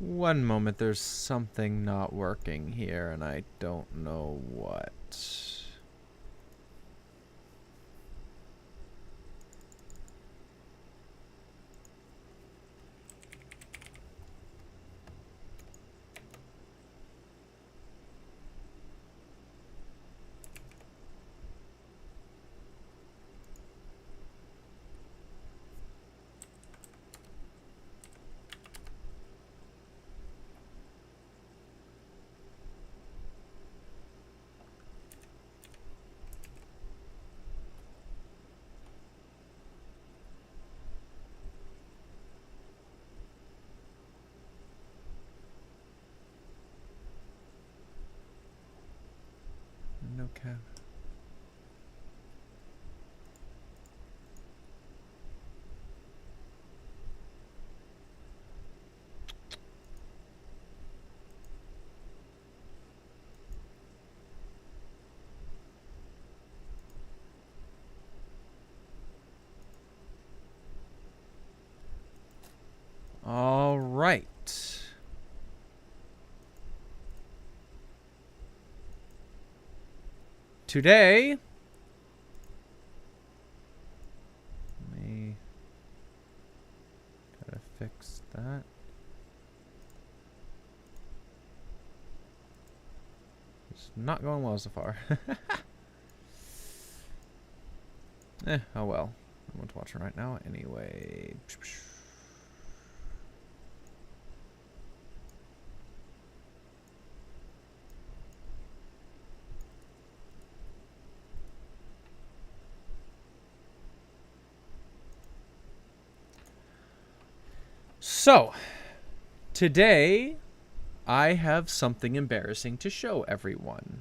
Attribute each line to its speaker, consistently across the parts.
Speaker 1: One moment, there's something not working here, and I don't know what. No cap. All right. Today, let me try to fix that. It's not going well so far. Oh well. I want to watch it right now anyway. So, today I have something embarrassing to show everyone.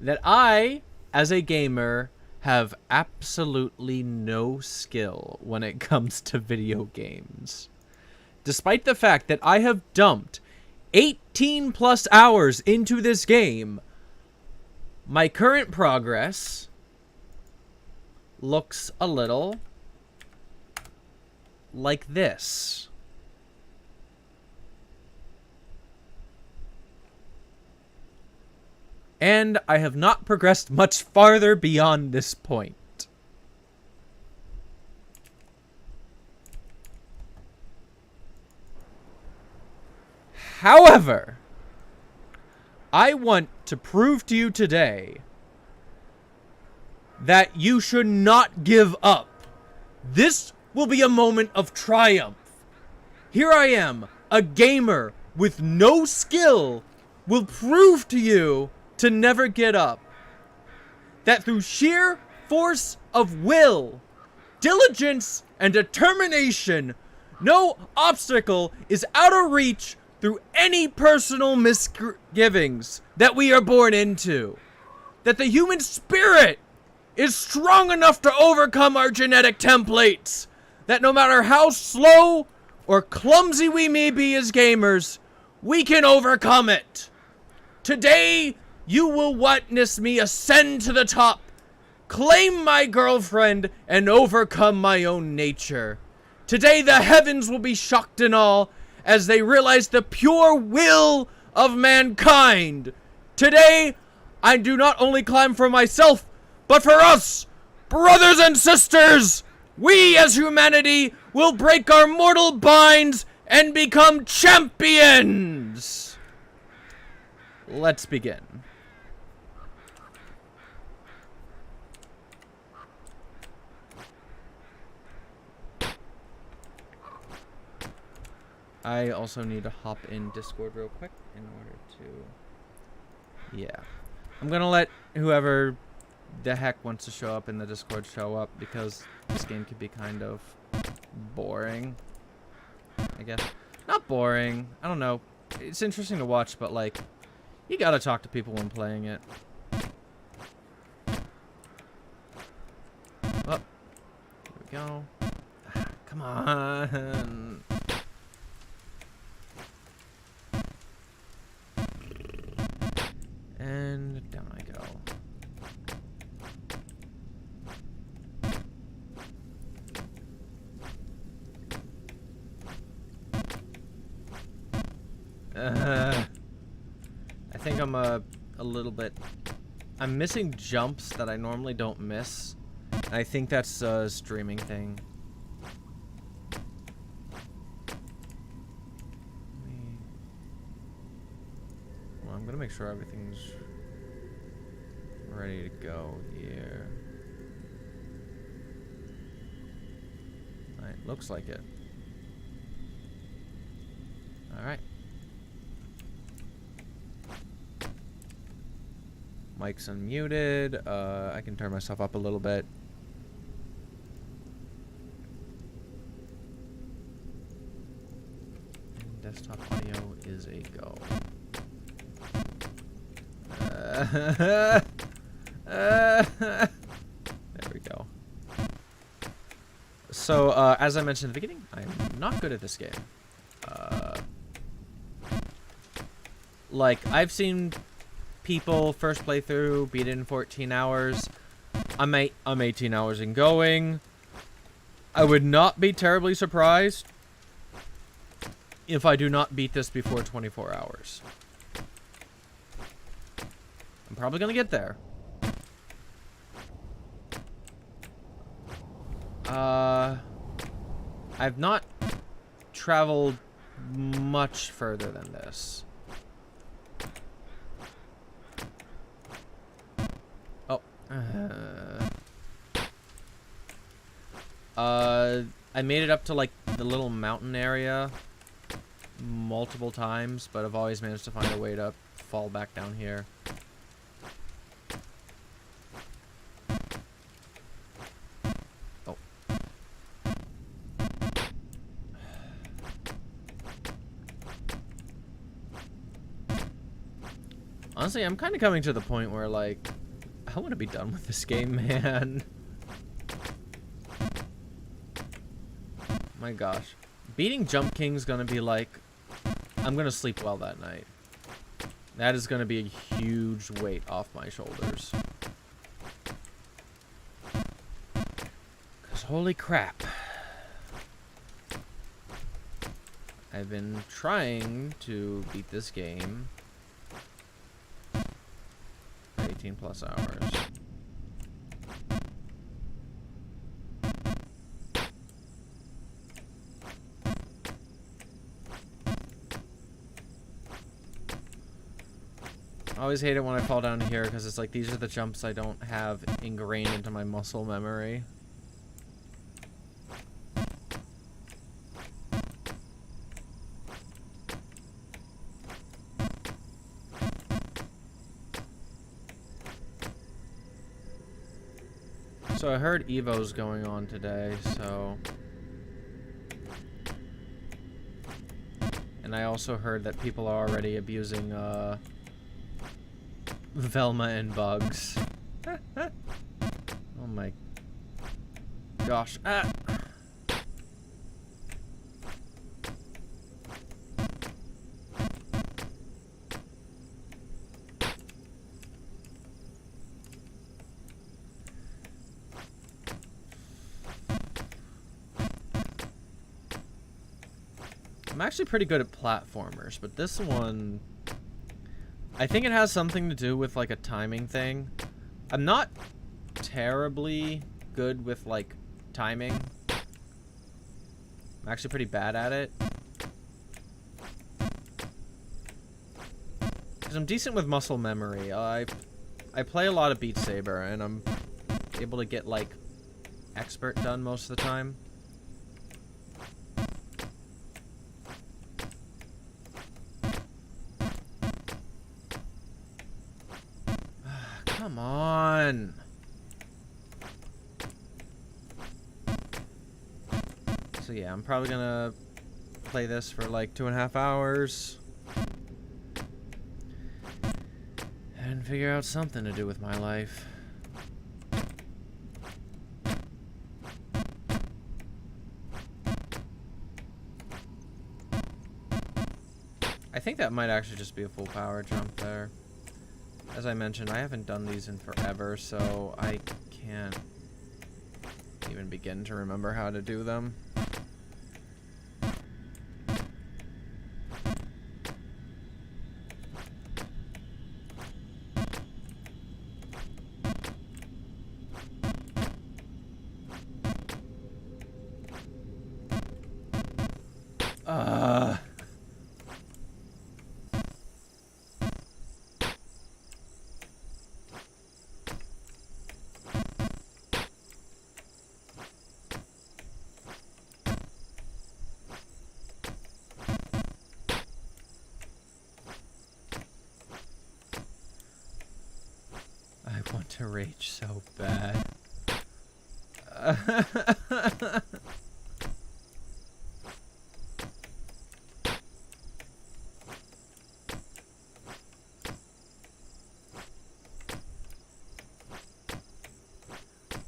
Speaker 1: That I, as a gamer, have absolutely no skill when it comes to video games. Despite the fact that I have dumped 18 plus hours into this game, my current progress looks a little like this. And I have not progressed much farther beyond this point. However, I want to prove to you today that you should not give up. This will be a moment of triumph. Here I am, a gamer with no skill, will prove to you to never get up. That through sheer force of will, diligence, and determination, no obstacle is out of reach through any personal misgivings that we are born into. That the human spirit is strong enough to overcome our genetic templates. That no matter how slow or clumsy we may be as gamers, we can overcome it. Today, you will witness me ascend to the top, claim my girlfriend, and overcome my own nature. Today, the heavens will be shocked and awe as they realize the pure will of mankind. Today, I do not only climb for myself, but for us, brothers and sisters. We as humanity will break our mortal binds and become champions. Let's begin. I also need to hop in Discord real quick in order to... Yeah. I'm gonna let whoever the heck wants to show up in the Discord show up, because this game could be kind of boring, I guess. Not boring. I don't know. It's interesting to watch, but, like, you gotta talk to people when playing it. Oh. Here we go. Come on. And down I go. I think I'm a little bit... I'm missing jumps that I normally don't miss. And I think that's a streaming thing. Well, I'm gonna make sure everything's ready to go here. Alright, looks like it. Alright. Mic's unmuted. I can turn myself up a little bit. And desktop audio is a go. There we go. So, as I mentioned at the beginning, I'm not good at this game. Like, I've seen people first playthrough beat it in 14 hours. I'm 18 hours in going. I would not be terribly surprised if I do not beat this before 24 hours. I'm probably gonna get there. I've not traveled much further than this. I made it up to like the little mountain area multiple times, but I've always managed to find a way to fall back down here. Oh. Honestly, I'm kind of coming to the point where, like, I want to be done with this game, man. My gosh. Beating Jump King's gonna be like... I'm gonna sleep well that night. That is gonna be a huge weight off my shoulders. Because holy crap. I've been trying to beat this game for 18 plus hours. I always hate it when I fall down here because it's like these are the jumps I don't have ingrained into my muscle memory. So I heard Evo's going on today, so... And I also heard that people are already abusing, Velma and bugs. Oh my gosh. Ah. I'm actually pretty good at platformers, but this one... I think it has something to do with, like, a timing thing. I'm not terribly good with, like, timing. I'm actually pretty bad at it. Because I'm decent with muscle memory. I play a lot of Beat Saber, and I'm able to get, like, expert done most of the time. Come on. So yeah, I'm probably gonna play this for like 2.5 hours and figure out something to do with my life. I think that might actually just be a full power jump there. As I mentioned, I haven't done these in forever, so I can't even begin to remember how to do them. to rage so bad.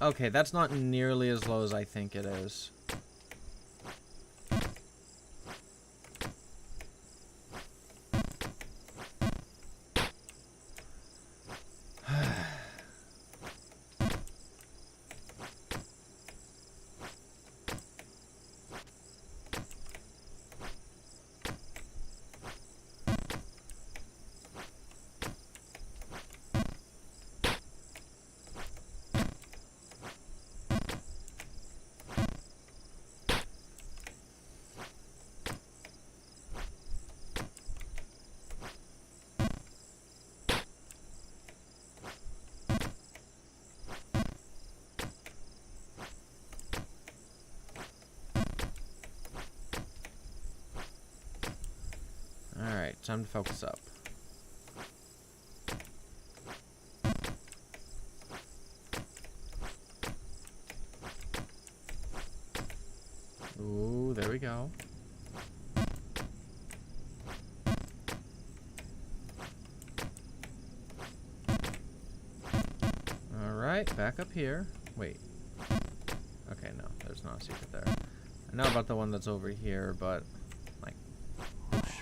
Speaker 1: Okay, that's not nearly as low as I think it is. Alright, time to focus up. Ooh, there we go. Alright, back up here. Wait. Okay, no, there's not a secret there. I know about the one that's over here, but... like... whoosh.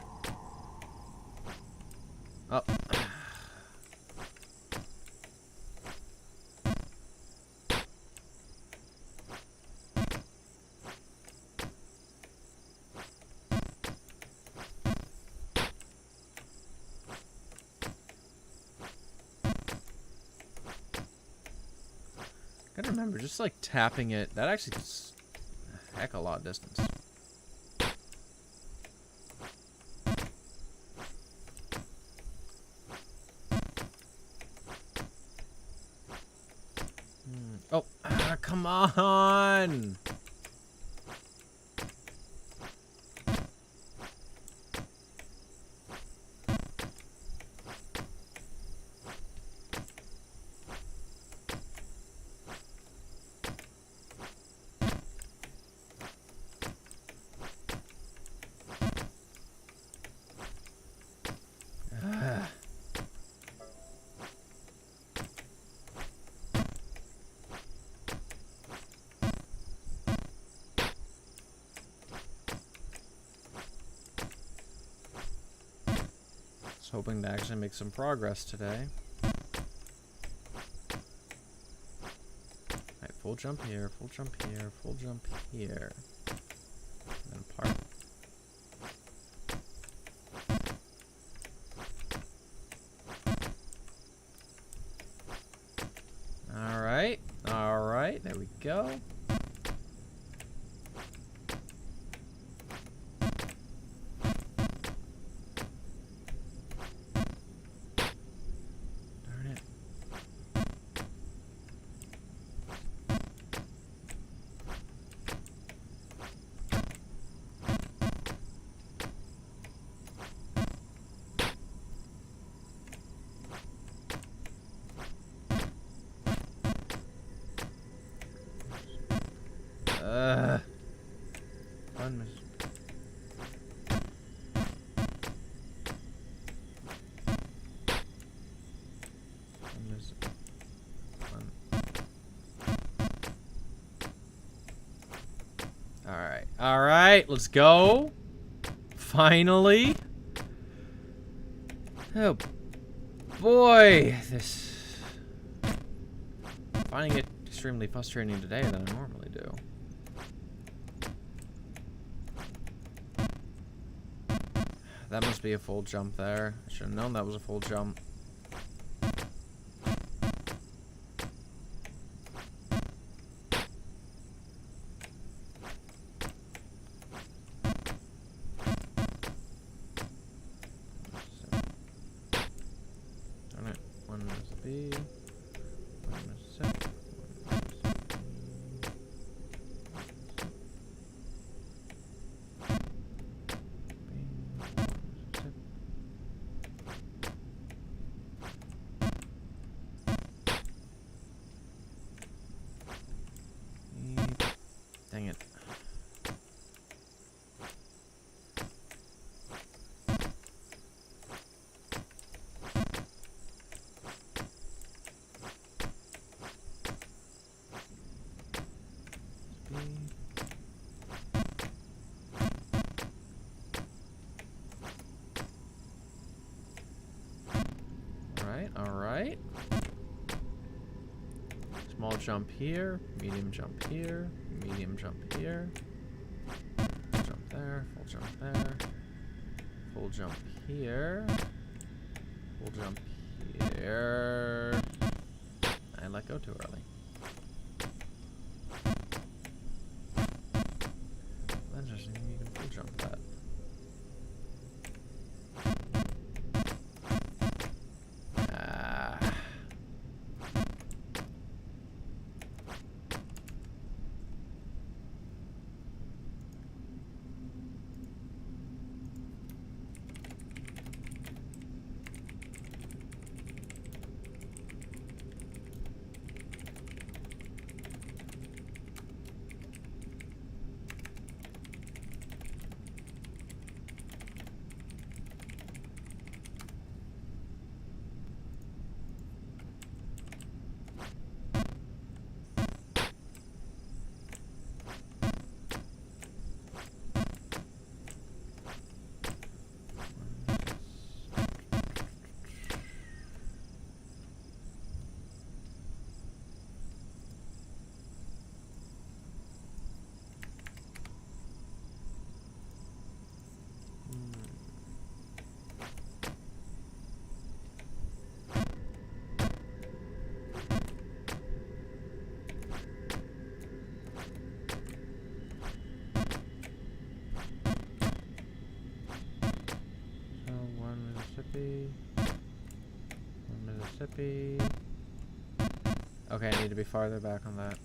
Speaker 1: Oh. Gotta remember, just like tapping it, that actually gets a heck of a lot of distance. Oh, come on! Hoping to actually make some progress today. Alright, full jump here, full jump here, full jump here. And then park. Alright, alright, there we go. One miss. One miss. One. Alright. Alright, let's go. Finally. Oh boy. This finding it extremely frustrating today than I normally do. That must be a full jump there. I should have known that was a full jump. Darn it. One must be. One must set. Dang it. Alright. Small jump here, medium jump here, medium jump here. Full jump there, full jump there. Full jump here. Full jump here. I let go too early. Interesting, you can full jump that. Mississippi. Okay, I need to be farther back on that.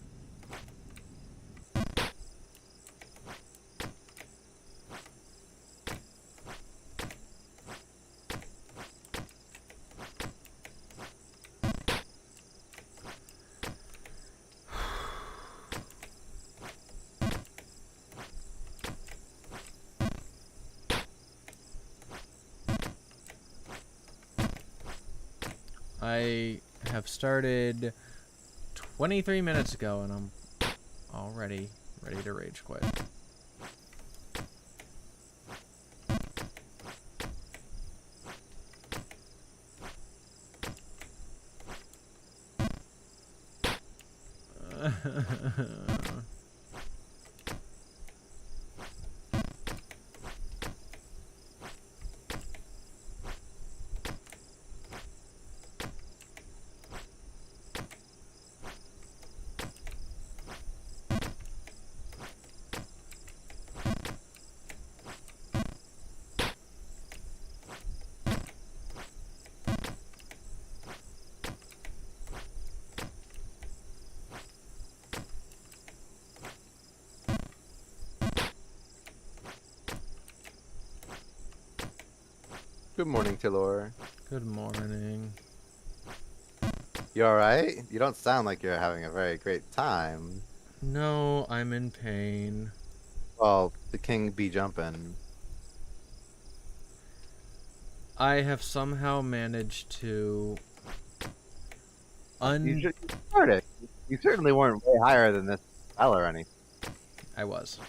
Speaker 1: I have started 23 minutes ago and I'm already ready to rage quit.
Speaker 2: Good morning, Tilor.
Speaker 1: Good morning.
Speaker 2: You alright? You don't sound like you're having a very great time.
Speaker 1: No, I'm in pain.
Speaker 2: Well, the king be jumping.
Speaker 1: I have somehow managed to
Speaker 2: You started. You certainly weren't way higher than this spell or anything.
Speaker 1: I was.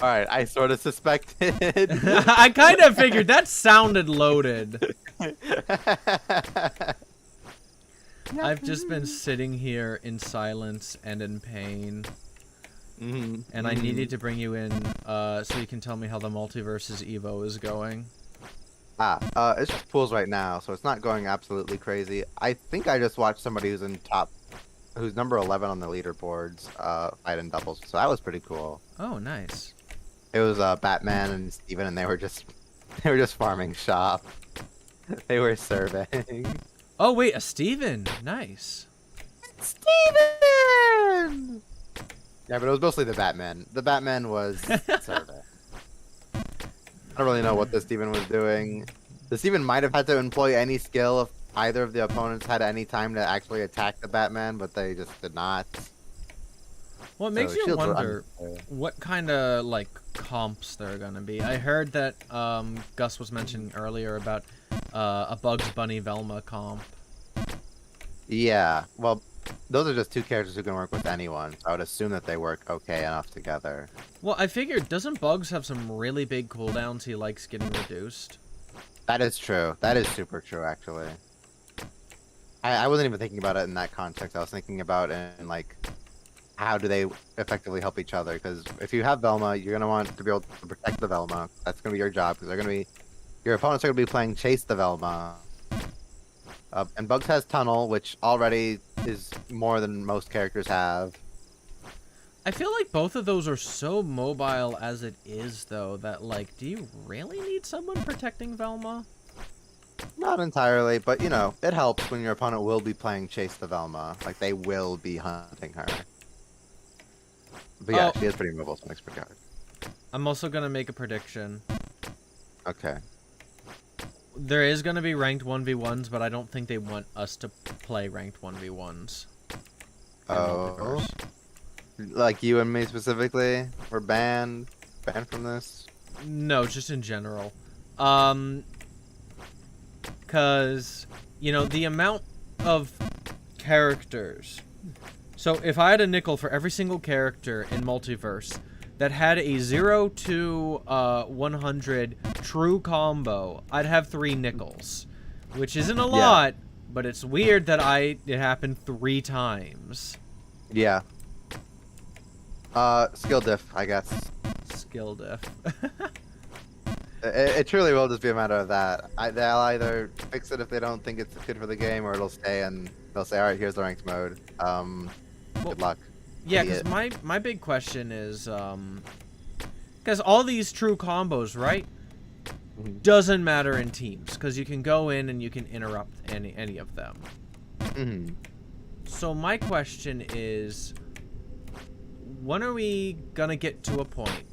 Speaker 2: Alright, I sort of suspected.
Speaker 1: I kind of figured that sounded loaded. I've just been sitting here in silence and in pain. And I needed to bring you in so you can tell me how the Multiverses Evo is going.
Speaker 2: It's just pools right now, so it's not going absolutely crazy. I think I just watched somebody who's number 11 on the leaderboards fight in doubles, so that was pretty cool.
Speaker 1: Oh, nice.
Speaker 2: It was Batman and Steven, and they were just farming shop. They were serving.
Speaker 1: Oh wait, a Steven. Nice.
Speaker 2: Steven! Yeah, but it was mostly the Batman. The Batman was serving. I don't really know what the Steven was doing. The Steven might have had to employ any skill either of the opponents had any time to actually attack the Batman, but they just did not.
Speaker 1: Well, it
Speaker 2: So
Speaker 1: makes you
Speaker 2: shields were
Speaker 1: wonder
Speaker 2: unnecessary.
Speaker 1: what kind of like comps there are gonna be. I heard that Gus was mentioning earlier about a Bugs Bunny Velma comp.
Speaker 2: Yeah, well, those are just two characters who can work with anyone. So I would assume that they work okay enough together.
Speaker 1: Well, I figured, doesn't Bugs have some really big cooldowns he likes getting reduced?
Speaker 2: That is true. That is super true, actually. I wasn't even thinking about it in that context. I was thinking about in like how do they effectively help each other? Because if you have Velma, you're gonna want to be able to protect the Velma. That's gonna be your job because they're gonna be your opponents are gonna be playing Chase the Velma. And Bugs has Tunnel, which already is more than most characters have.
Speaker 1: I feel like both of those are so mobile as it is, though, that, like, do you really need someone protecting Velma?
Speaker 2: Not entirely, but you know, it helps when your opponent will be playing Chase the Velma. Like they will be hunting her. But yeah,
Speaker 1: Oh.
Speaker 2: she is pretty mobile, so it makes pretty hard.
Speaker 1: I'm also gonna make a prediction.
Speaker 2: Okay.
Speaker 1: There is gonna be ranked 1v1s, but I don't think they want us to play ranked 1v1s. in
Speaker 2: Oh.
Speaker 1: Multiverse.
Speaker 2: Like you and me specifically, we're banned from this.
Speaker 1: No, just in general. Cause, you know, the amount of characters. So if I had a nickel for every single character in Multiverse that had a 0 to 100 true combo, I'd have 3 nickels. Which isn't a lot, but it's weird that it happened 3 times.
Speaker 2: Yeah. Skill diff, I guess.
Speaker 1: Skill diff.
Speaker 2: It truly will just be a matter of that. They'll either fix it if they don't think it's good for the game, or it'll stay and they'll say, all right, here's the ranked mode. Good luck.
Speaker 1: Yeah, because
Speaker 2: Idiot.
Speaker 1: my big question is, because all these true combos, right,
Speaker 2: Mhm.
Speaker 1: doesn't matter in teams, because you can go in and you can interrupt any of them.
Speaker 2: Mhm.
Speaker 1: So my question is, when are we gonna get to a point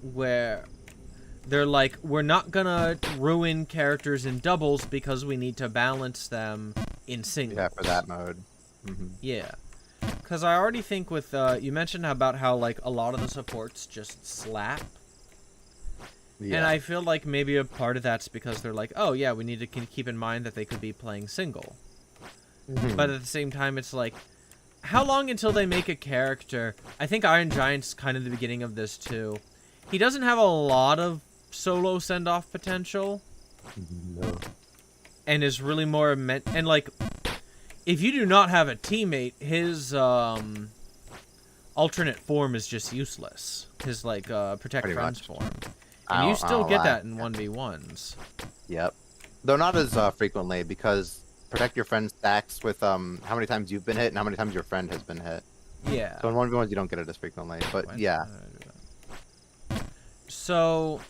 Speaker 1: where they're like, we're not gonna ruin characters in doubles because we need to balance them in singles?
Speaker 2: Yeah, for that mode. Mhm.
Speaker 1: Yeah. Because I already think with, you mentioned about how, like, a lot of the supports just slap.
Speaker 2: Yeah.
Speaker 1: And I feel like maybe a part of that's because they're like, oh, yeah, we need to keep in mind that they could be playing single.
Speaker 2: Mhm.
Speaker 1: But at the same time, it's like, how long until they make a character? I think Iron Giant's kind of the beginning of this, too. He doesn't have a lot of solo send-off potential.
Speaker 2: No.
Speaker 1: And is really more meant... And, like... If you do not have a teammate, his alternate form is just useless. His like protect
Speaker 2: Pretty
Speaker 1: friends
Speaker 2: much.
Speaker 1: form,
Speaker 2: I
Speaker 1: and you
Speaker 2: don't- I
Speaker 1: still
Speaker 2: don't
Speaker 1: get
Speaker 2: lie.
Speaker 1: that in 1v1s.
Speaker 2: Yep. Though not as frequently because protect your friend stacks with how many times you've been hit and how many times your friend has been hit.
Speaker 1: Yeah.
Speaker 2: So in 1v1s you don't get it as frequently, but
Speaker 1: Why
Speaker 2: yeah.
Speaker 1: did I do that? So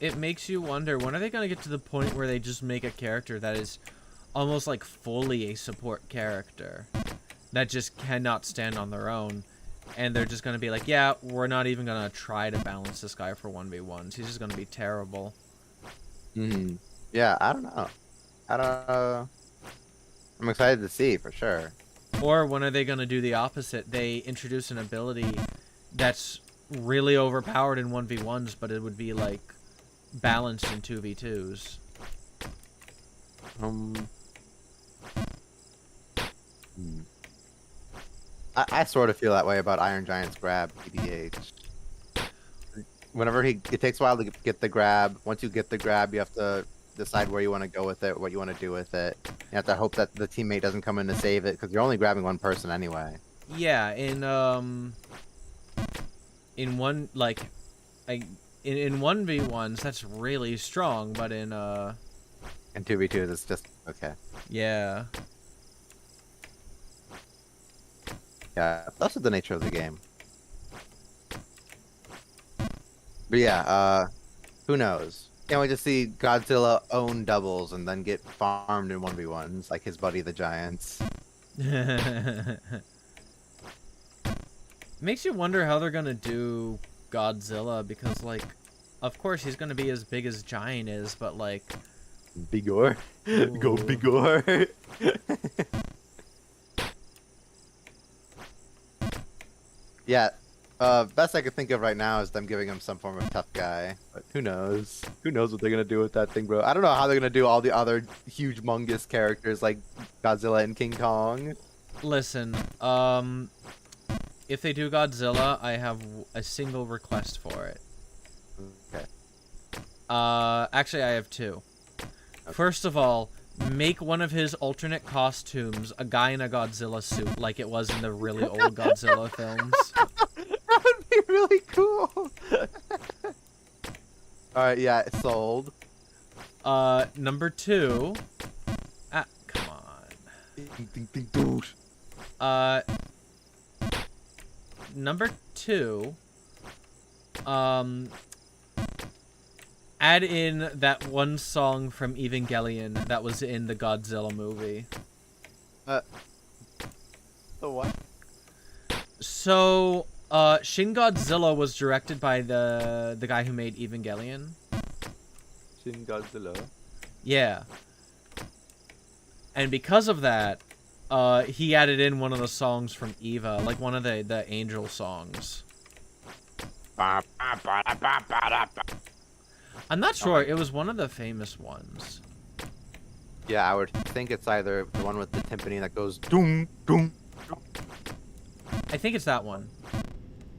Speaker 1: it makes you wonder, when are they gonna get to the point where they just make a character that is almost like fully a support character that just cannot stand on their own, and they're just gonna be like, yeah, we're not even gonna try to balance this guy for 1v1s. He's just gonna be terrible.
Speaker 2: Mhm. Yeah, I don't know. I don't. I'm excited to see for sure.
Speaker 1: Or when are they gonna do the opposite? They introduce an ability that's really overpowered in 1v1s, but it would be like balanced in 2v2s.
Speaker 2: I sort of feel that way about Iron Giant's grab, EDH. Whenever it takes a while to get the grab. Once you get the grab, you have to decide where you want to go with it, what you want to do with it. You have to hope that the teammate doesn't come in to save it, because you're only grabbing one person anyway.
Speaker 1: Yeah, in one like in 1v1s that's really strong, but in
Speaker 2: In 2v2s, it's just okay.
Speaker 1: yeah.
Speaker 2: Yeah, that's the nature of the game. But yeah, who knows? Can't wait to see Godzilla own doubles and then get farmed in 1v1s like his buddy the Giants.
Speaker 1: Makes you wonder how they're gonna do Godzilla, because like, of course he's gonna be as big as Giant is, but like,
Speaker 2: Bigor. Go
Speaker 1: Ooh.
Speaker 2: Bigor. Yeah. Best I could think of right now is them giving him some form of tough guy. But who knows? Who knows what they're gonna do with that thing, bro? I don't know how they're gonna do all the other huge, humongous characters like Godzilla and King Kong.
Speaker 1: Listen, if they do Godzilla, I have a single request for it.
Speaker 2: Okay.
Speaker 1: Actually, I have two. First of all, make one of his alternate costumes a guy in a Godzilla suit, like it was in the really old Godzilla films.
Speaker 2: That would be really cool. Alright, yeah, it's sold.
Speaker 1: Number two. Come on. Number two. Add in that one song from Evangelion that was in the Godzilla movie.
Speaker 2: The what?
Speaker 1: So, Shin Godzilla was directed by the guy who made Evangelion.
Speaker 2: Shin Godzilla.
Speaker 1: Yeah. And because of that, he added in one of the songs from Eva, like one of the angel songs. I'm not sure. It was one of the famous ones.
Speaker 2: Yeah, I would think it's either the one with the timpani that goes doom doom.
Speaker 1: I think it's that one.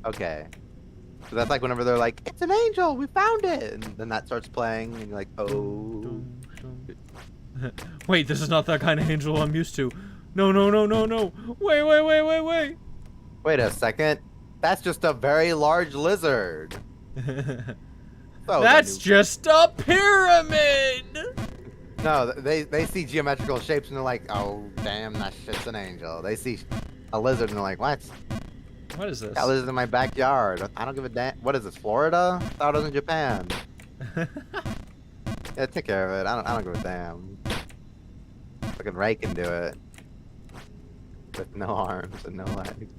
Speaker 2: Okay. So that's like whenever they're like, it's an angel, we found it, and then that starts playing, and you're like, oh.
Speaker 1: Wait, this is not that kind of angel I'm used to. No, no, no, no, no. Wait, wait, wait, wait, wait.
Speaker 2: Wait a second. That's just a very large lizard. So
Speaker 1: That's just a pyramid!
Speaker 2: No, they see geometrical shapes and they're like, oh, damn, that shit's an angel. They see a lizard and they're like, what?
Speaker 1: What is this?
Speaker 2: That lizard's in my backyard. I don't give a damn. What is this, Florida? I thought it was in Japan. Yeah, take care of it. I don't give a damn. Fucking Ray can do it. With no arms and no legs.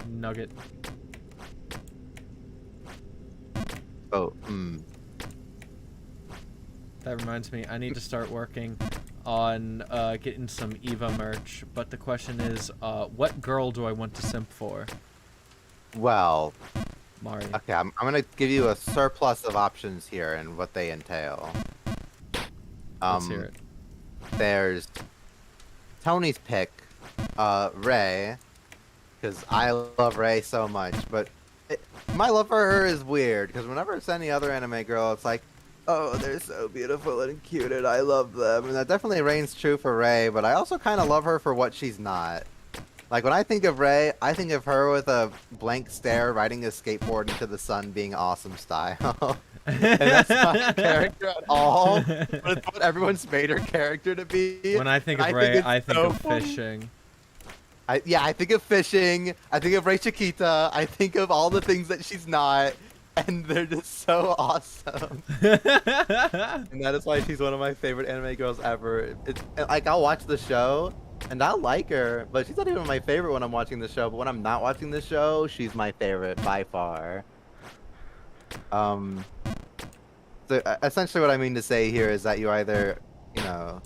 Speaker 1: Nugget.
Speaker 2: Oh,
Speaker 1: That reminds me, I need to start working on getting some Eva merch, but the question is, what girl do I want to simp for?
Speaker 2: Well,
Speaker 1: Mari.
Speaker 2: okay, I'm gonna give you a surplus of options here and what they entail.
Speaker 1: Let's hear it.
Speaker 2: There's Tony's pick, Ray, because I love Ray so much, but my love for her is weird, because whenever it's any other anime girl, it's like, oh, they're so beautiful and cute, and I love them, and that definitely reigns true for Ray, but I also kind of love her for what she's not. Like, when I think of Ray, I think of her with a blank stare, riding a skateboard into the sun, being awesome style. And that's not her character at all, but it's what everyone's made her character to be.
Speaker 1: When I think of Ray, I think
Speaker 2: so
Speaker 1: of
Speaker 2: funny.
Speaker 1: fishing.
Speaker 2: I think of fishing. I think of Ray Chiquita. I think of all the things that she's not, and they're just so awesome. And that is why she's one of my favorite anime girls ever. It's like, I'll watch the show, and I'll like her, but she's not even my favorite when I'm watching the show. But when I'm not watching the show, she's my favorite by far. So essentially, what I mean to say here is that you either, you know,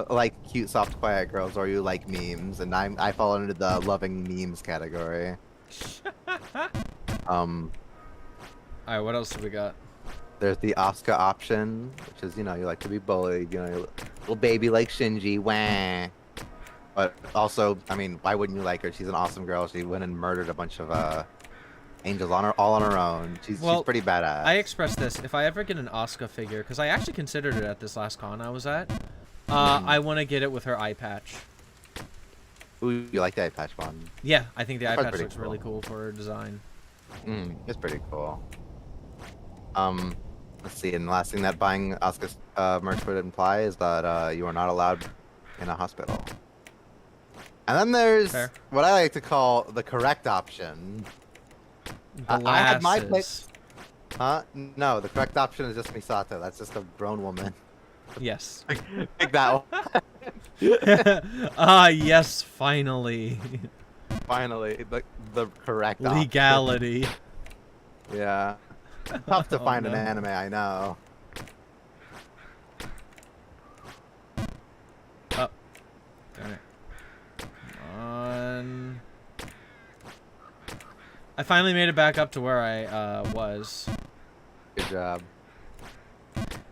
Speaker 2: like cute, soft, quiet girls, or you like memes, and I fall into the loving memes category.
Speaker 1: Alright, what else have we got?
Speaker 2: There's the Asuka option, which is, you know, you like to be bullied, you know, you're a little baby like Shinji, wah. But also, I mean, why wouldn't you like her? She's an awesome girl. She went and murdered a bunch of angels all on her own. She's pretty badass.
Speaker 1: I expressed this. If I ever get an Asuka figure, because I actually considered it at this last con I was at, I want to get it with her eye patch.
Speaker 2: Ooh, you like the eye patch one?
Speaker 1: Yeah, I think the eye
Speaker 2: That's
Speaker 1: patch
Speaker 2: pretty
Speaker 1: looks really cool for her design.
Speaker 2: It's pretty cool. Let's see, and the last thing that buying Asuka's merch would imply is that you are not allowed in a hospital. And then there's
Speaker 1: Fair.
Speaker 2: what I like to call the correct option. I had my pick.
Speaker 1: Glasses.
Speaker 2: Huh? No, the correct option is just Misato. That's just a grown woman.
Speaker 1: Yes.
Speaker 2: Pick that one.
Speaker 1: Ah, yes, finally.
Speaker 2: Finally, the correct option.
Speaker 1: Legality.
Speaker 2: Yeah. Tough to
Speaker 1: Oh,
Speaker 2: find an
Speaker 1: no.
Speaker 2: anime, I know.
Speaker 1: Darn it. Come on. I finally made it back up to where I was.
Speaker 2: Good job.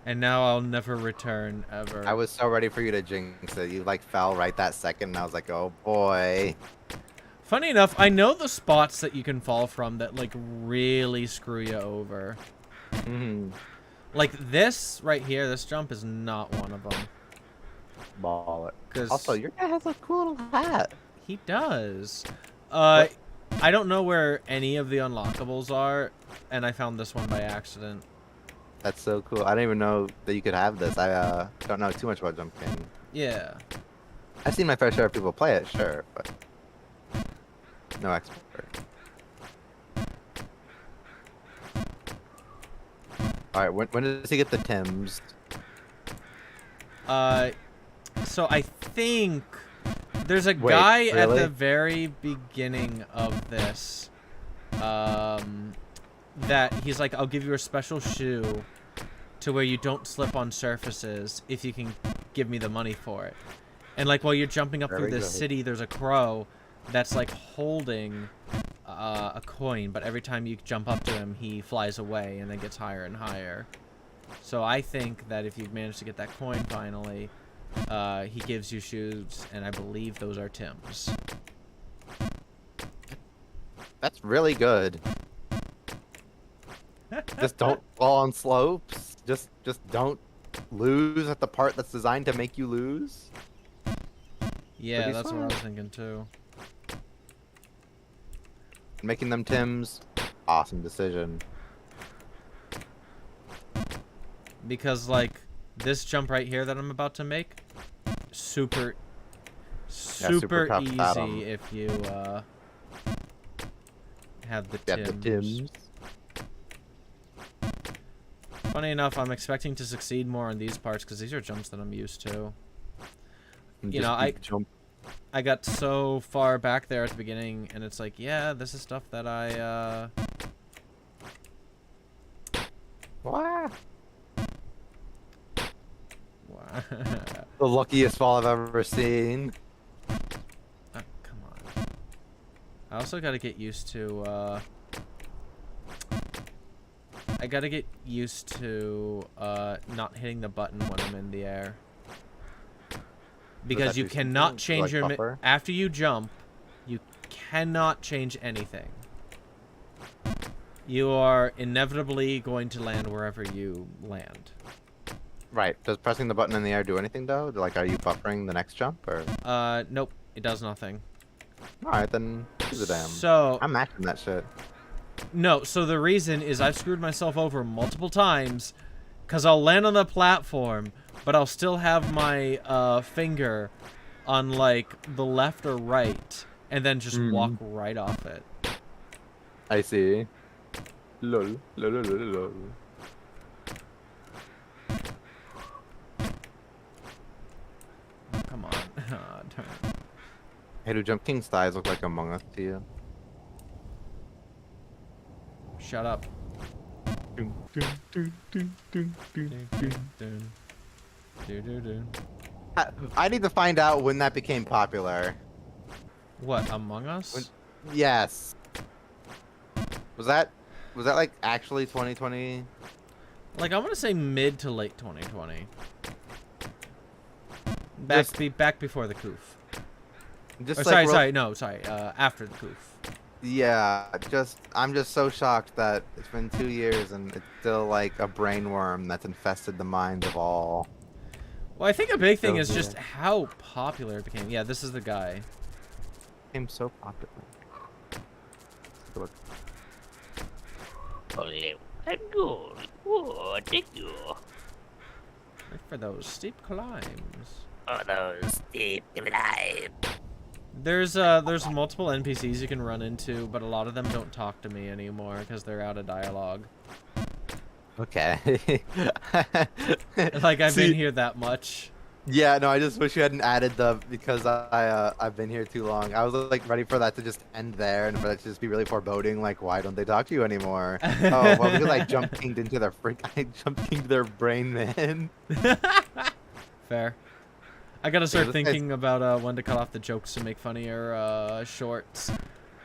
Speaker 1: And now I'll never return, ever.
Speaker 2: I was so ready for you to jinx it. You like fell right that second, and I was like, oh boy.
Speaker 1: Funny enough, I know the spots that you can fall from that, like, really screw you over.
Speaker 2: Mm-hmm.
Speaker 1: Like, this right here, this jump is not one of them.
Speaker 2: Ball it.
Speaker 1: 'Cause
Speaker 2: Also, your guy has a cool little hat.
Speaker 1: he does. I don't know where any of the unlockables are, and I found this one by accident.
Speaker 2: That's so cool. I didn't even know that you could have this. I don't know too much about Jump King.
Speaker 1: Yeah.
Speaker 2: I've seen my fair share of people play it, sure, but no expert. All right, when does he get the Tims?
Speaker 1: So I think there's a
Speaker 2: Wait,
Speaker 1: guy at
Speaker 2: really?
Speaker 1: the very beginning of this, that he's like, I'll give you a special shoe to where you don't slip on surfaces if you can give me the money for it. And like while you're jumping up
Speaker 2: Very
Speaker 1: through this
Speaker 2: good.
Speaker 1: city, there's a crow that's like holding a coin, but every time you jump up to him, he flies away and then gets higher and higher. So I think that if you manage to get that coin finally, he gives you shoes, and I believe those are Tim's.
Speaker 2: That's really good. Just don't fall on slopes. Just don't lose at the part that's designed to make you lose.
Speaker 1: Yeah,
Speaker 2: Pretty
Speaker 1: that's what I was
Speaker 2: smart.
Speaker 1: thinking too.
Speaker 2: Making them Tims, awesome decision.
Speaker 1: Because like this jump right here that I'm about to make, super
Speaker 2: super tough
Speaker 1: easy
Speaker 2: at 'em.
Speaker 1: if you have the
Speaker 2: Get the
Speaker 1: Tims.
Speaker 2: Tims.
Speaker 1: Funny enough, I'm expecting to succeed more on these parts because these are jumps that I'm used to.
Speaker 2: And
Speaker 1: You
Speaker 2: just
Speaker 1: know,
Speaker 2: keep jump.
Speaker 1: I got so far back there at the beginning, and it's like, yeah, this is stuff that I
Speaker 2: Wow.
Speaker 1: Wow.
Speaker 2: The luckiest fall I've ever seen.
Speaker 1: Come on. I also gotta get used to, I gotta get used to, not hitting the button when I'm in the air. Because
Speaker 2: that
Speaker 1: you
Speaker 2: do something?
Speaker 1: cannot
Speaker 2: Like
Speaker 1: change your...
Speaker 2: buffer?
Speaker 1: After you jump, you cannot change anything. You are inevitably going to land wherever you land.
Speaker 2: Right. Does pressing the button in the air do anything though? Like, are you buffering the next jump or?
Speaker 1: Nope. It does nothing.
Speaker 2: All right, then. Who's a damn?
Speaker 1: So...
Speaker 2: I'm matching that shit.
Speaker 1: No, so the reason is I've screwed myself over multiple times because I'll land on the platform, but I'll still have my finger on, like, the left or right, and then just walk right off it.
Speaker 2: I see. Lol. Lol. Lol. Lol. Lol.
Speaker 1: Come on. Ah, darn it.
Speaker 2: Hey, do Jump King's thighs look like Among Us to you?
Speaker 1: Shut up. Dun, dun, dun. Do, do, do.
Speaker 2: I need to find out when that became popular.
Speaker 1: What, Among Us?
Speaker 2: When- Yes. Was that like actually 2020?
Speaker 1: Like, I'm gonna say mid to late 2020. Back before the coof.
Speaker 2: Just
Speaker 1: Or,
Speaker 2: like
Speaker 1: sorry, after the coof.
Speaker 2: Yeah, I'm just so shocked that it's been 2 years and it's still like a brain worm that's infested the minds of all.
Speaker 1: Well, I think a big thing
Speaker 2: So
Speaker 1: is
Speaker 2: good.
Speaker 1: just how popular it became. Yeah, this is the guy.
Speaker 2: Became so popular. Look,
Speaker 3: Only one goal. Oh, thank you.
Speaker 1: Look for those steep climbs.
Speaker 3: Oh, those steep climbs.
Speaker 1: There's multiple NPCs you can run into, but a lot of them don't talk to me anymore because they're out of dialogue.
Speaker 2: okay.
Speaker 1: Like, I've
Speaker 2: See-
Speaker 1: been here that much.
Speaker 2: Yeah, no, I just wish you hadn't added the because I've been here too long. I was like ready for that to just end there and for that to just be really foreboding. Like, why don't they talk to you anymore? Oh, well, because I jump kinged into their I jump kinged their brain, man.
Speaker 1: Fair. I gotta start
Speaker 2: this guy's-
Speaker 1: thinking about when to cut off the jokes to make funnier shorts.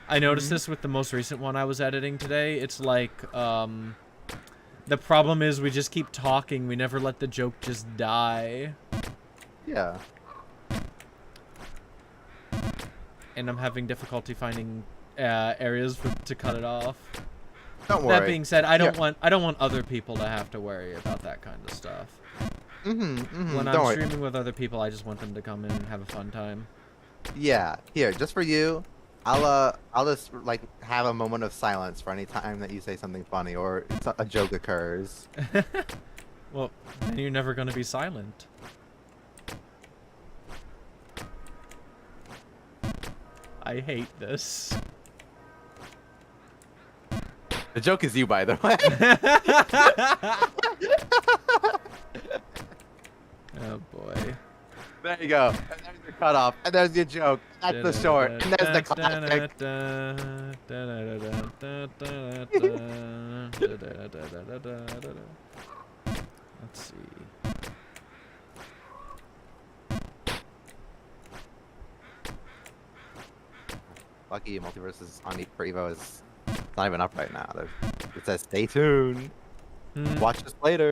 Speaker 1: I noticed this with the most recent one I was editing today. It's like, the problem is we just keep talking. We never let the joke just die.
Speaker 2: Yeah.
Speaker 1: And I'm having difficulty finding areas to cut it off.
Speaker 2: Don't worry.
Speaker 1: That being said, I don't
Speaker 2: Yeah.
Speaker 1: want other people to have to worry about that kind of stuff. When
Speaker 2: Don't
Speaker 1: I'm
Speaker 2: worry.
Speaker 1: streaming with other people, I just want them to come in and have a fun time.
Speaker 2: Yeah. Here, just for you, I'll just like have a moment of silence for any time that you say something funny or a joke occurs.
Speaker 1: Well, then you're never gonna be silent. I hate this.
Speaker 2: The joke is you, by the way.
Speaker 1: Oh boy.
Speaker 2: There you go. And there's your cutoff. And there's your joke. That's the short. And there's the classic.
Speaker 1: Let's see.
Speaker 2: Lucky Multiverse is on for Evo is not even up right now. It says stay tuned. Watch this later.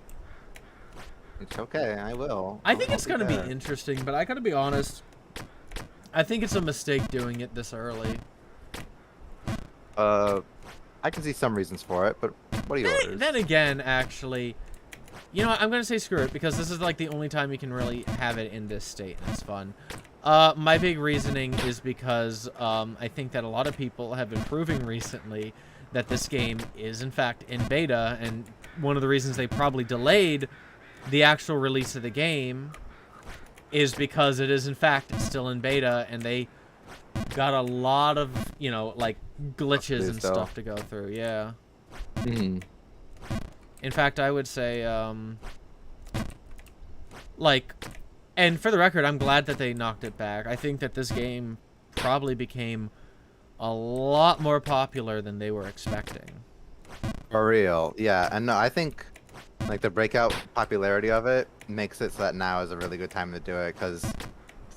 Speaker 2: It's okay. I will.
Speaker 1: I think it's
Speaker 2: I'll
Speaker 1: gonna be
Speaker 2: there.
Speaker 1: interesting, but I gotta be honest. I think it's a mistake doing it this early.
Speaker 2: I can see some reasons for it, but what are yours?
Speaker 1: Then again, actually, you know what? I'm gonna say screw it because this is like the only time you can really have it in this state, and it's fun. My big reasoning is because I think that a lot of people have been proving recently that this game is in fact in beta, and one of the reasons they probably delayed the actual release of the game is because it is in fact still in beta, and they got a lot of, you know, like glitches and stuff to go through. Yeah.
Speaker 2: Mhm.
Speaker 1: In fact, I would say, like, and for the record, I'm glad that they knocked it back. I think that this game probably became a lot more popular than they were expecting.
Speaker 2: For real, yeah. And no, I think like the breakout popularity of it makes it so that now is a really good time to do it because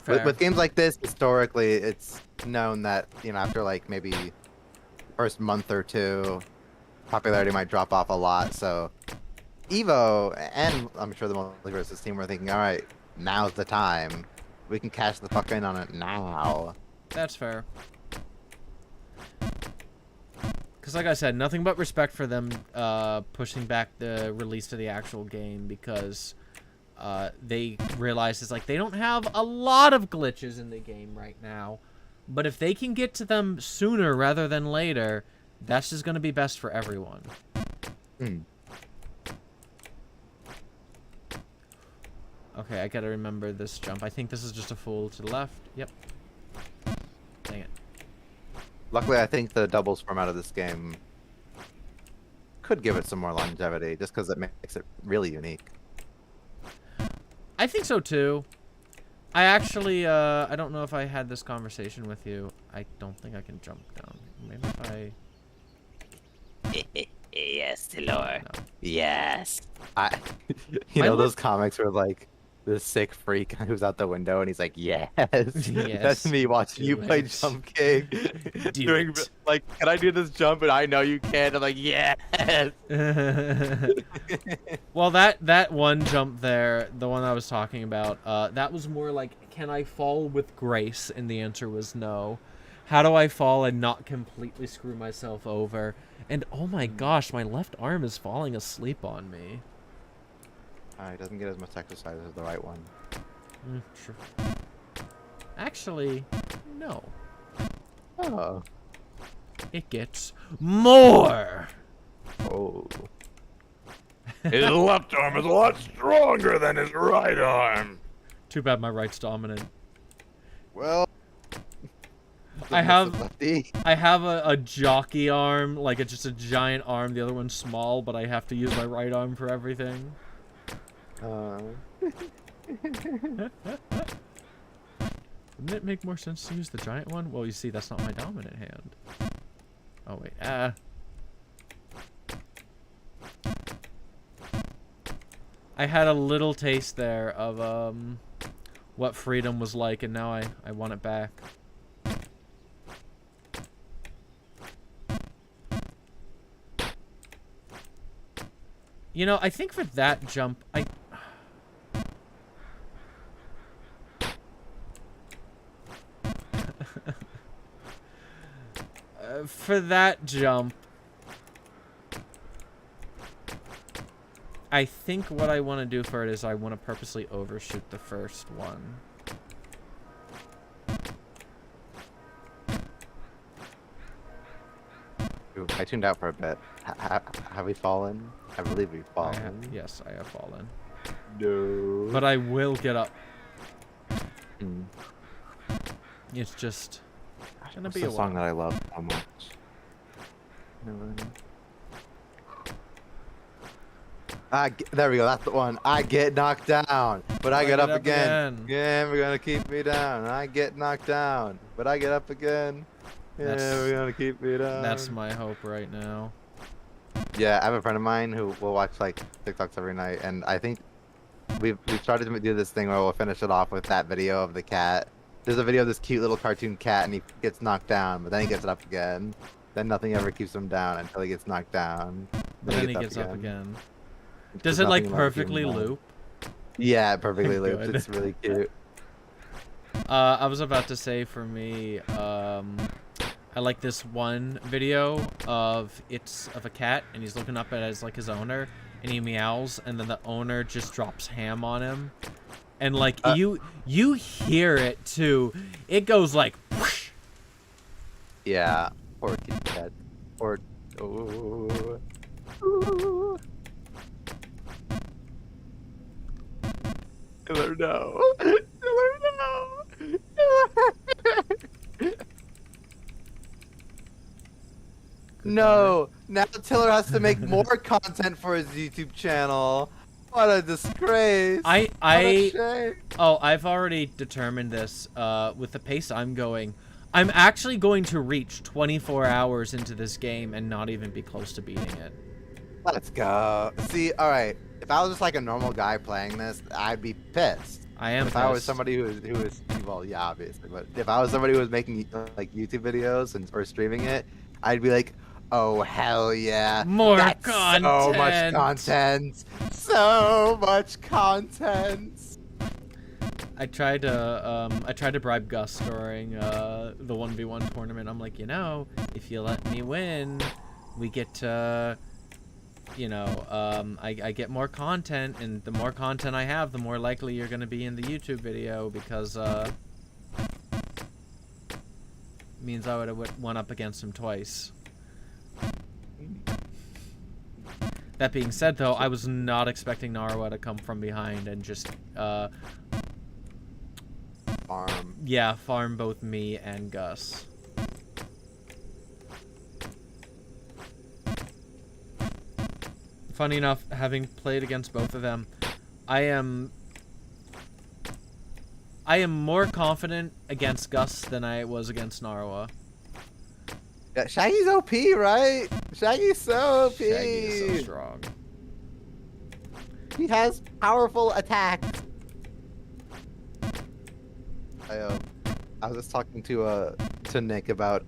Speaker 2: with games like this, historically, it's known that, you know, after like maybe first month or two, popularity might drop off a lot. So Evo and I'm sure the Multiverses team were thinking, all right, now's the time. We can cash the fuck in on it now.
Speaker 1: That's fair. Because like I said, nothing but respect for them pushing back the release of the actual game because they realize it's like they don't have a lot of glitches in the game right now. But if they can get to them sooner rather than later, that's just going to be best for everyone. Okay, I gotta remember this jump. I think this is just a fool to the left. Yep. Dang it.
Speaker 2: Luckily, I think the doubles format of this game could give it some more longevity just because it makes it really unique.
Speaker 1: I think so too. I actually, I don't know if I had this conversation with you. I don't think I can jump down. Maybe if I...
Speaker 3: Yes, Lord.
Speaker 1: No.
Speaker 3: Yes.
Speaker 2: You
Speaker 1: My
Speaker 2: know
Speaker 1: lip-
Speaker 2: those comics where like this sick freak who's out the window and he's like, yes.
Speaker 1: Yes,
Speaker 2: That's me watching you
Speaker 1: do
Speaker 2: play
Speaker 1: it.
Speaker 2: Jump King.
Speaker 1: Do
Speaker 2: Doing,
Speaker 1: it.
Speaker 2: like, can I do this jump? And I know you can. I'm like, yes.
Speaker 1: Well, that one jump there, the one I was talking about, that was more like, can I fall with grace? And the answer was no. How do I fall and not completely screw myself over? And oh my gosh, my left arm is falling asleep on me.
Speaker 2: He doesn't get as much exercise as the right one.
Speaker 1: Sure. Actually, no.
Speaker 2: Oh.
Speaker 1: It gets more.
Speaker 2: Oh.
Speaker 3: His left arm is a lot stronger than his right arm.
Speaker 1: Too bad my right's dominant.
Speaker 2: Well.
Speaker 1: I have
Speaker 2: Lefty.
Speaker 1: a jockey arm, like it's just a giant arm. The other one's small, but I have to use my right arm for everything. Wouldn't it make more sense to use the giant one? Well, you see, that's not my dominant hand. Oh, wait. I had a little taste there of, what freedom was like, and now I want it back. You know, I think for that jump, for that jump, I think what I want to do for it is I want to purposely overshoot the first one.
Speaker 2: Ooh, I tuned out for a bit. Have we fallen? I believe we've fallen.
Speaker 1: Yes, I have fallen.
Speaker 2: No.
Speaker 1: But I will get up.
Speaker 2: Hmm.
Speaker 1: It's just gonna
Speaker 2: What's
Speaker 1: be
Speaker 2: the
Speaker 1: a
Speaker 2: song
Speaker 1: while.
Speaker 2: that I love so much? There we go. That's the one. I get knocked down, but I get up again. Yeah, we're gonna keep me down. I get knocked down, but I get up again. Yeah, we're gonna keep me down.
Speaker 1: That's my hope right now.
Speaker 2: Yeah, I have a friend of mine who will watch like TikToks every night, and I think we've started to do this thing where we'll finish it off with that video of the cat. There's a video of this cute little cartoon cat, and he gets knocked down, but then he gets up again. Then nothing ever keeps him down until he gets knocked down.
Speaker 1: But then he gets up again.
Speaker 2: Because
Speaker 1: Does it like
Speaker 2: nothing ever keeps him
Speaker 1: perfectly
Speaker 2: down.
Speaker 1: loop?
Speaker 2: Yeah, it perfectly loops.
Speaker 1: Good.
Speaker 2: It's really cute.
Speaker 1: I was about to say for me, I like this one video of a cat, and he's looking up at his owner, and he meows, and then the owner just drops ham on him, and like you hear it too. It goes like whoosh.
Speaker 2: Yeah, poor kitty cat. Or oh. Ooh. Tiller, no. Tiller, no. No, now Tiller has to make more content for his YouTube channel. What a disgrace. What a shame.
Speaker 1: I've already determined this. With the pace I'm going, I'm actually going to reach 24 hours into this game and not even be close to beating it.
Speaker 2: Let's go. See, all right. If I was just like a normal guy playing this, I'd be pissed.
Speaker 1: I am.
Speaker 2: If I was somebody who was well, yeah, obviously. But if I was somebody who was making like YouTube videos or streaming it, I'd be like, oh hell yeah,
Speaker 1: More
Speaker 2: that's
Speaker 1: content.
Speaker 2: so much content, so much content.
Speaker 1: I tried to bribe Gus during the 1v1 tournament. I'm like, you know, if you let me win, we get to, you know, I get more content, and the more content I have, the more likely you're gonna be in the YouTube video, because means I would have went up against him twice. That being said, though, I was not expecting Narwa to come from behind and just
Speaker 2: Farm.
Speaker 1: yeah, farm both me and Gus. Funny enough, having played against both of them, I am more confident against Gus than I was against Narwa.
Speaker 2: Yeah, Shaggy's OP, right? Shaggy's so OP.
Speaker 1: Shaggy is so strong.
Speaker 2: He has powerful attacks. I was just talking to Nick about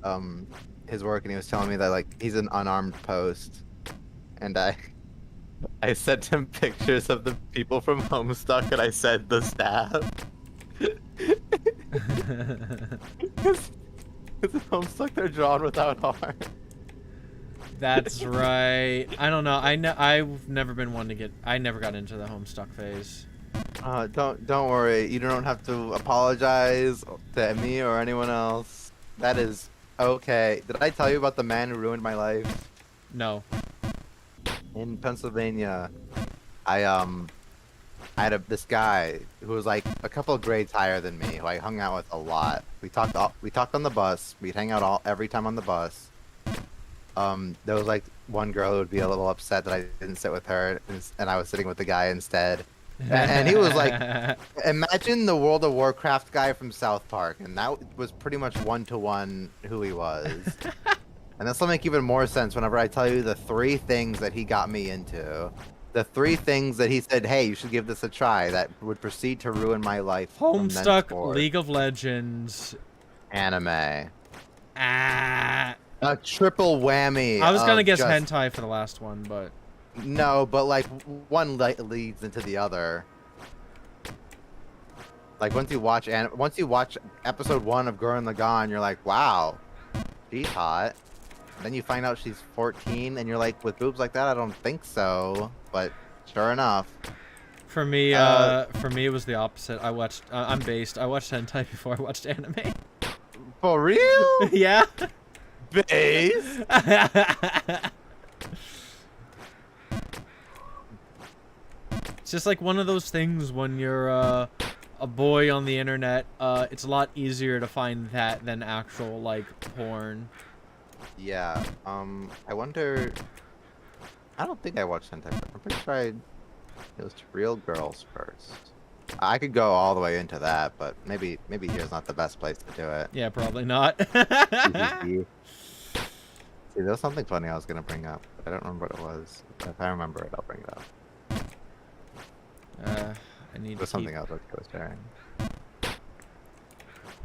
Speaker 2: his work, and he was telling me that like he's an unarmed post, and I sent him pictures of the people from Homestuck, and I said the staff. Because in Homestuck they're drawn without arms.
Speaker 1: That's right. I don't know. I've never been one to get. I never got into the Homestuck phase.
Speaker 2: Don't worry. You don't have to apologize to me or anyone else. That is okay. Did I tell you about the man who ruined my life?
Speaker 1: No.
Speaker 2: In Pennsylvania, I had this guy who was like a couple of grades higher than me, who I hung out with a lot. We talked on the bus. We'd hang out every time on the bus. There was like one girl who would be a little upset that I didn't sit with her, and I was sitting with the guy instead. And he was like, imagine the World of Warcraft guy from South Park, and that was pretty much one-to-one who he was. And this will make even more sense whenever I tell you the 3 things that he got me into. The 3 things that he said, hey, you should give this a try, that would proceed to ruin my life. from
Speaker 1: Homestuck,
Speaker 2: thenceforth.
Speaker 1: League of Legends.
Speaker 2: Anime.
Speaker 1: Ah.
Speaker 2: A triple whammy.
Speaker 1: I was gonna
Speaker 2: of
Speaker 1: guess
Speaker 2: just-
Speaker 1: hentai for the last one, but
Speaker 2: No, but like one leads into the other. Like once you watch episode 1 of Gurren Lagann, you're like, wow, she's hot. Then you find out she's 14, and you're like, with boobs like that, I don't think so. But sure enough.
Speaker 1: for me, it was the opposite. I watched. I'm based. I watched hentai before I watched anime.
Speaker 2: For real?
Speaker 1: Yeah.
Speaker 2: Base?
Speaker 1: It's just like one of those things when you're a boy on the internet. It's a lot easier to find that than actual like porn.
Speaker 2: Yeah. I wonder. I don't think I watched hentai. I'm pretty sure it was to real girls first. I could go all the way into that, but maybe here's not the best place to do it.
Speaker 1: Yeah, probably not.
Speaker 2: See, there was something funny I was gonna bring up. But I don't remember what it was. If I remember it, I'll bring it up.
Speaker 1: I need
Speaker 2: There's
Speaker 1: to
Speaker 2: something
Speaker 1: keep,
Speaker 2: else I was sharing.
Speaker 1: I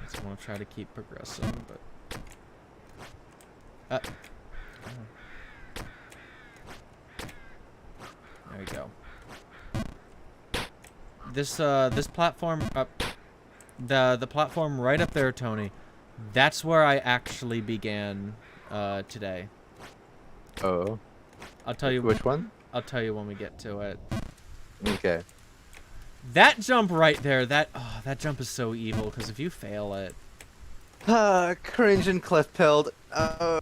Speaker 1: just want to try to keep progressing, but there we go. This platform the platform right up there, Tony. That's where I actually began today.
Speaker 2: Oh.
Speaker 1: I'll tell you
Speaker 2: Which one?
Speaker 1: I'll tell you when we get to it.
Speaker 2: Okay.
Speaker 1: That jump right there, that jump is so evil because if you fail it,
Speaker 2: Cringe and cliff pilled. Have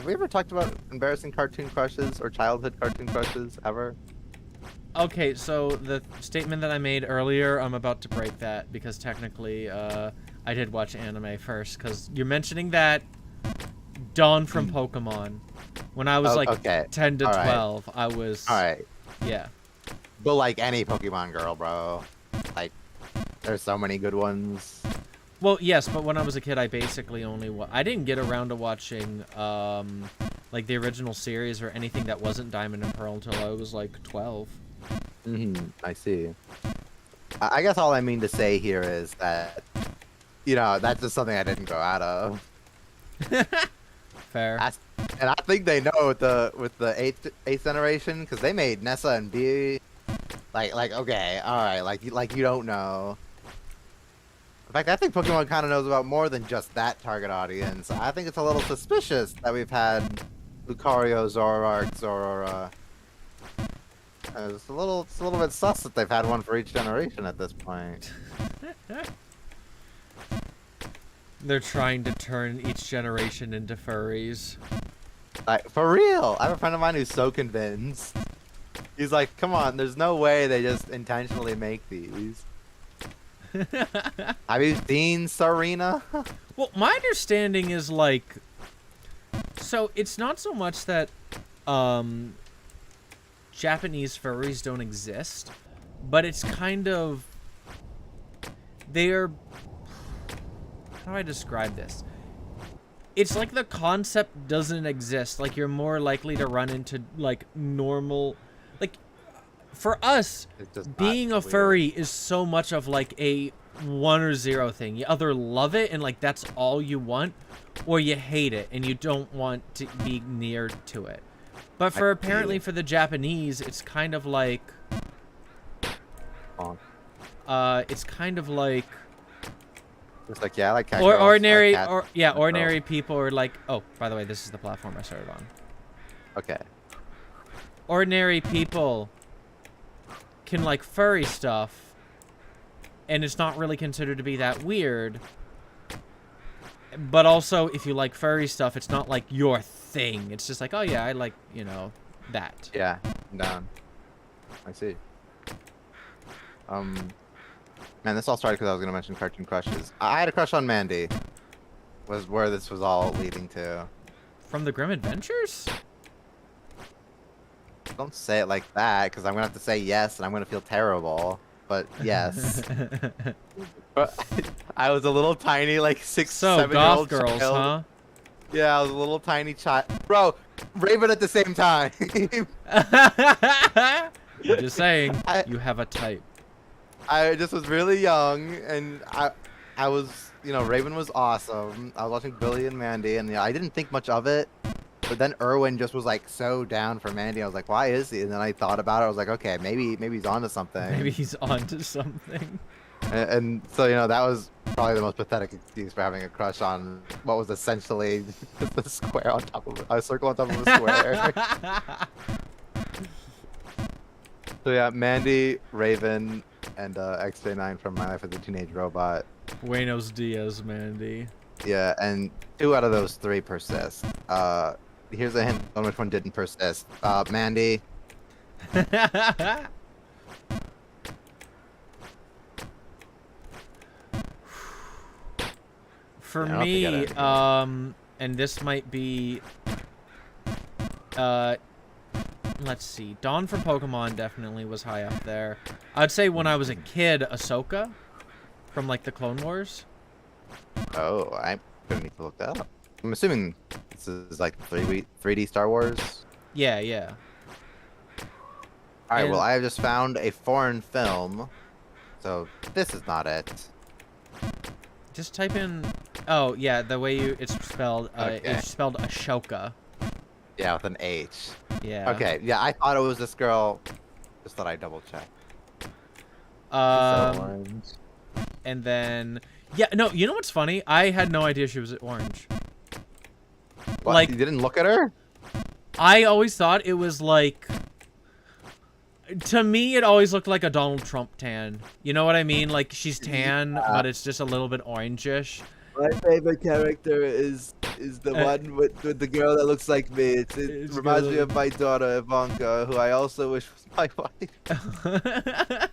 Speaker 2: we ever talked about embarrassing cartoon crushes or childhood cartoon crushes ever?
Speaker 1: okay, so the statement that I made earlier, I'm about to break that because technically, I did watch anime first. Because you're mentioning that Dawn from Pokemon. When I was like
Speaker 2: okay.
Speaker 1: 10 to
Speaker 2: All right.
Speaker 1: 12, I was.
Speaker 2: Alright.
Speaker 1: Yeah.
Speaker 2: But like any Pokemon girl, bro. Like, there's so many good ones.
Speaker 1: Well, yes, but when I was a kid, I basically only I didn't get around to watching like the original series or anything that wasn't Diamond and Pearl until I was like 12.
Speaker 2: I see. I guess all I mean to say here is that, you know, that's just something I didn't grow out of.
Speaker 1: Fair.
Speaker 2: And I think they know with the eighth generation, because they made Nessa and B, like okay, all right, like you don't know. In fact, I think Pokemon kind of knows about more than just that target audience. I think it's a little suspicious that we've had Lucario, Zoroark, Zorora. It's a little bit sus that they've had one for each generation at this point.
Speaker 1: They're trying to turn each generation into furries.
Speaker 2: Like, for real, I have a friend of mine who's so convinced. He's like, come on, there's no way they just intentionally make these. Have you seen Serena?
Speaker 1: Well, my understanding is like, so it's not so much that Japanese furries don't exist, but it's kind of they're, how do I describe this? It's like the concept doesn't exist. Like you're more likely to run into like normal, like for us,
Speaker 2: It's just
Speaker 1: being a
Speaker 2: not
Speaker 1: furry is so much of like a 1 or 0 thing. You either love it and like that's all you want, or you hate it and you don't want to be near to it. But for apparently for the Japanese, it's kind of like it's kind of like
Speaker 2: It's like, yeah, I like cat
Speaker 1: or
Speaker 2: girls, I like
Speaker 1: ordinary
Speaker 2: cat-
Speaker 1: or yeah,
Speaker 2: cat
Speaker 1: ordinary
Speaker 2: girls.
Speaker 1: people are like, oh, by the way, this is the platform I started on.
Speaker 2: Okay.
Speaker 1: Ordinary people can like furry stuff, and it's not really considered to be that weird. But also, if you like furry stuff, it's not like your thing. It's just like, oh yeah, I like, you know, that.
Speaker 2: Yeah, I'm down. I see. Man, this all started because I was gonna mention cartoon crushes. I had a crush on Mandy. Was where this was all leading to.
Speaker 1: From the Grim Adventures?
Speaker 2: Don't say it like that, because I'm gonna have to say yes, and I'm gonna feel terrible. But yes. I was a little tiny, like 6,
Speaker 1: So
Speaker 2: 7-year-old
Speaker 1: goth girls,
Speaker 2: child. Yeah, I was a little tiny child. Bro, Raven at the same time.
Speaker 1: huh? I'm just saying,
Speaker 2: I-
Speaker 1: you have a type.
Speaker 2: I just was really young, and I was, Raven was awesome. I was watching Billy and Mandy, and I didn't think much of it. But then Erwin just was like so down for Mandy. I was like, why is he? And then I thought about it. I was like, okay, maybe he's onto something.
Speaker 1: Maybe he's onto something.
Speaker 2: And so, that was probably the most pathetic excuse for having a crush on what was essentially just a square on top of a circle on top of a square. So yeah, Mandy, Raven, and XJ9 from My Life as a Teenage Robot.
Speaker 1: Buenos dias, Mandy.
Speaker 2: Yeah, and 2 out of those 3 persist. Here's a hint on which one didn't persist. Mandy.
Speaker 1: For
Speaker 2: Yeah, I don't think I'd
Speaker 1: me,
Speaker 2: have to
Speaker 1: and this might be, let's see. Dawn from Pokemon definitely was high up there. I'd say when I was a kid, Ahsoka from like the Clone Wars.
Speaker 2: Oh, I'm gonna need to look that up. I'm assuming this is like 3D Star Wars.
Speaker 1: Yeah, yeah.
Speaker 2: Alright, well,
Speaker 1: And-
Speaker 2: I have just found a foreign film. So, this is not it.
Speaker 1: Just type in. Oh yeah, the way it's spelled.
Speaker 2: Okay.
Speaker 1: It's spelled Ashoka.
Speaker 2: Yeah, with an H.
Speaker 1: Yeah.
Speaker 2: Okay, yeah, I thought it was this girl. Just thought I'd double check.
Speaker 1: And then yeah, no. You know what's funny? I had no idea she was orange.
Speaker 2: What?
Speaker 1: like-
Speaker 2: You didn't look at her?
Speaker 1: I always thought it was like. To me, it always looked like a Donald Trump tan. You know what I mean? Like she's tan, but it's just a little bit orangish.
Speaker 4: My favorite character is the one with the girl that looks like me. It
Speaker 1: It's
Speaker 4: reminds me
Speaker 1: good.
Speaker 4: of my daughter Ivanka, who I also wish was my wife.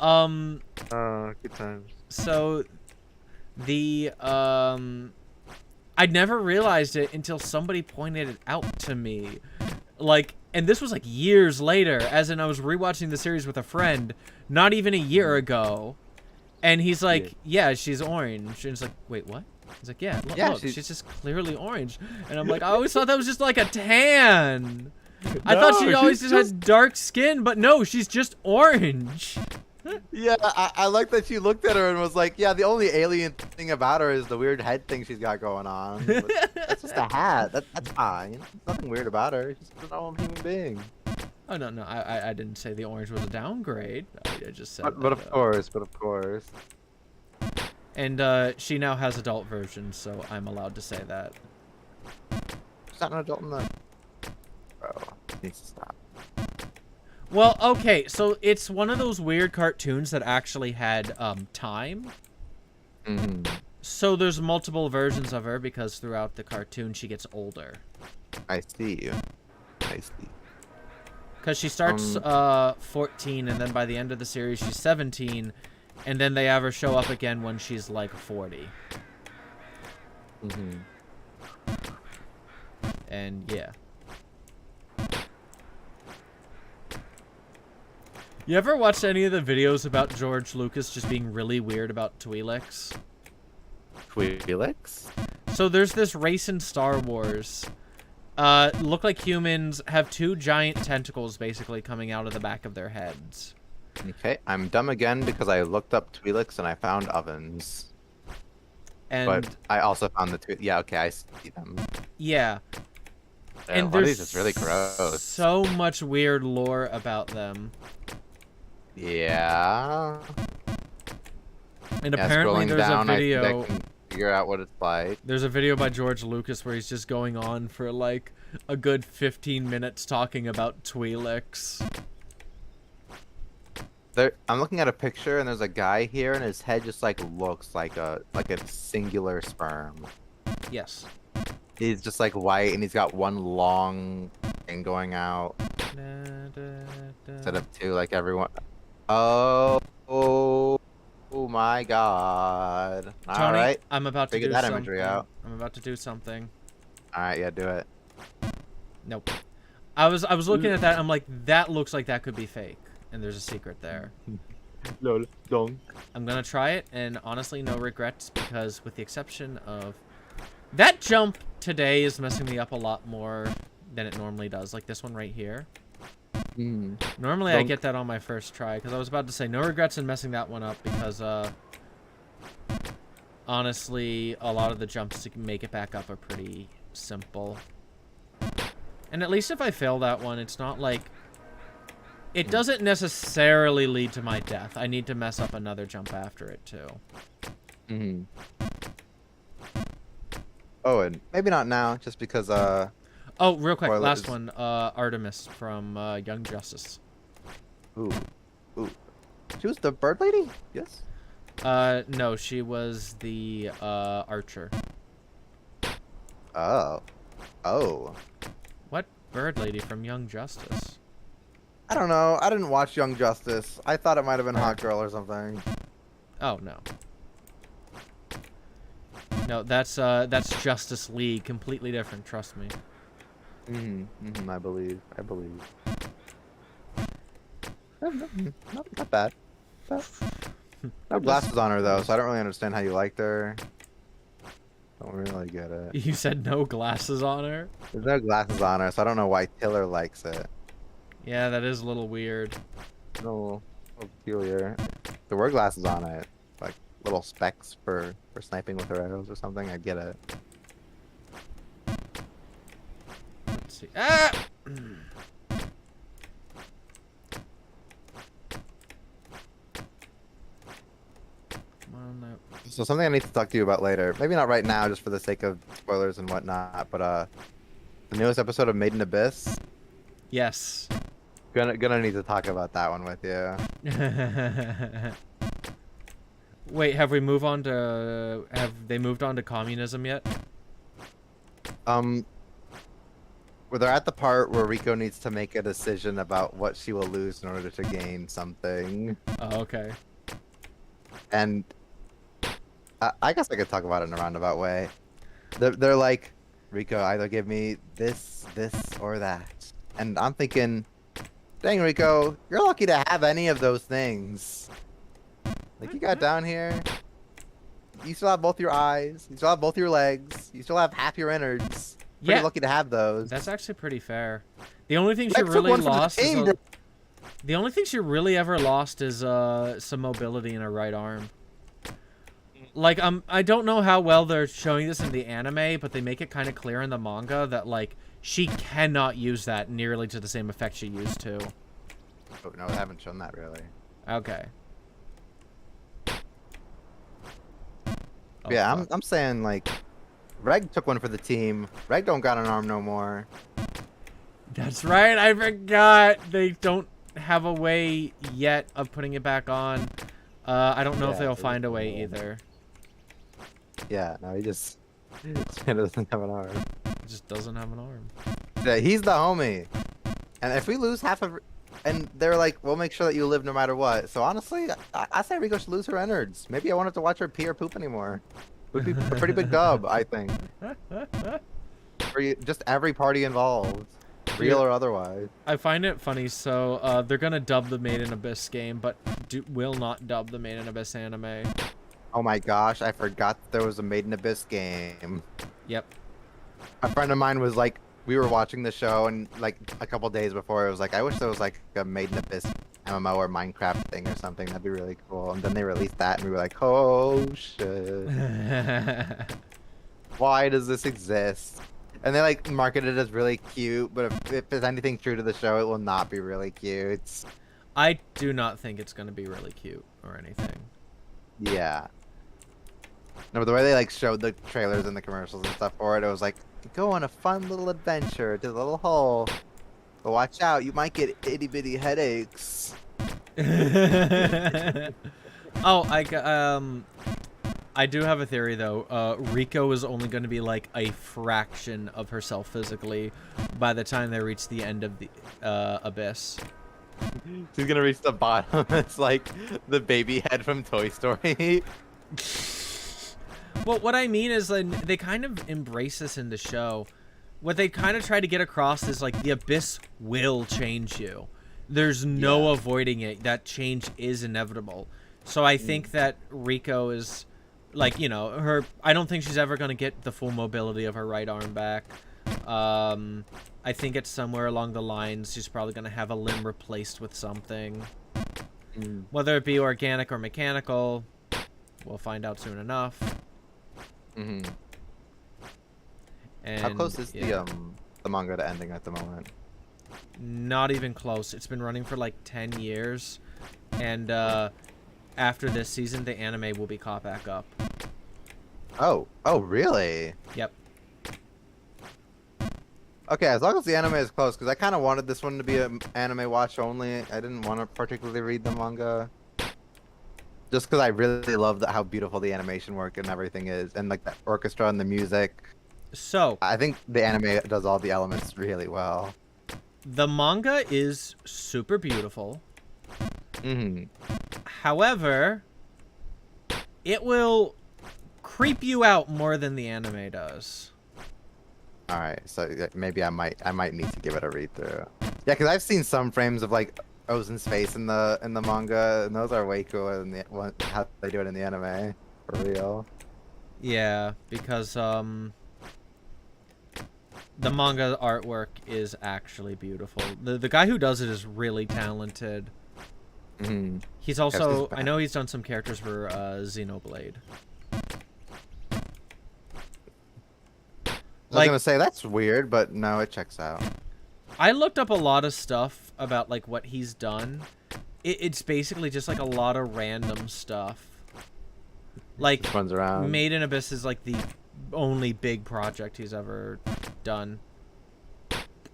Speaker 1: um.
Speaker 2: Oh, good times.
Speaker 1: So, the I never realized it until somebody pointed it out to me. Like, and this was like years later, as in I was rewatching the series with a friend, not even a year ago. And he's like, yeah, she's orange. And it's like, wait, what? He's like, yeah, look,
Speaker 2: Yeah,
Speaker 1: look,
Speaker 2: she's-
Speaker 1: she's just clearly orange. And I'm like, I always thought that was just like a tan. I thought she
Speaker 2: No,
Speaker 1: always
Speaker 2: she's
Speaker 1: just had dark skin, but no, she's just orange.
Speaker 2: Yeah, I like that she looked at her and was like, yeah, the only alien thing about her is the weird head thing she's got going on. But that's just a hat. That's fine. There's nothing weird about her. She's just a normal human being.
Speaker 1: Oh, no, I didn't say the orange was a downgrade. I just said
Speaker 2: But
Speaker 1: that,
Speaker 2: of course.
Speaker 1: And she now has adult versions, so I'm allowed to say that.
Speaker 2: She's not an adult in the... Bro, needs to stop.
Speaker 1: Well, okay, so it's one of those weird cartoons that actually had time.
Speaker 2: Mm-hmm.
Speaker 1: So there's multiple versions of her because throughout the cartoon she gets older.
Speaker 2: I see you. I see.
Speaker 1: Because she starts 14, and then by the end of the series she's 17, and then they have her show up again when she's like 40.
Speaker 2: Mm-hmm.
Speaker 1: And yeah. You ever watched any of the videos about George Lucas just being really weird about Twi'leks?
Speaker 2: Twi'leks?
Speaker 1: So there's this race in Star Wars. Look like humans, have 2 giant tentacles basically coming out of the back of their heads.
Speaker 2: Okay, I'm dumb again because I looked up Twi'leks and I found ovens.
Speaker 1: And
Speaker 2: But I also found the yeah, okay, I see them.
Speaker 1: yeah.
Speaker 2: Yeah,
Speaker 1: And
Speaker 2: one of
Speaker 1: there's
Speaker 2: these is really gross.
Speaker 1: so much weird lore about them.
Speaker 2: Yeah.
Speaker 1: And
Speaker 2: Yeah,
Speaker 1: apparently
Speaker 2: scrolling
Speaker 1: there's
Speaker 2: down,
Speaker 1: a
Speaker 2: I think
Speaker 1: video.
Speaker 2: I can figure out what it's like.
Speaker 1: There's a video by George Lucas where he's just going on for like a good 15 minutes talking about Twi'leks.
Speaker 2: I'm looking at a picture and there's a guy here and his head just like looks like a singular sperm.
Speaker 1: Yes.
Speaker 2: He's just like white and he's got one long thing going out instead of 2 like everyone. Oh my god.
Speaker 1: Tony,
Speaker 2: Alright.
Speaker 1: I'm about to
Speaker 2: Figure
Speaker 1: do
Speaker 2: that
Speaker 1: something.
Speaker 2: imagery out.
Speaker 1: I'm about to do something.
Speaker 2: Alright, yeah, do it.
Speaker 1: Nope. I was looking at that. I'm like, that looks like that could be fake, and there's a secret there.
Speaker 4: Lol. Dong.
Speaker 1: I'm gonna try it, and honestly, no regrets, because with the exception of that jump today is messing me up a lot more than it normally does. Like this one right here. Normally I get that on my first try, because I was about to say no regrets in messing that one up, because honestly, a lot of the jumps to make it back up are pretty simple. And at least if I fail that one, it's not like... It doesn't necessarily lead to my death. I need to mess up another jump after it, too.
Speaker 2: Oh, and maybe not now, just because,
Speaker 1: Oh, real quick,
Speaker 2: spoilers.
Speaker 1: last one. Artemis from Young Justice.
Speaker 2: Ooh. She was the bird lady? Yes?
Speaker 1: No, she was the archer.
Speaker 2: Oh.
Speaker 1: What bird lady from Young Justice?
Speaker 2: I don't know. I didn't watch Young Justice. I thought it might have been Hot Girl or something.
Speaker 1: Oh, no. No, that's Justice League. Completely different, trust me.
Speaker 2: I believe. Not bad. No glasses on her though, so I don't really understand how you liked her. Don't really get it.
Speaker 1: You said no glasses on her?
Speaker 2: There's no glasses on her, so I don't know why Tiller likes it.
Speaker 1: Yeah, that is a little weird.
Speaker 2: No, peculiar. There were glasses on it, like little specks for sniping with her arrows or something. I get it.
Speaker 1: Let's see. Ah! Come on, no.
Speaker 2: So something I need to talk to you about later. Maybe not right now, just for the sake of spoilers and whatnot. But the newest episode of Made in Abyss.
Speaker 1: Yes.
Speaker 2: Gonna need to talk about that one with you.
Speaker 1: Wait, have they moved on to communism yet?
Speaker 2: Where they're at the part where Rico needs to make a decision about what she will lose in order to gain something.
Speaker 1: Oh, okay.
Speaker 2: And I guess I could talk about it in a roundabout way. They're like, Rico, either give me this, or that. And I'm thinking, dang, Rico, you're lucky to have any of those things. Like, you got down here, you still have both your eyes, you still have both your legs, you still have half your innards. Pretty
Speaker 1: Yeah.
Speaker 2: lucky to have those.
Speaker 1: That's actually pretty fair. The only thing she
Speaker 2: Lex took
Speaker 1: really
Speaker 2: one for the
Speaker 1: lost
Speaker 2: team,
Speaker 1: is
Speaker 2: bro.
Speaker 1: the only thing she really ever lost is some mobility in her right arm. Like, I don't know how well they're showing this in the anime, but they make it kind of clear in the manga that, like, she cannot use that nearly to the same effect she used to.
Speaker 2: Oh, no, I haven't shown that really.
Speaker 1: Okay. Oh,
Speaker 2: Yeah,
Speaker 1: fuck.
Speaker 2: I'm saying like, Reg took one for the team. Reg don't got an arm no more.
Speaker 1: That's right, I forgot. They don't have a way yet of putting it back on. I don't know if
Speaker 2: Yeah,
Speaker 1: they'll
Speaker 2: it
Speaker 1: find a
Speaker 2: was
Speaker 1: way
Speaker 2: cool.
Speaker 1: either.
Speaker 2: Yeah, no, he just doesn't have an arm.
Speaker 1: It just doesn't have an arm.
Speaker 2: Yeah, he's the homie. And if we lose half of, and they're like, we'll make sure that you live no matter what. So honestly, I say Rico should lose her innards. Maybe I won't have to watch her pee or poop anymore. Would be a pretty big dub, I think. For just every party involved, real or otherwise.
Speaker 1: I find it funny, so they're gonna dub the Made in Abyss game, but will not dub the Made in Abyss anime.
Speaker 2: Oh my gosh, I forgot that there was a Made in Abyss game.
Speaker 1: Yep.
Speaker 2: A friend of mine was like, we were watching the show, and like a couple days before, it was like, I wish there was like a Made in Abyss MMO or Minecraft thing or something. That'd be really cool. And then they released that, and we were like, oh shit. Why does this exist? And they like marketed it as really cute, but if there's anything true to the show, it will not be really cute.
Speaker 1: I do not think it's gonna be really cute or anything.
Speaker 2: Yeah. No, but the way they like showed the trailers and the commercials and stuff for it, it was like, go on a fun little adventure to the little hole. But watch out, you might get itty bitty headaches.
Speaker 1: Oh, I do have a theory though. Rico is only going to be like a fraction of herself physically by the time they reach the end of the abyss.
Speaker 2: She's gonna reach the bottom. It's like the baby head from Toy Story.
Speaker 1: Well, what I mean is like, they kind of embrace this in the show. What they kind of try to get across is like the abyss will change you. There's no avoiding it. That change is inevitable. So I think that Rico is, like, you know, her. I don't think she's ever gonna get the full mobility of her right arm back. I think it's somewhere along the lines she's probably gonna have a limb replaced with something, whether it be organic or mechanical. We'll find out soon enough.
Speaker 2: Mm-hmm.
Speaker 1: And
Speaker 2: How close is the manga to ending at the moment?
Speaker 1: Not even close. It's been running for like 10 years, and after this season, the anime will be caught back up.
Speaker 2: Oh really?
Speaker 1: Yep.
Speaker 2: Okay, as long as the anime is close, because I kind of wanted this one to be an anime watch only. I didn't want to particularly read the manga. Just because I really love how beautiful the animation work and everything is, and like the orchestra and the music.
Speaker 1: So
Speaker 2: I think the anime does all the elements really well.
Speaker 1: the manga is super beautiful.
Speaker 2: Mm-hmm.
Speaker 1: However, it will creep you out more than the anime does.
Speaker 2: All right, so maybe I might need to give it a read through. Yeah, because I've seen some frames of like Ozen's face in the manga, and those are way cooler than how they do it in the anime, for real.
Speaker 1: Yeah, because the manga artwork is actually beautiful. The guy who does it is really talented.
Speaker 2: Mm-hmm.
Speaker 1: He's also, I know he's done some characters for Xenoblade.
Speaker 2: I was gonna say that's weird, but no, it checks out.
Speaker 1: I looked up a lot of stuff about like what he's done. It's basically just like a lot of random stuff. Like
Speaker 2: Just runs around.
Speaker 1: Made in Abyss is like the only big project he's ever done.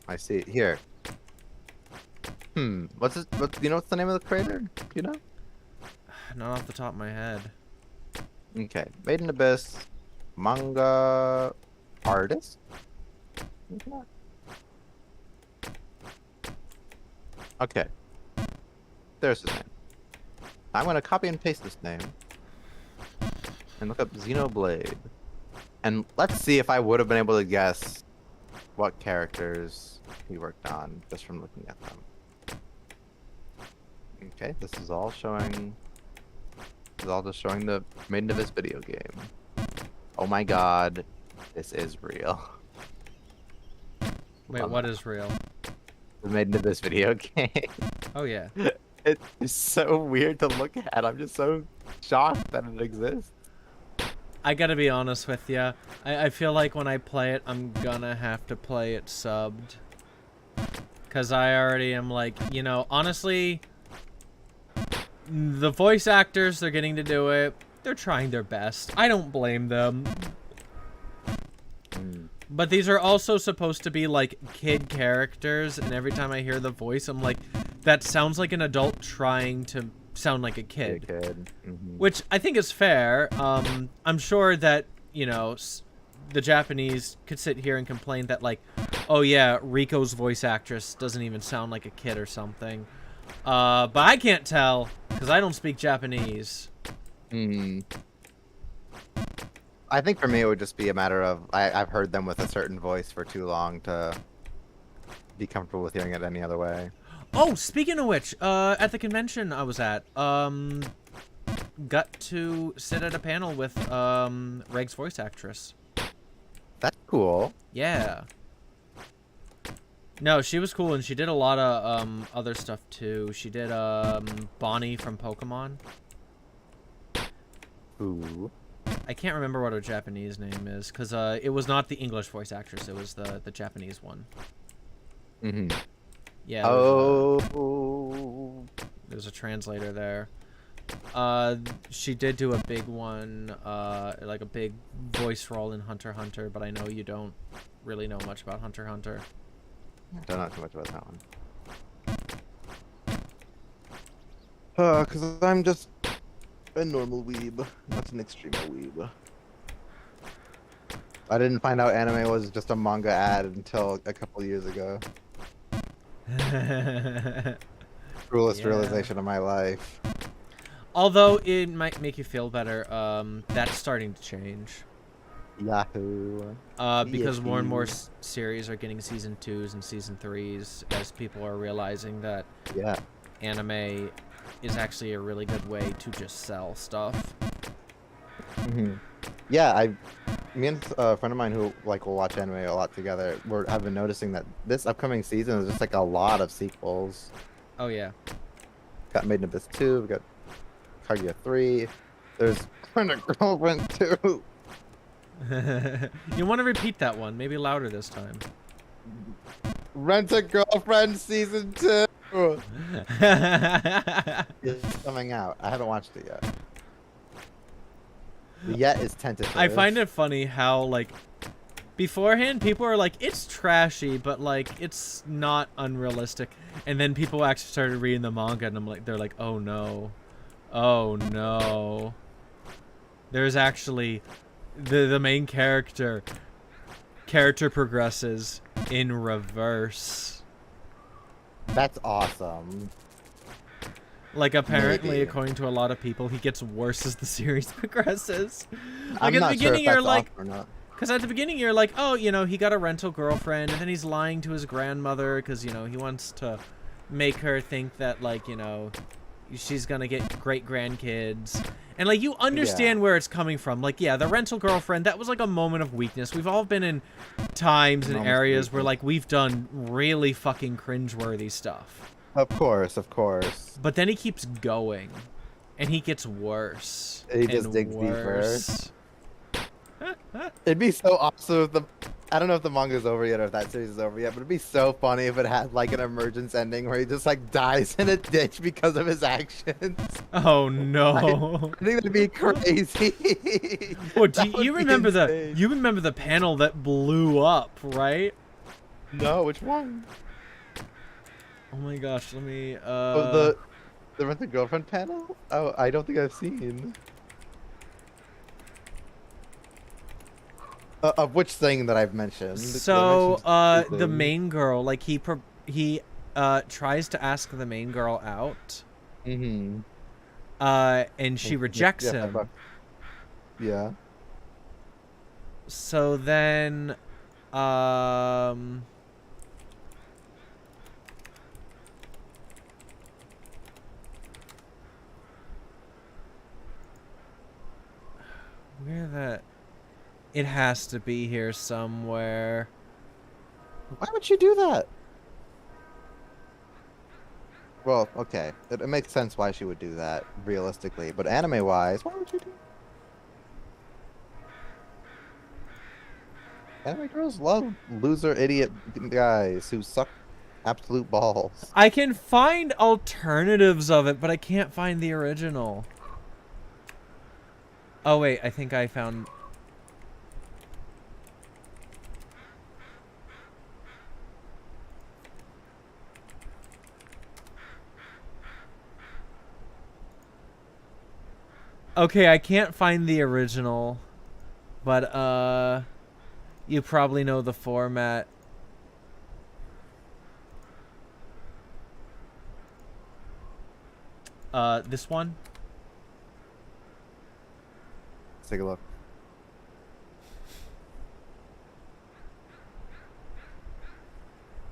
Speaker 2: I see here. What's this? Do you know what's the name of the creator? Do you know?
Speaker 1: Not off the top of my head.
Speaker 2: Okay, Made in Abyss, manga artist. Okay, there's his name. I'm gonna copy and paste this name and look up Xenoblade, and let's see if I would have been able to guess what characters he worked on just from looking at them. Okay, this is all showing. This is all just showing the Made in Abyss video game. Oh my god, this is real.
Speaker 1: Wait, what is real?
Speaker 2: The Made in Abyss video game.
Speaker 1: Oh yeah.
Speaker 2: It is so weird to look at. I'm just so shocked that it exists.
Speaker 1: I gotta be honest with you. I feel like when I play it, I'm gonna have to play it subbed. Because I already am like, you know, honestly, the voice actors, they're getting to do it. They're trying their best. I don't blame them. But these are also supposed to be like kid characters, and every time I hear the voice, I'm like, that sounds like an adult trying to sound like a kid. Which I think is fair. I'm sure that, you know, the Japanese could sit here and complain that like, oh yeah, Rico's voice actress doesn't even sound like a kid or something. But I can't tell because I don't speak Japanese.
Speaker 2: I think for me it would just be a matter of I've heard them with a certain voice for too long to be comfortable with hearing it any other way.
Speaker 1: Oh, speaking of which, at the convention I was at, got to sit at a panel with Reg's voice actress.
Speaker 2: That's cool.
Speaker 1: Yeah. No, she was cool, and she did a lot of other stuff too. She did Bonnie from Pokemon.
Speaker 2: Ooh.
Speaker 1: I can't remember what her Japanese name is, because it was not the English voice actress, it was the Japanese one. Yeah. There's a translator there. She did do a big one, like a big voice role in Hunter x Hunter, but I know you don't really know much about Hunter x Hunter.
Speaker 2: Don't know too much about that one. Cause I'm just a normal weeb, not an extreme weeb. I didn't find out anime was just a manga ad until a couple years ago. Cruelest realization of my life.
Speaker 1: Although it might make you feel better, that's starting to change.
Speaker 2: Yahoo.
Speaker 1: Because more and more
Speaker 2: ESP.
Speaker 1: series are getting season 2s and season 3s as people are realizing that
Speaker 2: Yeah.
Speaker 1: anime is actually a really good way to just sell stuff.
Speaker 2: Yeah, me and a friend of mine who like will watch anime a lot together, have been noticing that this upcoming season is just like a lot of sequels.
Speaker 1: Oh yeah.
Speaker 2: Got Made in Abyss 2, we got Kaguya 3. There's Rent a Girlfriend 2.
Speaker 1: You want to repeat that one, maybe louder this time.
Speaker 2: Rent a Girlfriend season 2. It's coming out. I haven't watched it yet. The yet is tentative.
Speaker 1: I find it funny how, like, beforehand people are like, it's trashy, but like it's not unrealistic, and then people actually started reading the manga and they're like, oh no, there's actually the main character progresses in reverse.
Speaker 2: That's awesome.
Speaker 1: Like, apparently,
Speaker 2: Maybe.
Speaker 1: according to a lot of people, he gets worse as the series progresses. Like,
Speaker 2: I'm
Speaker 1: at the
Speaker 2: not sure
Speaker 1: beginning,
Speaker 2: if
Speaker 1: you're
Speaker 2: that's
Speaker 1: like,
Speaker 2: awesome or not.
Speaker 1: because at the beginning, you're like, oh, you know, he got a rental girlfriend, and then he's lying to his grandmother because, you know, he wants to make her think that, like, you know, she's gonna get great grandkids. And, like, you understand where it's coming from. Like, yeah, the rental girlfriend, that was, like, a moment of weakness. We've all been in times and
Speaker 2: Moments of
Speaker 1: areas where,
Speaker 2: weakness.
Speaker 1: like, we've done really fucking cringeworthy stuff.
Speaker 2: Of course, of course.
Speaker 1: But then he keeps going, and he gets worse.
Speaker 2: He just
Speaker 1: and
Speaker 2: digs deeper.
Speaker 1: worse.
Speaker 2: It'd be so awesome if I don't know if the manga's over yet or if that series is over yet, but it'd be so funny if it had like an emergence ending where he just like dies in a ditch because of his actions.
Speaker 1: Oh no!
Speaker 2: I think that'd be crazy.
Speaker 1: What
Speaker 2: That
Speaker 1: do
Speaker 2: would
Speaker 1: you
Speaker 2: be
Speaker 1: remember
Speaker 2: insane.
Speaker 1: you remember the panel that blew up, right?
Speaker 2: No, which one?
Speaker 1: Oh my gosh, let me
Speaker 2: Oh, the Rent a Girlfriend panel? Oh, I don't think I've seen. Of which thing that I've mentioned?
Speaker 1: So
Speaker 2: I mentioned
Speaker 1: the
Speaker 2: something.
Speaker 1: main girl, like he tries to ask the main girl out,
Speaker 2: Mhm.
Speaker 1: and she rejects
Speaker 2: Yeah,
Speaker 1: him.
Speaker 2: Yeah.
Speaker 1: So then where the it has to be here somewhere.
Speaker 2: Why would you do that? Well, okay. It makes sense why she would do that, realistically. But anime-wise, why would you do Anime girls love loser idiot guys who suck absolute balls.
Speaker 1: I can find alternatives of it, but I can't find the original. Oh wait, I think I found... Okay, I can't find the original, but you probably know the format. This one?
Speaker 2: Let's take a look.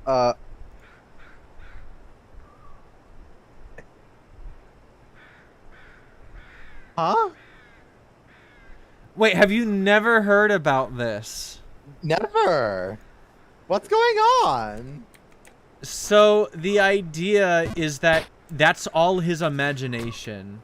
Speaker 2: Huh?
Speaker 1: Wait, have you never heard about this?
Speaker 2: Never. What's going on?
Speaker 1: So the idea is that that's all his imagination.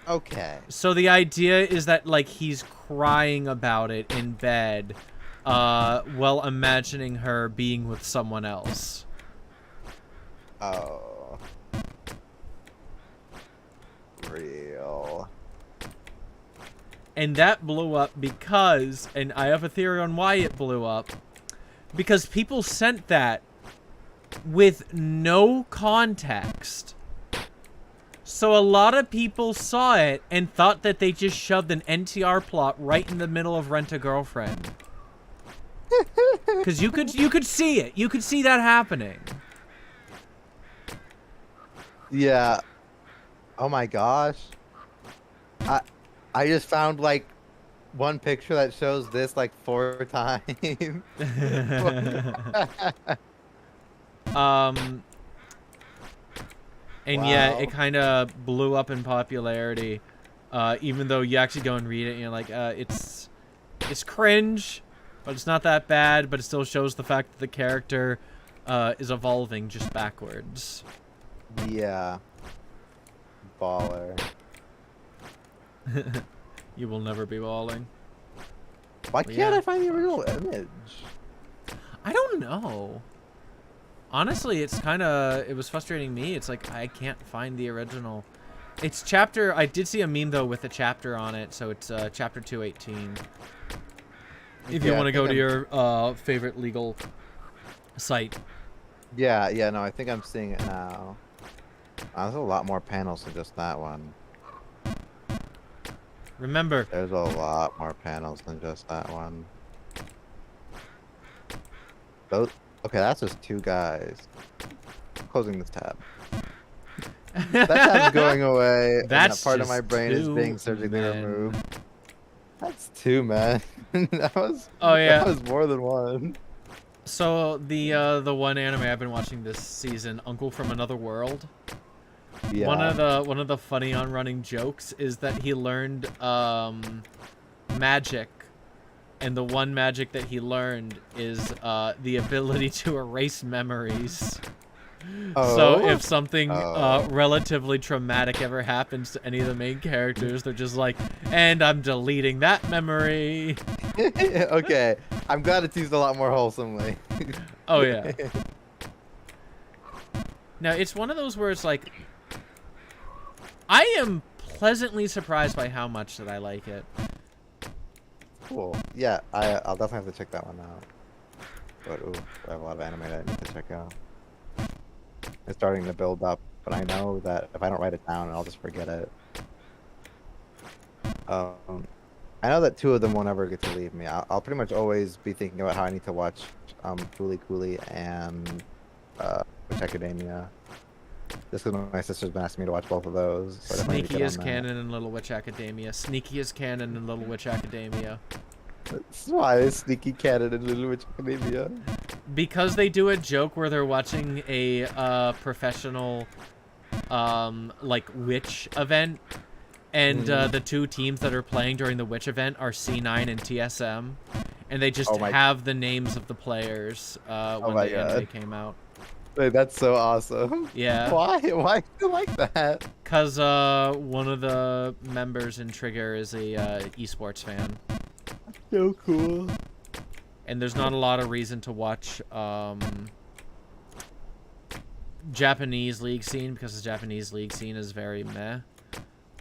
Speaker 2: Okay.
Speaker 1: So the idea is that, like, he's crying about it in bed, while imagining her being with someone else.
Speaker 2: Oh. Real.
Speaker 1: And that blew up because, and I have a theory on why it blew up, because people sent that with no context. So a lot of people saw it and thought that they just shoved an NTR plot right in the middle of Rent a Girlfriend. Because you could see it. You could see that happening.
Speaker 2: Yeah. Oh my gosh. I just found like one picture that shows this like 4 times.
Speaker 1: And yeah,
Speaker 2: Wow.
Speaker 1: it kind of blew up in popularity. Even though you actually go and read it, and you're like, it's cringe, but it's not that bad. But it still shows the fact that the character is evolving just backwards.
Speaker 2: Yeah. Baller.
Speaker 1: You will never be balling.
Speaker 2: Why
Speaker 1: Well,
Speaker 2: can't
Speaker 1: yeah.
Speaker 2: I find the original image?
Speaker 1: I don't know. Honestly, it was frustrating me. It's like, I can't find the original. It's chapter, I did see a meme though with a chapter on it, so it's chapter 218. If you
Speaker 2: Yeah,
Speaker 1: want
Speaker 2: I
Speaker 1: to go
Speaker 2: think
Speaker 1: to your favorite legal site.
Speaker 2: Yeah, no, I think I'm seeing it now. There's a lot more panels than just that one.
Speaker 1: Remember,
Speaker 2: There's a lot more panels than just that one. Those, okay, that's just 2 guys. Closing this tab. That tab's going away. And
Speaker 1: That's
Speaker 2: that part of my
Speaker 1: just
Speaker 2: brain is
Speaker 1: 2
Speaker 2: being surgically
Speaker 1: men.
Speaker 2: removed. That's 2, man. that was.
Speaker 1: Oh, yeah.
Speaker 2: That was more than one.
Speaker 1: So the one anime I've been watching this season, Uncle from Another World.
Speaker 2: Yeah.
Speaker 1: One of the funny on running jokes is that he learned magic, and the one magic that he learned is the ability to erase memories. So
Speaker 2: Oh?
Speaker 1: if something
Speaker 2: Oh.
Speaker 1: relatively traumatic ever happens to any of the main characters, they're just like, and I'm deleting that memory.
Speaker 2: Okay, I'm glad it's used a lot more wholesomely.
Speaker 1: Oh yeah. Now it's one of those where it's like, I am pleasantly surprised by how much that I like it.
Speaker 2: Cool. Yeah, I'll definitely have to check that one out. But ooh, I have a lot of anime that I need to check out. It's starting to build up, but I know that if I don't write it down, I'll just forget it. I know that 2 of them won't ever get to leave me. I'll pretty much always be thinking about how I need to watch Fooly Cooly and Witch Academia. Just because my sister's been asking me to watch both of those. So I definitely need to
Speaker 1: Sneaky
Speaker 2: get
Speaker 1: as
Speaker 2: on that.
Speaker 1: canon in Little Witch Academia. Sneaky as canon in Little Witch Academia.
Speaker 2: That's why it's Sneaky Canon and Little Witch Academia.
Speaker 1: Because they do a joke where they're watching a professional like witch event, and the 2 teams that are playing during the witch event are C9 and TSM, and they just
Speaker 2: Oh my-
Speaker 1: have the names of the players when
Speaker 2: my
Speaker 1: the anime
Speaker 2: God.
Speaker 1: came out.
Speaker 2: Wait, that's so awesome.
Speaker 1: Yeah.
Speaker 2: Why? Why do you like that?
Speaker 1: Cause one of the members in Trigger is a esports fan,
Speaker 2: So cool.
Speaker 1: and there's not a lot of reason to watch Japanese league scene because the Japanese league scene is very meh.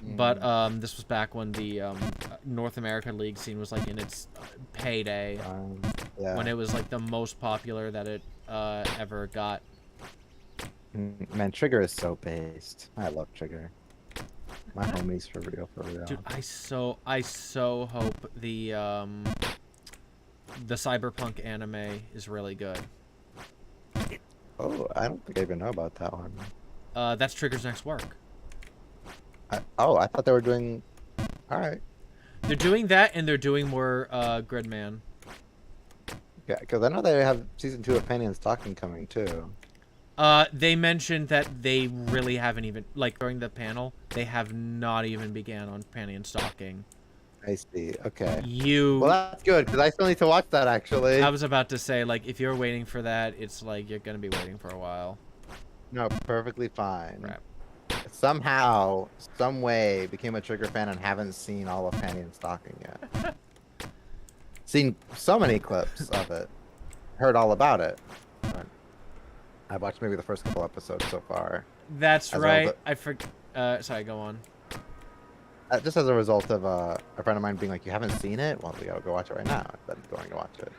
Speaker 1: But this was back when the North America league scene was like in its payday,
Speaker 2: Yeah.
Speaker 1: when it was like the most popular that it ever got.
Speaker 2: Man, Trigger is so based. I love Trigger. My homies for real, for real.
Speaker 1: Dude, I so hope the Cyberpunk anime is really good.
Speaker 2: Oh, I don't think I even know about that one.
Speaker 1: That's Trigger's next work.
Speaker 2: I thought they were doing. All right.
Speaker 1: They're doing that, and they're doing more Gridman.
Speaker 2: Yeah, because I know they have season 2 of Penny and Stocking coming too.
Speaker 1: They mentioned that they really haven't even, like, during the panel, they have not even began on Panty and Stocking.
Speaker 2: I see. Okay.
Speaker 1: You...
Speaker 2: Well, that's good because I still need to watch that actually.
Speaker 1: I was about to say, like, if you're waiting for that, it's like you're gonna be waiting for a while.
Speaker 2: No, perfectly fine.
Speaker 1: Right.
Speaker 2: Somehow, some way, became a Trigger fan and haven't seen all of Panty and Stocking yet. Seen so many clips of it. Heard all about it. But I watched maybe the first couple episodes so far.
Speaker 1: That's
Speaker 2: As well,
Speaker 1: right.
Speaker 2: but-
Speaker 1: Sorry, go on.
Speaker 2: Just as a result of a friend of mine being like, "You haven't seen it? Well, we gotta go watch it right now." Then going to watch it.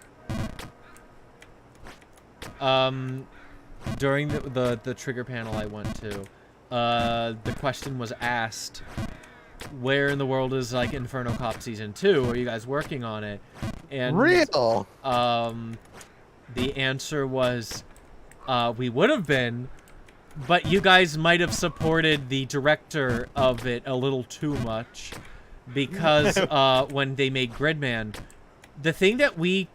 Speaker 1: During the Trigger panel I went to, the question was asked, where in the world is, like, Inferno Cop Season 2? Are you guys working on it? And
Speaker 2: Real.
Speaker 1: the answer was, we would have been, but you guys might have supported the director of it a little too much. because when they made Gridman, the thing that we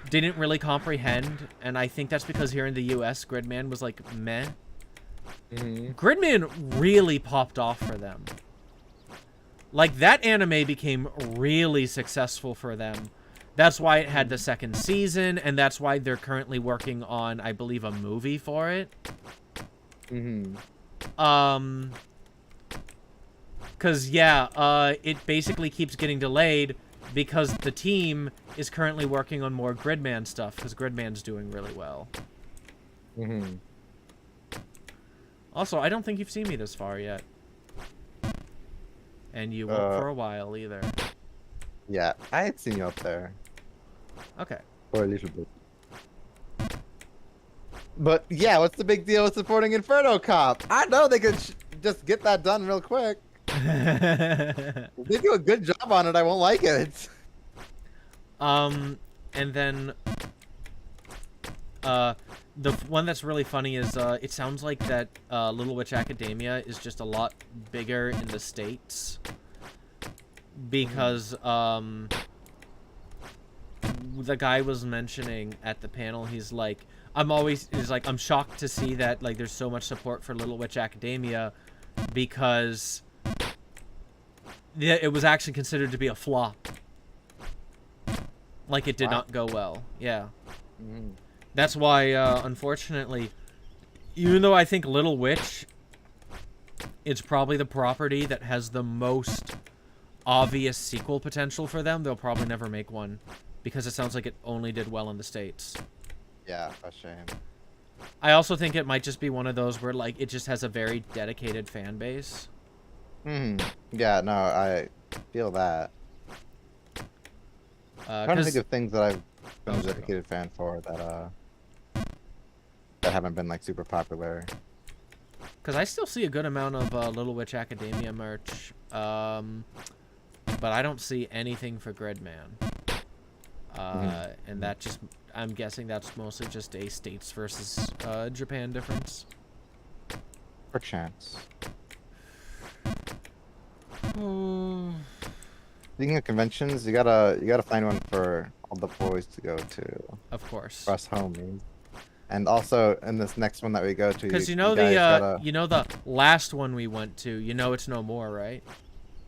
Speaker 1: didn't really comprehend, and I think that's because here in the US, Gridman was like meh. Gridman really popped off for them. Like, that anime became really successful for them. That's why it had the second season, and that's why they're currently working on, I believe, a movie for it. Cause yeah, it basically keeps getting delayed because the team is currently working on more Gridman stuff, because Gridman's doing really well. Also, I don't think you've seen me this far yet. And you won't for a while either.
Speaker 2: Yeah, I had seen you up there.
Speaker 1: Okay.
Speaker 2: For a little bit. But yeah, what's the big deal with supporting Inferno Cop? I know they could just get that done real quick. If they do a good job on it, I won't like it.
Speaker 1: And then the one that's really funny is it sounds like that Little Witch Academia is just a lot bigger in the States because the guy was mentioning at the panel, he's like, I'm shocked to see that like there's so much support for Little Witch Academia because it was actually considered to be a flop. Like, it did not go well. Yeah. That's why, unfortunately, even though I think Little Witch, it's probably the property that has the most obvious sequel potential for them, they'll probably never make one. Because it sounds like it only did well in the States.
Speaker 2: Yeah, a shame.
Speaker 1: I also think it might just be one of those where, like, it just has a very dedicated fan base.
Speaker 2: Yeah, no, I feel that. I'm trying to think of things that I've been a dedicated fan for that haven't been like super popular.
Speaker 1: Because I still see a good amount of Little Witch Academia merch, but I don't see anything for Gridman. And that just, I'm guessing that's mostly just a States versus Japan difference.
Speaker 2: Perchance. Speaking of conventions, you gotta find one for all the boys to go to.
Speaker 1: Of course.
Speaker 2: For us homies. And also in this next one that we go to,
Speaker 1: because you know the last one we went to, you know it's no more, right?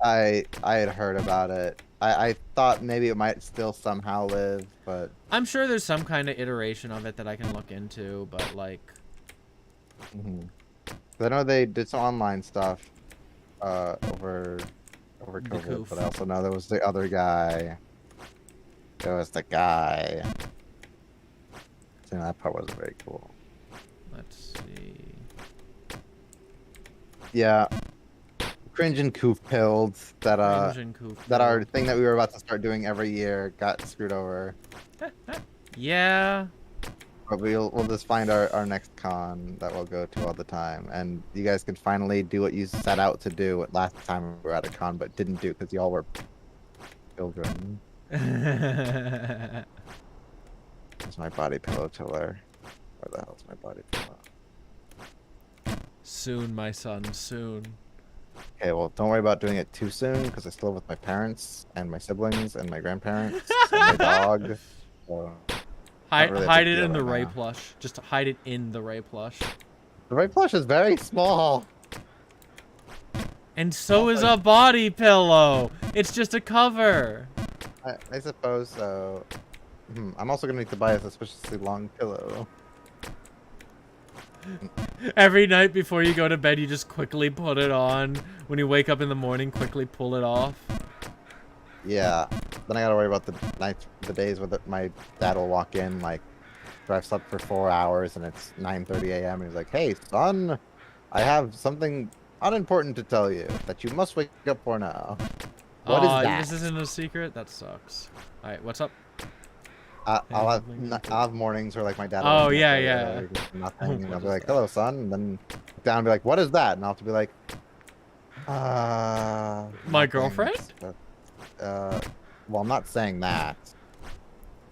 Speaker 2: I had heard about it. I thought maybe it might still somehow live, but
Speaker 1: I'm sure there's some kind of iteration of it that I can look into, but like
Speaker 2: I know they did some online stuff over COVID, but I also know there was the other guy. There was the guy. So that part wasn't very cool.
Speaker 1: Let's see.
Speaker 2: Yeah. Cringe and Coof pilled that that our thing that we were about to start doing every year got screwed over.
Speaker 1: Yeah.
Speaker 2: But we'll just find our next con that we'll go to all the time, and you guys can finally do what you set out to do last time we were at a con but didn't do because y'all were children. That's my body pillow tiller. Where the hell's my body pillow?
Speaker 1: Soon, my son, soon.
Speaker 2: Okay, well, don't worry about doing it too soon because I still live with my parents and my siblings and my grandparents and my dog. So
Speaker 1: hide it in the Ray plush. Just hide it in the Ray plush.
Speaker 2: The Ray plush is very small.
Speaker 1: And so is a body pillow. It's just a cover.
Speaker 2: I suppose so. I'm also gonna need to buy a suspiciously long pillow.
Speaker 1: Every night before you go to bed, you just quickly put it on. When you wake up in the morning, quickly pull it off.
Speaker 2: Yeah. Then I gotta worry about the days where my dad will walk in, like, after I've slept for 4 hours and it's 9:30 a.m. and he's like, "Hey, son, I have something unimportant to tell you that you must wake up for now." What is that?
Speaker 1: This isn't a secret? That sucks. Alright, what's up?
Speaker 2: I'll have mornings where like my dad.
Speaker 1: Oh
Speaker 2: will
Speaker 1: yeah.
Speaker 2: Nothing. And I'll be like, "Hello, son," and then down and be like, "What is that?" And I'll have to be like,
Speaker 1: My
Speaker 2: nothing.
Speaker 1: girlfriend?
Speaker 2: Well, I'm not saying that.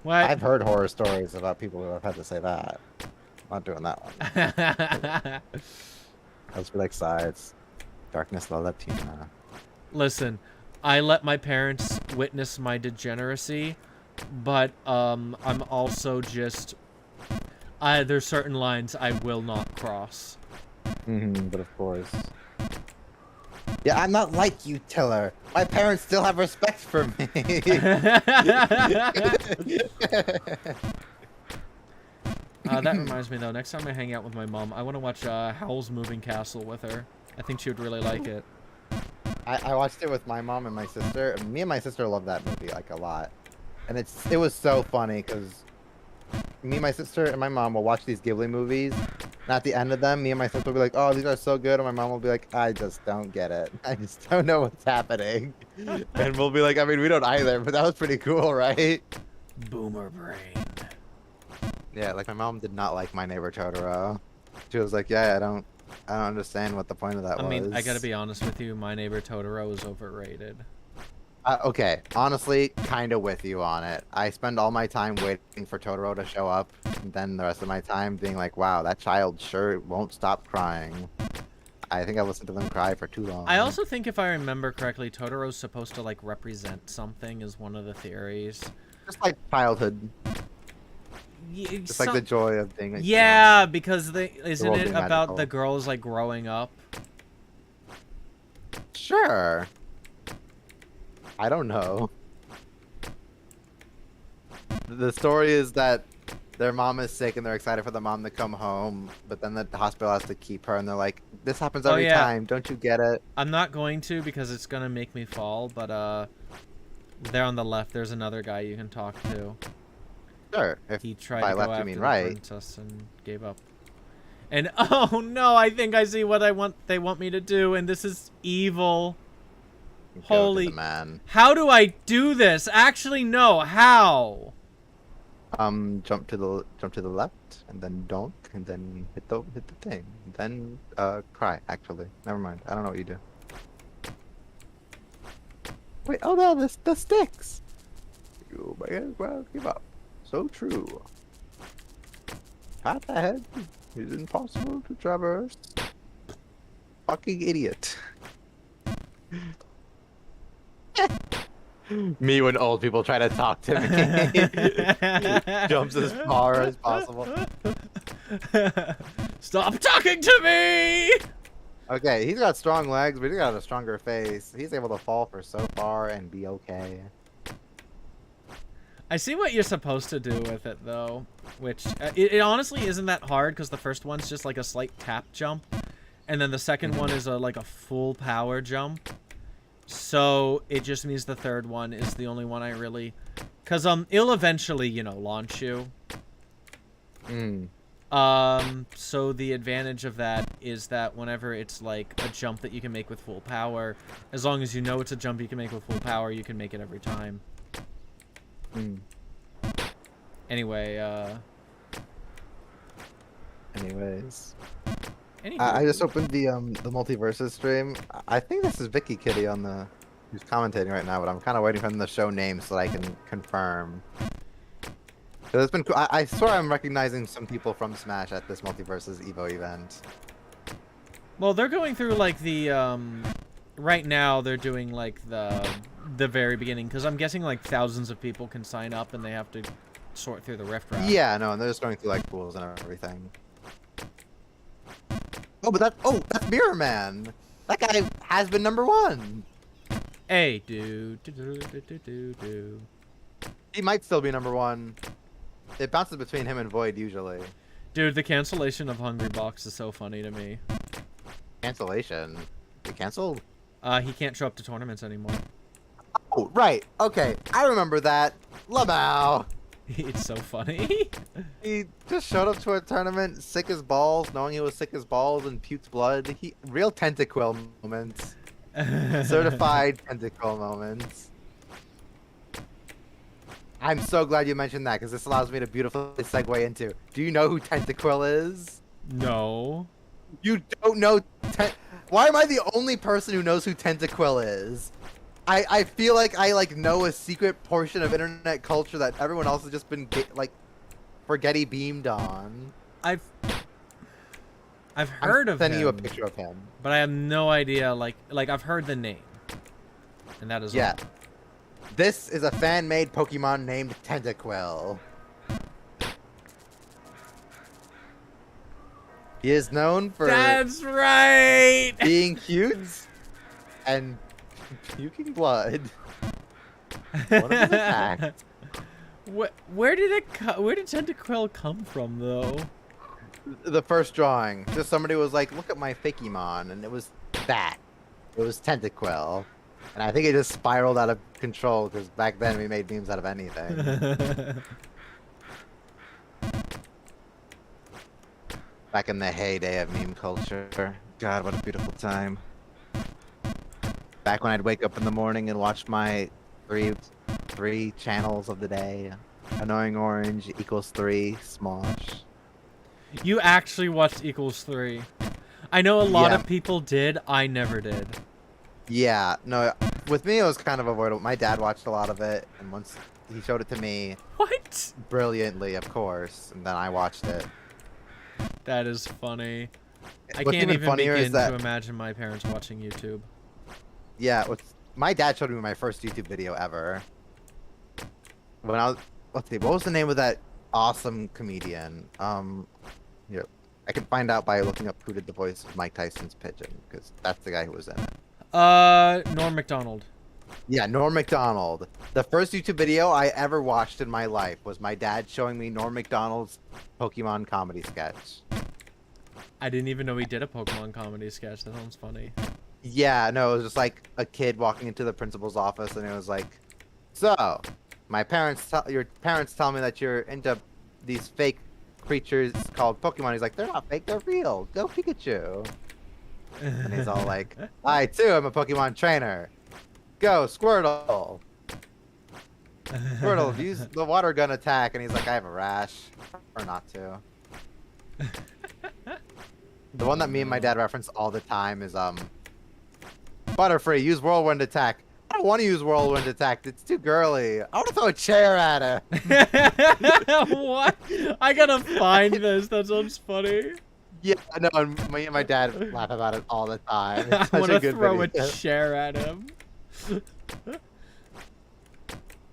Speaker 1: What?
Speaker 2: I've heard horror stories about people who have had to say that. I'm not doing that one. I'll just be like, "Sides, darkness la Latina."
Speaker 1: Listen, I let my parents witness my degeneracy, but I'm also just there's certain lines I will not cross.
Speaker 2: But of course. Yeah, I'm not like you, Tiller. My parents still have respect for me.
Speaker 1: That reminds me though, next time I hang out with my mom, I want to watch Howl's Moving Castle with her. I think she would really like it.
Speaker 2: I watched it with my mom and my sister. Me and my sister love that movie like a lot, and it was so funny because me, my sister, and my mom will watch these Ghibli movies. And at the end of them, me and my sister will be like, "Oh, these are so good," and my mom will be like, "I just don't get it. I just don't know what's happening." And we'll be like, "I mean, we don't either, but that was pretty cool, right?"
Speaker 1: Boomer brain.
Speaker 2: Yeah, like my mom did not like My Neighbor Totoro. She was like, "Yeah, I don't understand what the point of that was."
Speaker 1: I mean, I gotta be honest with you, My Neighbor Totoro is overrated.
Speaker 2: Okay, honestly, kind of with you on it. I spend all my time waiting for Totoro to show up, and then the rest of my time being like, wow, that child sure won't stop crying. I think I listened to them cry for too long.
Speaker 1: I also think, if I remember correctly, Totoro's supposed to, like, represent something, is one of the theories.
Speaker 2: Just like childhood. Just like the joy of being a
Speaker 1: Yeah, because isn't
Speaker 2: world
Speaker 1: it
Speaker 2: being
Speaker 1: about
Speaker 2: magical.
Speaker 1: the girls, like, growing up?
Speaker 2: Sure. I don't know. The story is that their mom is sick and they're excited for the mom to come home, but then the hospital has to keep her and they're like, this happens every time, don't you get it?
Speaker 1: I'm not going to because it's gonna make me fall, but there on the left, there's another guy you can talk to.
Speaker 2: Sure. If
Speaker 1: He tried
Speaker 2: by
Speaker 1: to go
Speaker 2: left you
Speaker 1: after
Speaker 2: mean
Speaker 1: the
Speaker 2: right.
Speaker 1: princess and gave up. And oh no, I think I see what they want me to do, and this is evil.
Speaker 2: Go to
Speaker 1: Holy
Speaker 2: the man.
Speaker 1: How do I do this? Actually, no. How?
Speaker 2: Jump to the left, and then donk, and then hit the thing. Then cry. Actually, never mind. I don't know what you do. Wait. Oh no, the sticks. You may as well give up. So true. Path ahead is impossible to traverse. Fucking idiot. Me when old people try to talk to me. Jumps as far as possible.
Speaker 1: Stop talking to me!
Speaker 2: Okay, he's got strong legs, but he's got a stronger face. He's able to fall for so far and be okay.
Speaker 1: I see what you're supposed to do with it, though. Which, it honestly isn't that hard, because the first one's just like a slight tap jump. And then the second one is like a full power jump. So, it just means the third one is the only one I really... Because, it'll eventually, you know, launch you. So the advantage of that is that whenever it's like a jump that you can make with full power, as long as you know it's a jump you can make with full power, you can make it every time. Anyway,
Speaker 2: Anyways.
Speaker 1: anywho.
Speaker 2: I just opened the Multiverses stream. I think this is Vicky Kitty on the who's commentating right now, but I'm kind of waiting for them to show names so that I can confirm. So it's been cool. I swear I'm recognizing some people from Smash at this Multiverses Evo event.
Speaker 1: Well, they're going through like the right now they're doing like the very beginning, because I'm guessing like thousands of people can sign up and they have to sort through the rift route.
Speaker 2: Yeah, no, and they're just going through like pools and everything. Oh, but that's Mirror Man. That guy has been #1.
Speaker 1: Hey, do.
Speaker 2: He might still be #1. It bounces between him and Void usually.
Speaker 1: Dude, the cancellation of Hungry Box is so funny to me.
Speaker 2: Cancellation. He canceled?
Speaker 1: He can't show up to tournaments anymore.
Speaker 2: Oh, right. Okay, I remember that. Lamau.
Speaker 1: It's so funny.
Speaker 2: He just showed up to a tournament, sick as balls, knowing he was sick as balls and puked blood. Real Tentacle moments. Certified Tentacle moments. I'm so glad you mentioned that, because this allows me to beautifully segue into, do you know who Tentacle is?
Speaker 1: No.
Speaker 2: You don't know Why am I the only person who knows who Tentacle is? I feel like I know a secret portion of internet culture that everyone else has just been forgetty beamed on.
Speaker 1: I've heard of him.
Speaker 2: Sending you a picture of him.
Speaker 1: But I have no idea, like I've heard the name. And that is
Speaker 2: Yeah.
Speaker 1: all.
Speaker 2: This is a fan-made Pokemon named Tentaquill. He is known for
Speaker 1: That's right.
Speaker 2: being cute and puking blood. One of his attacks.
Speaker 1: Where did Tentaquill come from though?
Speaker 2: The first drawing, just somebody was like, "Look at my Fakemon," and it was that. It was Tentaquill, and I think it just spiraled out of control because back then we made memes out of anything. Back in the heyday of meme culture. God, what a beautiful time. Back when I'd wake up in the morning and watch my three channels of the day. Annoying Orange equals 3, Smosh.
Speaker 1: You actually watched Equals 3. I know a lot
Speaker 2: Yeah.
Speaker 1: of people did. I never did.
Speaker 2: Yeah, no, with me it was kind of avoidable. My dad watched a lot of it, and once he showed it to me
Speaker 1: What?
Speaker 2: brilliantly, of course, and then I watched it.
Speaker 1: That is funny. I
Speaker 2: What's
Speaker 1: can't even
Speaker 2: funnier
Speaker 1: begin
Speaker 2: is that,
Speaker 1: to imagine my parents watching YouTube.
Speaker 2: yeah, my dad showed me my first YouTube video ever. When I was, let's see, what was the name of that awesome comedian? Yeah, I can find out by looking up who did the voice of Mike Tyson's Pigeon, because that's the guy who was in it.
Speaker 1: Norm Macdonald.
Speaker 2: Yeah, Norm Macdonald. The first YouTube video I ever watched in my life was my dad showing me Norm Macdonald's Pokemon comedy sketch.
Speaker 1: I didn't even know he did a Pokemon comedy sketch. That sounds funny.
Speaker 2: Yeah, no, it was just like a kid walking into the principal's office, and it was like, "So, your parents tell me that you're into these fake creatures called Pokemon." He's like, "They're not fake, they're real. Go Pikachu." And he's all like, "I too am a Pokemon trainer. Go Squirtle." Squirtle, use the water gun attack, and he's like, "I have a rash, or not to." The one that me and my dad reference all the time is Butterfree, use Whirlwind attack. I don't want to use Whirlwind attack. It's too girly. I want to throw a chair at him.
Speaker 1: What? I gotta find this. That sounds funny.
Speaker 2: Yeah, no, and me and my dad laugh about it all the time. It's
Speaker 1: I
Speaker 2: such
Speaker 1: want
Speaker 2: a
Speaker 1: to
Speaker 2: good
Speaker 1: throw
Speaker 2: video.
Speaker 1: a chair at him.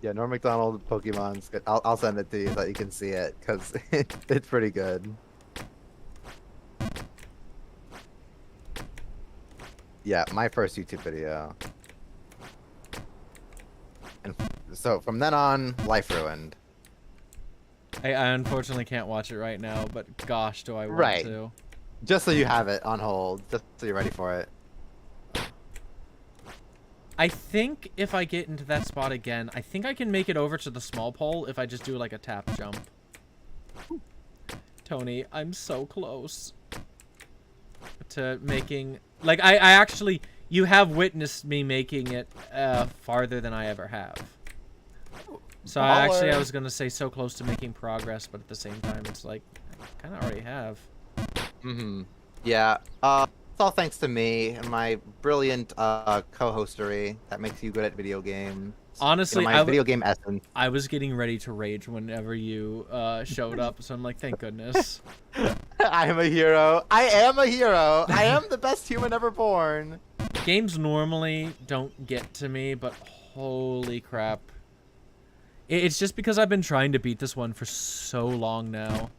Speaker 2: Yeah, Norm Macdonald Pokemon's good. I'll send it to you so that you can see it because it's pretty good. Yeah, my first YouTube video. And so from then on, life ruined.
Speaker 1: I unfortunately can't watch it right now, but gosh, do I want
Speaker 2: Right.
Speaker 1: to.
Speaker 2: Just so you have it on hold, just so you're ready for it.
Speaker 1: I think if I get into that spot again, I think I can make it over to the small pole if I just do like a tap jump. Tony, I'm so close to making... Like, I actually... You have witnessed me making it farther than I ever have. So I was going to say so close to making progress, but at the same time, it's like, I kind of already have.
Speaker 2: Mm-hmm. Yeah. It's all thanks to me and my brilliant co-hostery that makes you good at video games.
Speaker 1: Honestly,
Speaker 2: my video game essence.
Speaker 1: I was getting ready to rage whenever you showed up, so I'm like, thank goodness.
Speaker 2: I am a hero. I am a hero. I am the best human ever born.
Speaker 1: Games normally don't get to me, but holy crap. It's just because I've been trying to beat this one for so long now.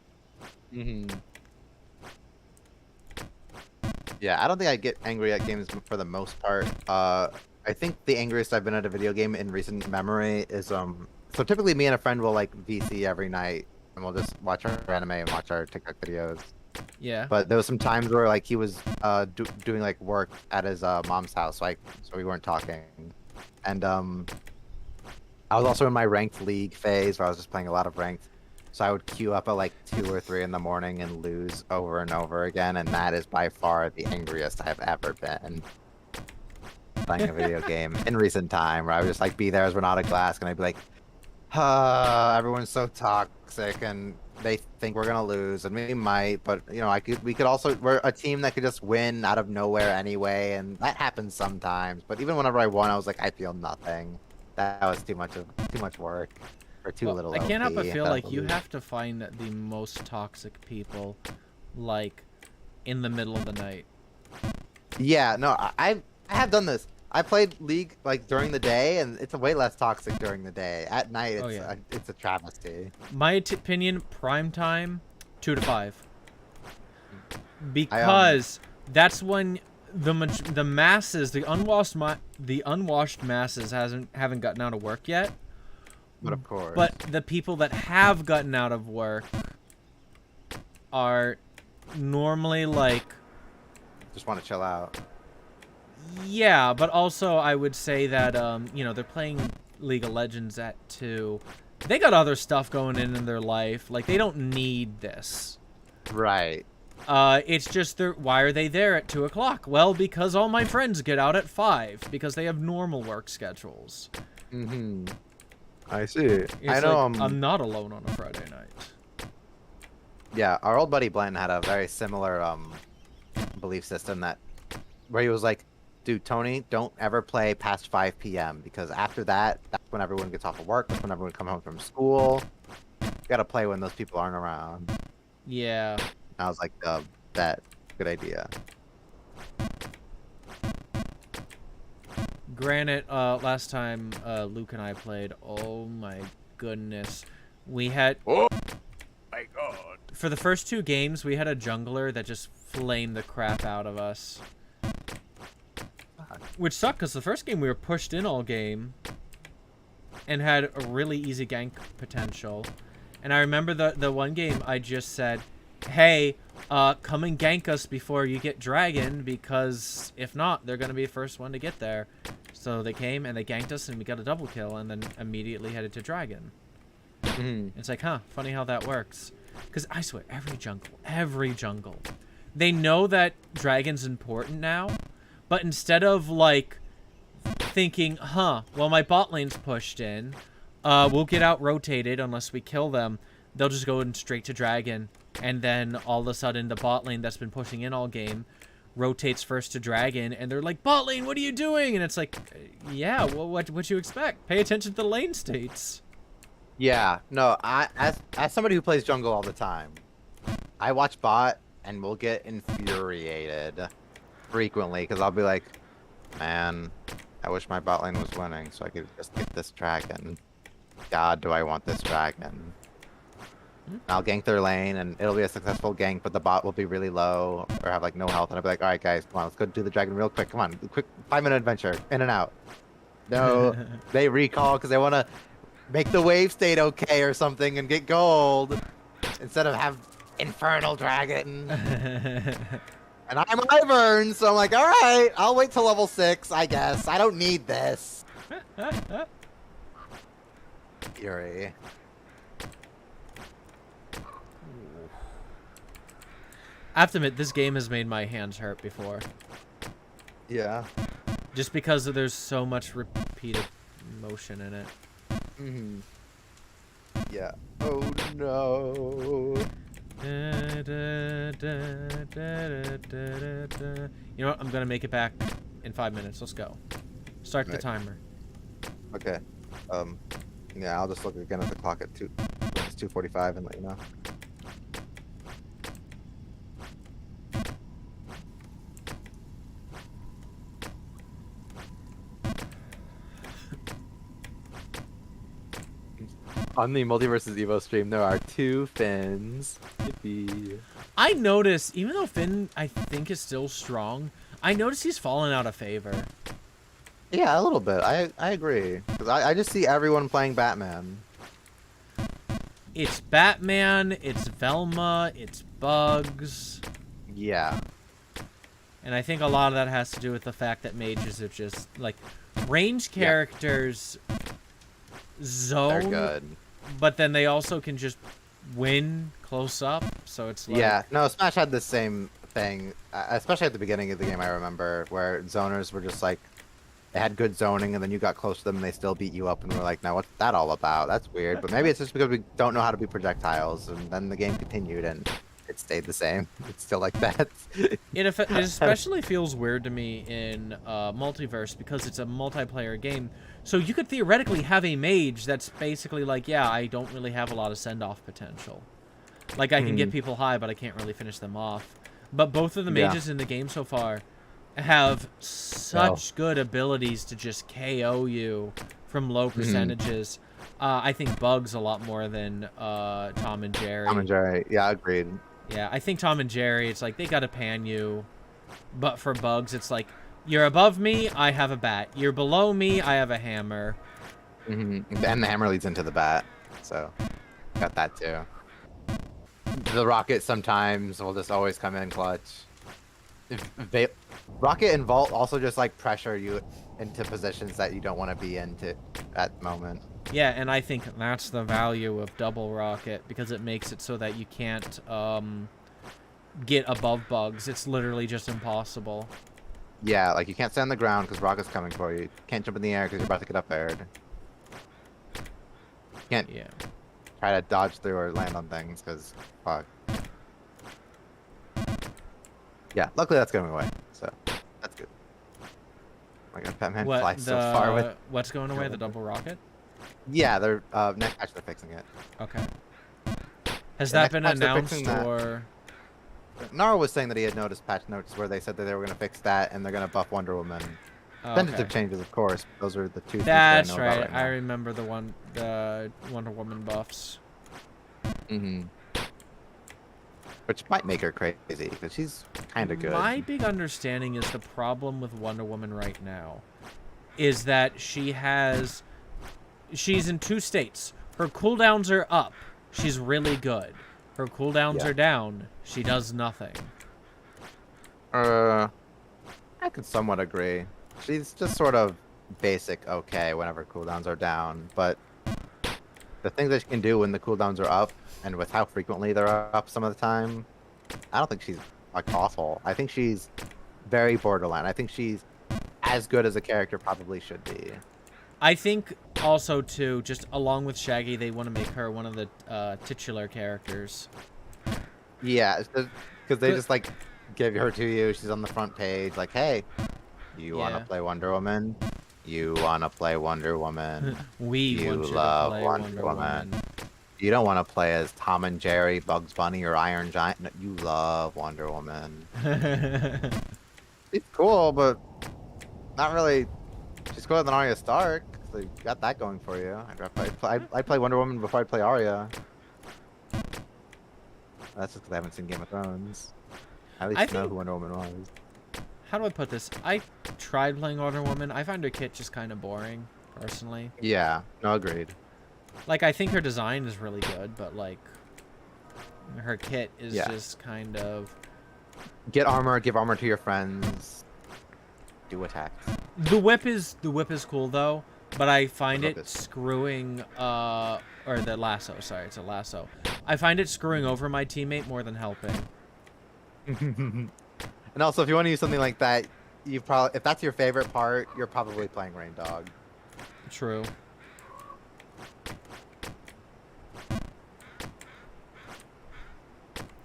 Speaker 2: Mm-hmm. Yeah, I don't think I get angry at games for the most part. I think the angriest I've been at a video game in recent memory is so typically me and a friend will like VC every night and we'll just watch our anime and watch our TikTok videos.
Speaker 1: Yeah.
Speaker 2: But there was some times where like he was doing like work at his mom's house, so we weren't talking. And I was also in my ranked league phase where I was just playing a lot of ranked. So I would queue up at like 2 or 3 in the morning and lose over and over again, and that is by far the angriest I've ever been playing a video game in recent time, where I would just like be there as Renata Glass and I'd be like, everyone's so toxic and they think we're gonna lose and we might, but you know, we could also, we're a team that could just win out of nowhere anyway, and that happens sometimes. But even whenever I won, I was like, I feel nothing. That was too much work. Or too little.
Speaker 1: I can't help but
Speaker 2: LP,
Speaker 1: feel like you
Speaker 2: lose.
Speaker 1: have to find the most toxic people, like, in the middle of the night.
Speaker 2: Yeah, no, I have done this. I played League like during the day, and it's way less toxic during the day. At night, it's
Speaker 1: Oh, yeah.
Speaker 2: it's a travesty.
Speaker 1: My opinion, prime time, 2 to 5. Because that's when the masses, the unwashed masses haven't gotten out of work yet.
Speaker 2: But of course.
Speaker 1: But the people that have gotten out of work are normally like,
Speaker 2: just want to chill out.
Speaker 1: yeah, but also I would say that you know, they're playing League of Legends at 2. They got other stuff going in their life. Like, they don't need this.
Speaker 2: Right.
Speaker 1: It's just why are they there at 2 o'clock? Well, because all my friends get out at 5 because they have normal work schedules.
Speaker 2: Mm-hmm. I see.
Speaker 1: It's
Speaker 2: I know.
Speaker 1: like, I'm not alone on a Friday night.
Speaker 2: Yeah, our old buddy Blanton had a very similar belief system where he was like, dude, Tony, don't ever play past 5 p.m. because after that, that's when everyone gets off of work. That's when everyone comes home from school. You gotta play when those people aren't around.
Speaker 1: Yeah.
Speaker 2: I was like, that good idea.
Speaker 1: Granted, last time Luke and I played, oh my goodness, we had
Speaker 3: Oh my god.
Speaker 1: for the first 2 games we had a jungler that just flamed the crap out of us, which sucked because the first game we were pushed in all game and had a really easy gank potential. And I remember the one game I just said, hey, come and gank us before you get dragon, because if not, they're going to be the first one to get there. So they came and they ganked us and we got a double kill and then immediately headed to dragon. It's like, huh, funny how that works. Because I swear, every jungle, they know that dragon's important now, but instead of like thinking, huh, well, my bot lane's pushed in, we'll get out rotated unless we kill them, they'll just go in straight to dragon. And then all of a sudden the bot lane that's been pushing in all game rotates first to dragon, and they're like, bot lane, what are you doing? And it's like, yeah, well, what you expect? Pay attention to the lane states.
Speaker 2: Yeah, no, as somebody who plays jungle all the time, I watch bot and will get infuriated frequently because I'll be like, man, I wish my bot lane was winning so I could just get this dragon. God, do I want this dragon? I'll gank their lane and it'll be a successful gank, but the bot will be really low or have like no health, and I'll be like, all right, guys, come on, let's go do the dragon real quick. Come on, quick 5-minute adventure, in and out. No, they recall because they want to make the wave state okay or something and get gold instead of have infernal dragon. And I'm Ivern, so I'm like, all right, I'll wait till level 6, I guess. I don't need this. Fury.
Speaker 1: I have to admit, this game has made my hands hurt before.
Speaker 2: Yeah.
Speaker 1: Just because there's so much repeated motion in it.
Speaker 2: Mm-hmm. Yeah. Oh no.
Speaker 1: You know what? I'm gonna make it back in 5 minutes. Let's go. Start the
Speaker 2: Right.
Speaker 1: timer.
Speaker 2: Okay. Yeah, I'll just look again at the clock at it's 2:45 and let you know. On the Multiversus Evo stream, there are 2 Finns. Yippee.
Speaker 1: I noticed, even though Finn, I think, is still strong, I noticed he's fallen out of favor.
Speaker 2: Yeah, a little bit. I agree. Because I just see everyone playing Batman.
Speaker 1: It's Batman, it's Velma, it's Bugs.
Speaker 2: Yeah.
Speaker 1: And I think a lot of that has to do with the fact that mages are just, like, ranged characters
Speaker 2: They're
Speaker 1: zone,
Speaker 2: good.
Speaker 1: but then they also can just win close up, so it's like...
Speaker 2: Yeah, no, Smash had the same thing, especially at the beginning of the game, I remember, where zoners were just like, they had good zoning, and then you got close to them, and they still beat you up, and we're like, now what's that all about? That's weird, but maybe it's just because we don't know how to be projectiles, and then the game continued, and it stayed the same. It's still like that.
Speaker 1: It especially feels weird to me in Multiverse, because it's a multiplayer game, so you could theoretically have a mage that's basically like, yeah, I don't really have a lot of send-off potential. Like, I can get people high, but I can't really finish them off. But both of the mages in the game so far have such good abilities to just KO you from low percentages. I think Bugs a lot more than Tom and Jerry.
Speaker 2: Tom and Jerry, yeah, agreed.
Speaker 1: Yeah, I think Tom and Jerry, it's like they gotta pan you. But for Bugs, it's like, you're above me, I have a bat. You're below me, I have a hammer.
Speaker 2: And the hammer leads into the bat, so got that too. The rocket sometimes will just always come in clutch. Rocket and Vault also just like pressure you into positions that you don't want to be into at the moment.
Speaker 1: Yeah, and I think that's the value of Double Rocket, because it makes it so that you can't get above Bugs. It's literally just impossible.
Speaker 2: Yeah, like you can't stay on the ground because Rocket's coming for you. You can't jump in the air because you're about to get up aired. You can't try to dodge through or land on things because fuck. Yeah, luckily that's going away, so that's good. Oh my god, Batman flies so far with.
Speaker 1: What's going away? The Double Rocket?
Speaker 2: Yeah, they're next patch they're fixing it.
Speaker 1: Okay. Has
Speaker 2: The
Speaker 1: that
Speaker 2: next
Speaker 1: been
Speaker 2: patch they're
Speaker 1: announced
Speaker 2: fixing that.
Speaker 1: or?
Speaker 2: Nara was saying that he had noticed patch notes where they said that they were going to fix that and they're going to buff Wonder Woman.
Speaker 1: Oh,
Speaker 2: Tentative
Speaker 1: okay.
Speaker 2: changes, of course. Those are the two things
Speaker 1: That's
Speaker 2: that I know about
Speaker 1: right.
Speaker 2: right
Speaker 1: I
Speaker 2: now.
Speaker 1: remember the Wonder Woman buffs.
Speaker 2: Which might make her crazy because she's kind of good.
Speaker 1: My big understanding is the problem with Wonder Woman right now is that she's in two states. Her cooldowns are up. She's really good. Her cooldowns are down. She does nothing.
Speaker 2: I could somewhat agree. She's just sort of basic okay whenever cooldowns are down, but the things that she can do when the cooldowns are up and with how frequently they're up some of the time, I don't think she's like awful. I think she's very borderline. I think she's as good as a character probably should be.
Speaker 1: I think also too, just along with Shaggy, they want to make her one of the titular characters.
Speaker 2: Yeah, because they just like give her to you. She's on the front page, like, hey, you want to play Wonder Woman? You want to play Wonder Woman?
Speaker 1: We want you
Speaker 2: love
Speaker 1: to play Wonder Woman.
Speaker 2: You don't want to play as Tom and Jerry, Bugs Bunny, or Iron Giant. No, you love Wonder Woman. It's cool, but not really. She's cooler than Arya Stark. So you got that going for you. I play Wonder Woman before I play Arya. That's just because I haven't seen Game of Thrones. At least know who Wonder Woman was.
Speaker 1: How do I put this? I tried playing Wonder Woman. I find her kit just kind of boring, personally.
Speaker 2: Yeah, no, agreed.
Speaker 1: Like, I think her design is really good, but, like, her kit is just kind of...
Speaker 2: Get armor, give armor to your friends, do attacks.
Speaker 1: The whip is cool, though, but I find it screwing, or the lasso, sorry, it's a lasso. I find it screwing over my teammate more than helping.
Speaker 2: And also, if you want to use something like that, you probably, if that's your favorite part, you're probably playing Rain Dog.
Speaker 1: True.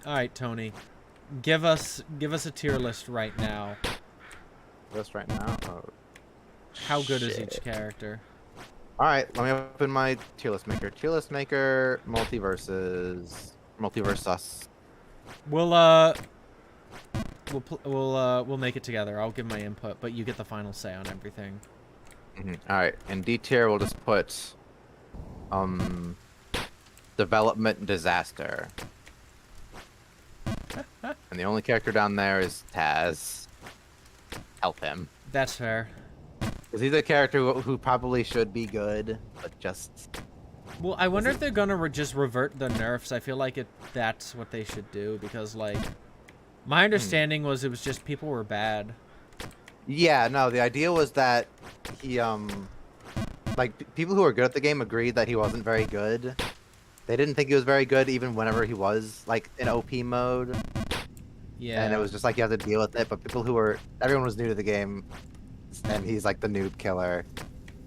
Speaker 1: All right, Tony, give us a tier list right now.
Speaker 2: List right now. Oh,
Speaker 1: How good is each character?
Speaker 2: All right, let me open my tier list maker. Tier list maker, multiverse us.
Speaker 1: We'll make it together. I'll give my input, but you get the final say on everything.
Speaker 2: All right, in D tier we'll just put development disaster. And the only character down there is Taz. Help him.
Speaker 1: That's fair.
Speaker 2: Because he's a character who probably should be good, but just...
Speaker 1: Well, I wonder if they're gonna just revert the nerfs. I feel like that's what they should do, because, like, my understanding was it was just people were bad.
Speaker 2: Yeah, no, the idea was that he, like, people who were good at the game agreed that he wasn't very good. They didn't think he was very good even whenever he was, like, in OP mode.
Speaker 1: Yeah.
Speaker 2: And it was just like you have to deal with it, but everyone was new to the game, and he's like the noob killer.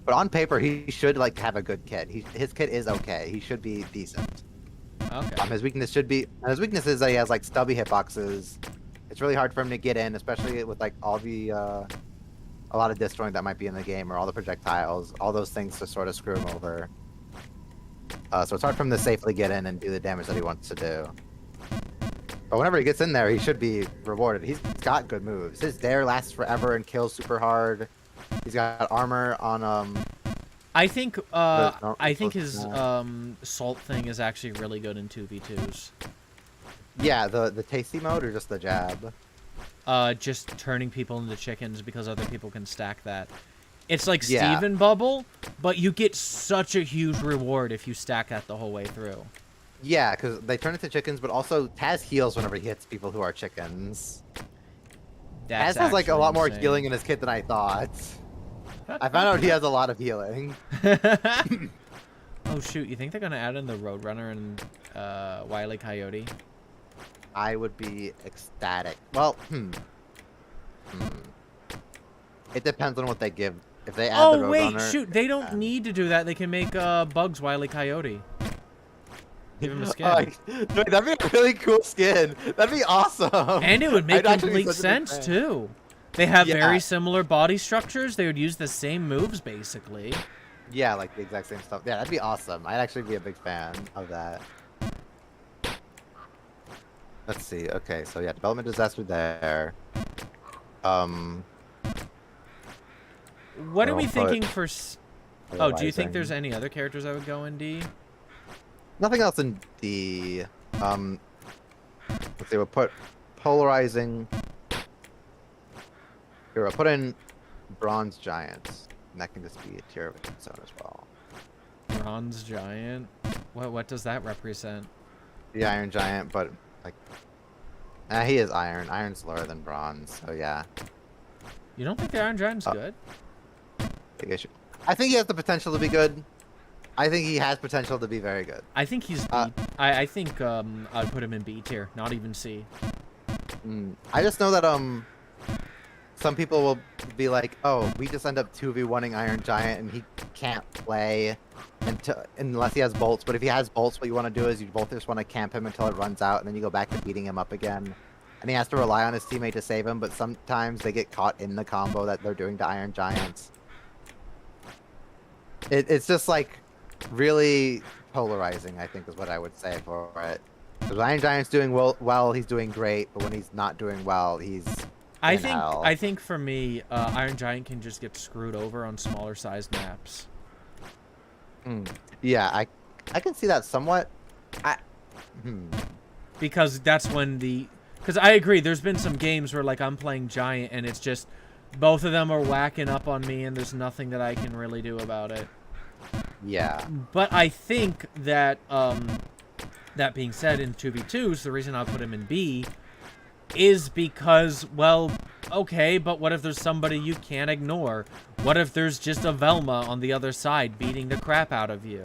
Speaker 2: But on paper, he should like have a good kit. His kit is okay. He should be decent.
Speaker 1: Okay.
Speaker 2: His weakness is that he has like stubby hitboxes. It's really hard for him to get in, especially with like all the a lot of disjoint that might be in the game, or all the projectiles, all those things to sort of screw him over. So it's hard for him to safely get in and do the damage that he wants to do. But whenever he gets in there, he should be rewarded. He's got good moves. His dare lasts forever and kills super hard. He's got armor on
Speaker 1: I think
Speaker 2: no,
Speaker 1: I think
Speaker 2: close
Speaker 1: his
Speaker 2: to
Speaker 1: salt thing is actually really good in 2v2s.
Speaker 2: yeah, the tasty mode or just the jab.
Speaker 1: Just turning people into chickens because other people can stack that. It's like
Speaker 2: Yeah.
Speaker 1: Steven Bubble, but you get such a huge reward if you stack that the whole way through.
Speaker 2: Yeah, because they turn into chickens, but also Taz heals whenever he hits people who are chickens.
Speaker 1: That's
Speaker 2: Taz has like a
Speaker 1: actually
Speaker 2: lot more
Speaker 1: insane.
Speaker 2: healing in his kit than I thought. I found out he has a lot of healing.
Speaker 1: Oh shoot, you think they're gonna add in the Roadrunner and Wile E. Coyote?
Speaker 2: I would be ecstatic. Well, It depends on what they give. If they add the
Speaker 1: Oh
Speaker 2: Roadrunner...
Speaker 1: wait, shoot, they don't
Speaker 2: yeah.
Speaker 1: need to do that. They can make Bugs Wile E. Coyote. Give him a skin.
Speaker 2: Wait, that'd be a really cool skin. That'd be awesome.
Speaker 1: And it would make
Speaker 2: I'd actually be
Speaker 1: complete
Speaker 2: such a big
Speaker 1: sense
Speaker 2: fan.
Speaker 1: too. They have
Speaker 2: Yeah.
Speaker 1: very similar body structures. They would use the same moves basically.
Speaker 2: Yeah, like the exact same stuff. Yeah, that'd be awesome. I'd actually be a big fan of that. Let's see. Okay, so yeah, development disaster there.
Speaker 1: What are we
Speaker 2: I'll put
Speaker 1: thinking for? Oh, do you think
Speaker 2: Rising.
Speaker 1: there's any other characters I would go in D?
Speaker 2: Nothing else in D. Let's see. We'll put polarizing. Here, we'll put in bronze giants, and that can just be a tier of its own as well.
Speaker 1: Bronze Giant. What does that represent?
Speaker 2: The iron giant, but like, he is iron. Iron's lower than bronze, so yeah.
Speaker 1: You don't think the Iron Giant's
Speaker 2: Uh,
Speaker 1: good?
Speaker 2: Big issue. I think he has the potential to be good. I think he has potential to be very good.
Speaker 1: I think he's B. I think I'd put him in B tier, not even C.
Speaker 2: I just know that some people will be like, oh, we just end up 2v1ing Iron Giant and he can't play unless he has bolts. But if he has bolts, what you want to do is you both just want to camp him until it runs out, and then you go back to beating him up again. And he has to rely on his teammate to save him, but sometimes they get caught in the combo that they're doing to Iron Giants. It's just like really polarizing, I think is what I would say for it. Because Iron Giant's doing well, he's doing great, but when he's not doing well, he's
Speaker 1: I
Speaker 2: in
Speaker 1: think
Speaker 2: hell.
Speaker 1: I think for me, Iron Giant can just get screwed over on smaller sized maps.
Speaker 2: Yeah, I can see that somewhat.
Speaker 1: Because that's when because I agree, there's been some games where like I'm playing Giant and it's just both of them are whacking up on me and there's nothing that I can really do about it.
Speaker 2: Yeah.
Speaker 1: But I think that that being said, in 2v2s, the reason I put him in B is because, well, okay, but what if there's somebody you can't ignore? What if there's just a Velma on the other side beating the crap out of you?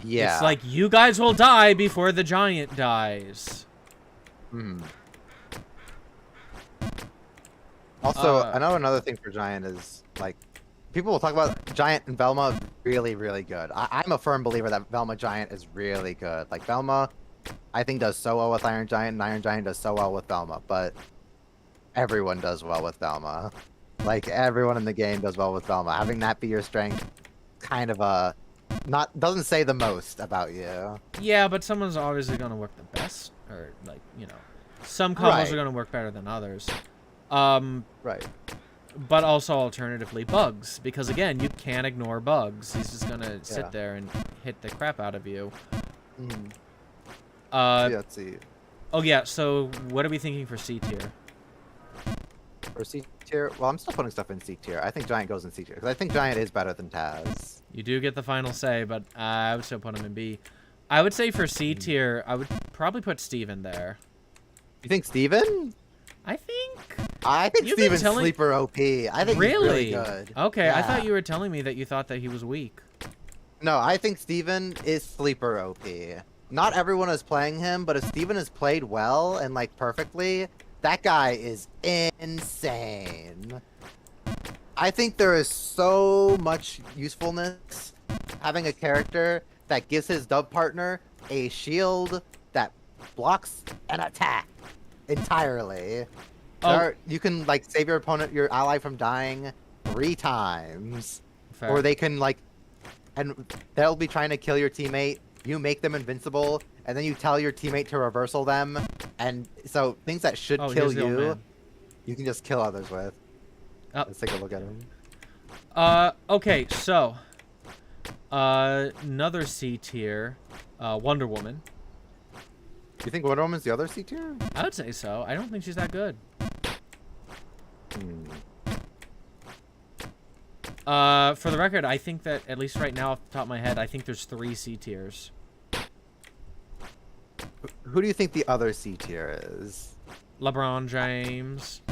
Speaker 2: Yeah.
Speaker 1: It's like, you guys will die before the Giant dies.
Speaker 2: Also, I know another thing for Giant is, like, people will talk about Giant and Velma really, really good. I'm a firm believer that Velma Giant is really good. Like, Velma, I think, does so well with Iron Giant, and Iron Giant does so well with Velma, but everyone does well with Velma. Like, everyone in the game does well with Velma. Having that be your strength, kind of doesn't say the most about you.
Speaker 1: Yeah, but someone's obviously going to work the best, or, like, you know, some combos
Speaker 2: Right.
Speaker 1: are going to work better than others.
Speaker 2: Right.
Speaker 1: But also alternatively Bugs, because again, you can't ignore Bugs. He's just gonna sit
Speaker 2: Yeah.
Speaker 1: there and hit the crap out of you.
Speaker 2: Yeah, let's see.
Speaker 1: Oh yeah, so what are we thinking for C tier?
Speaker 2: For C tier, well, I'm still putting stuff in C tier. I think Giant goes in C tier, because I think Giant is better than Taz.
Speaker 1: You do get the final say, but I would still put him in B. I would say for C tier, I would probably put Steven there.
Speaker 2: You think Steven?
Speaker 1: I think...
Speaker 2: I think
Speaker 1: You've been
Speaker 2: Steven's
Speaker 1: telling-
Speaker 2: sleeper OP. I think
Speaker 1: Really?
Speaker 2: he's really good.
Speaker 1: Okay, I
Speaker 2: Yeah.
Speaker 1: thought you were telling me that you thought that he was weak.
Speaker 2: No, I think Steven is sleeper OP. Not everyone is playing him, but if Steven is played well and like perfectly, that guy is insane. I think there is so much usefulness having a character that gives his dub partner a shield that blocks an attack entirely. You can like save your opponent, your ally from dying 3 times.
Speaker 1: Fair.
Speaker 2: Or they can like, and they'll be trying to kill your teammate. You make them invincible, and then you tell your teammate to reversal them, and so things that should
Speaker 1: Oh,
Speaker 2: kill
Speaker 1: here's the old
Speaker 2: you,
Speaker 1: man.
Speaker 2: you can just kill others with.
Speaker 1: Oh.
Speaker 2: Let's take a look at him.
Speaker 1: Okay, so another C tier, Wonder Woman.
Speaker 2: You think Wonder Woman's the other C tier?
Speaker 1: I would say so. I don't think she's that good.
Speaker 2: Hmm.
Speaker 1: For the record, I think that, at least right now off the top of my head, I think there's 3 C tiers.
Speaker 2: Who do you think the other C tier is?
Speaker 1: LeBron James.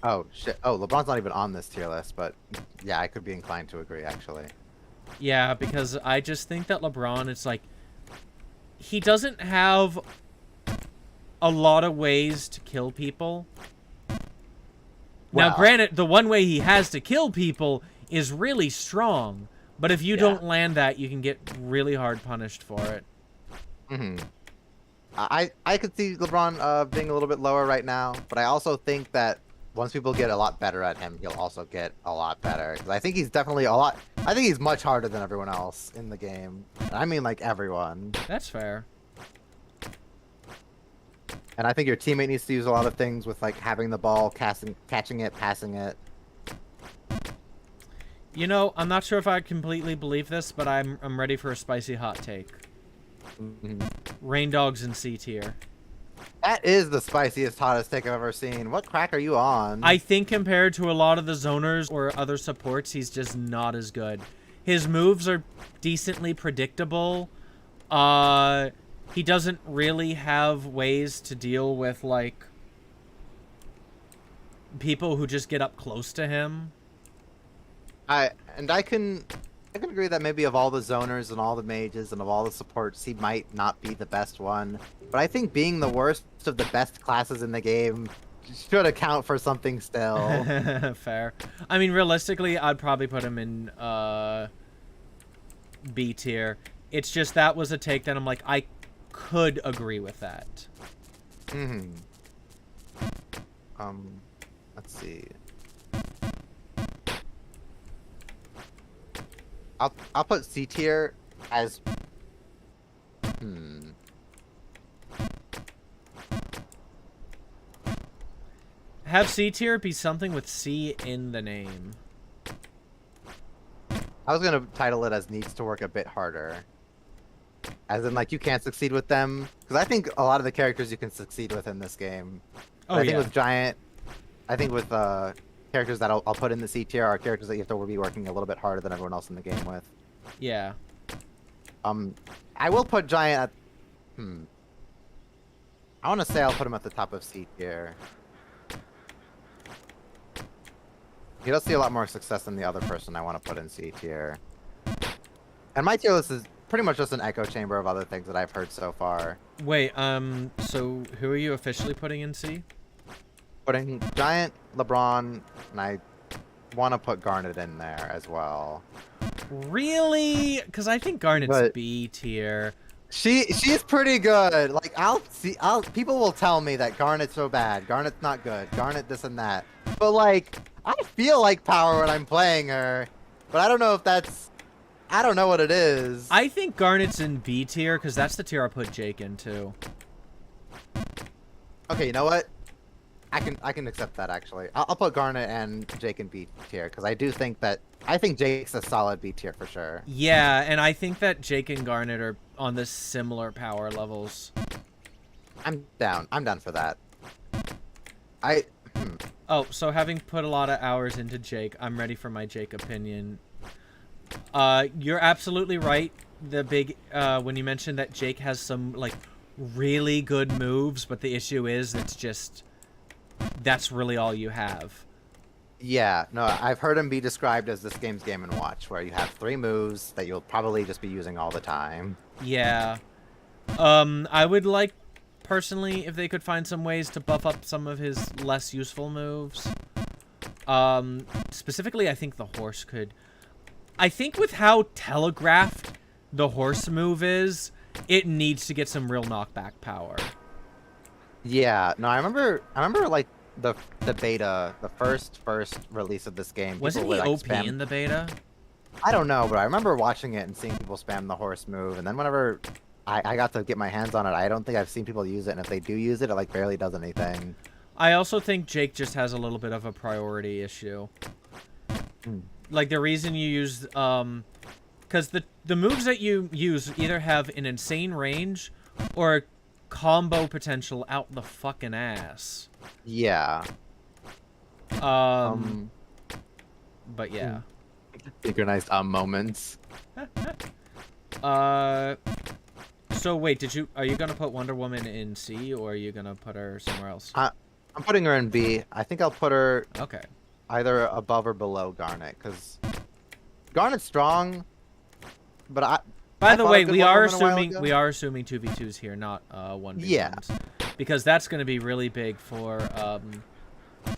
Speaker 2: Oh shit! Oh, LeBron's not even on this tier list, but yeah, I could be inclined to agree actually.
Speaker 1: Yeah, because I just think that LeBron, it's like, he doesn't have a lot of ways to kill people. Now,
Speaker 2: Well-
Speaker 1: granted, the one way he has to kill people is really strong, but if you
Speaker 2: Yeah.
Speaker 1: don't land that, you can get really hard punished for it.
Speaker 2: Hmm. I could see LeBron being a little bit lower right now, but I also think that once people get a lot better at him, he'll also get a lot better. 'Cause I think he's definitely a lot. I think he's much harder than everyone else in the game. And I mean, like everyone.
Speaker 1: That's fair.
Speaker 2: And I think your teammate needs to use a lot of things with like having the ball, catching it, passing it.
Speaker 1: You know, I'm not sure if I completely believe this, but I'm ready for a spicy hot take.
Speaker 2: Mhm.
Speaker 1: Rain Dogs in C tier.
Speaker 2: That is the spiciest, hottest take I've ever seen. What crack are you on?
Speaker 1: I think compared to a lot of the zoners or other supports, he's just not as good. His moves are decently predictable. He doesn't really have ways to deal with, like, people who just get up close to him.
Speaker 2: I can agree that maybe of all the zoners and all the mages and of all the supports, he might not be the best one. But I think being the worst of the best classes in the game should account for something still.
Speaker 1: Fair. I mean, realistically, I'd probably put him in B tier. It's just that was a take that I'm like, I could agree with that.
Speaker 2: Hmm. Let's see. I'll put C tier as.
Speaker 1: Have C tier be something with C in the name.
Speaker 2: I was gonna title it as needs to work a bit harder. As in, like, you can't succeed with them. Because I think a lot of the characters you can succeed with in this game.
Speaker 1: Oh,
Speaker 2: I think
Speaker 1: yeah.
Speaker 2: with Giant, I think with characters that I'll put in the C tier are characters that you have to be working a little bit harder than everyone else in the game with.
Speaker 1: Yeah.
Speaker 2: I will put Giant at. I want to say I'll put him at the top of C tier. He does see a lot more success than the other person I want to put in C tier. And my tier list is pretty much just an echo chamber of other things that I've heard so far.
Speaker 1: Wait, so who are you officially putting in C?
Speaker 2: Putting Giant, LeBron, and I want to put Garnet in there as well.
Speaker 1: Really? Because I think Garnet's
Speaker 2: But-
Speaker 1: B tier.
Speaker 2: She's pretty good. Like, people will tell me that Garnet's so bad. Garnet's not good. Garnet this and that. But like, I feel like power when I'm playing her. But I don't know if that's. I don't know what it is.
Speaker 1: I think Garnet's in B tier because that's the tier I put Jake into.
Speaker 2: Okay, you know what? I can accept that actually. I'll put Garnet and Jake in B tier because I do think that Jake's a solid B tier for sure.
Speaker 1: Yeah, and I think that Jake and Garnet are on the similar power levels.
Speaker 2: I'm down. I'm down for that.
Speaker 1: Oh, so having put a lot of hours into Jake, I'm ready for my Jake opinion. You're absolutely right. The big when you mentioned that Jake has some like really good moves, but the issue is that's really all you have.
Speaker 2: Yeah, no, I've heard him be described as this game's Game & Watch, where you have 3 moves that you'll probably just be using all the time.
Speaker 1: Yeah. I would like, personally, if they could find some ways to buff up some of his less useful moves. Specifically, I think the horse could. I think with how telegraphed the horse move is, it needs to get some real knockback power.
Speaker 2: Yeah, no, I remember like the beta, the first release of this game.
Speaker 1: Wasn't
Speaker 2: people
Speaker 1: he
Speaker 2: would, like,
Speaker 1: OP
Speaker 2: spam-
Speaker 1: in the beta?
Speaker 2: I don't know, but I remember watching it and seeing people spam the horse move, and then whenever I got to get my hands on it. I don't think I've seen people use it, and if they do use it, it like barely does anything.
Speaker 1: I also think Jake just has a little bit of a priority issue. Like the reason you use because the moves that you use either have an insane range or combo potential out the fucking ass.
Speaker 2: Yeah.
Speaker 1: But yeah.
Speaker 2: Synchronized moments.
Speaker 1: So wait, are you gonna put Wonder Woman in C or are you gonna put her somewhere else?
Speaker 2: I'm putting her in B. I think I'll put her
Speaker 1: Okay.
Speaker 2: either above or below Garnet, because Garnet's strong, but
Speaker 1: By
Speaker 2: I
Speaker 1: the
Speaker 2: thought
Speaker 1: way,
Speaker 2: of good
Speaker 1: we
Speaker 2: Wonder
Speaker 1: are
Speaker 2: Woman a while
Speaker 1: assuming
Speaker 2: ago.
Speaker 1: we are assuming 2v2s here, not 1v1s.
Speaker 2: Yeah.
Speaker 1: Because that's gonna be really big for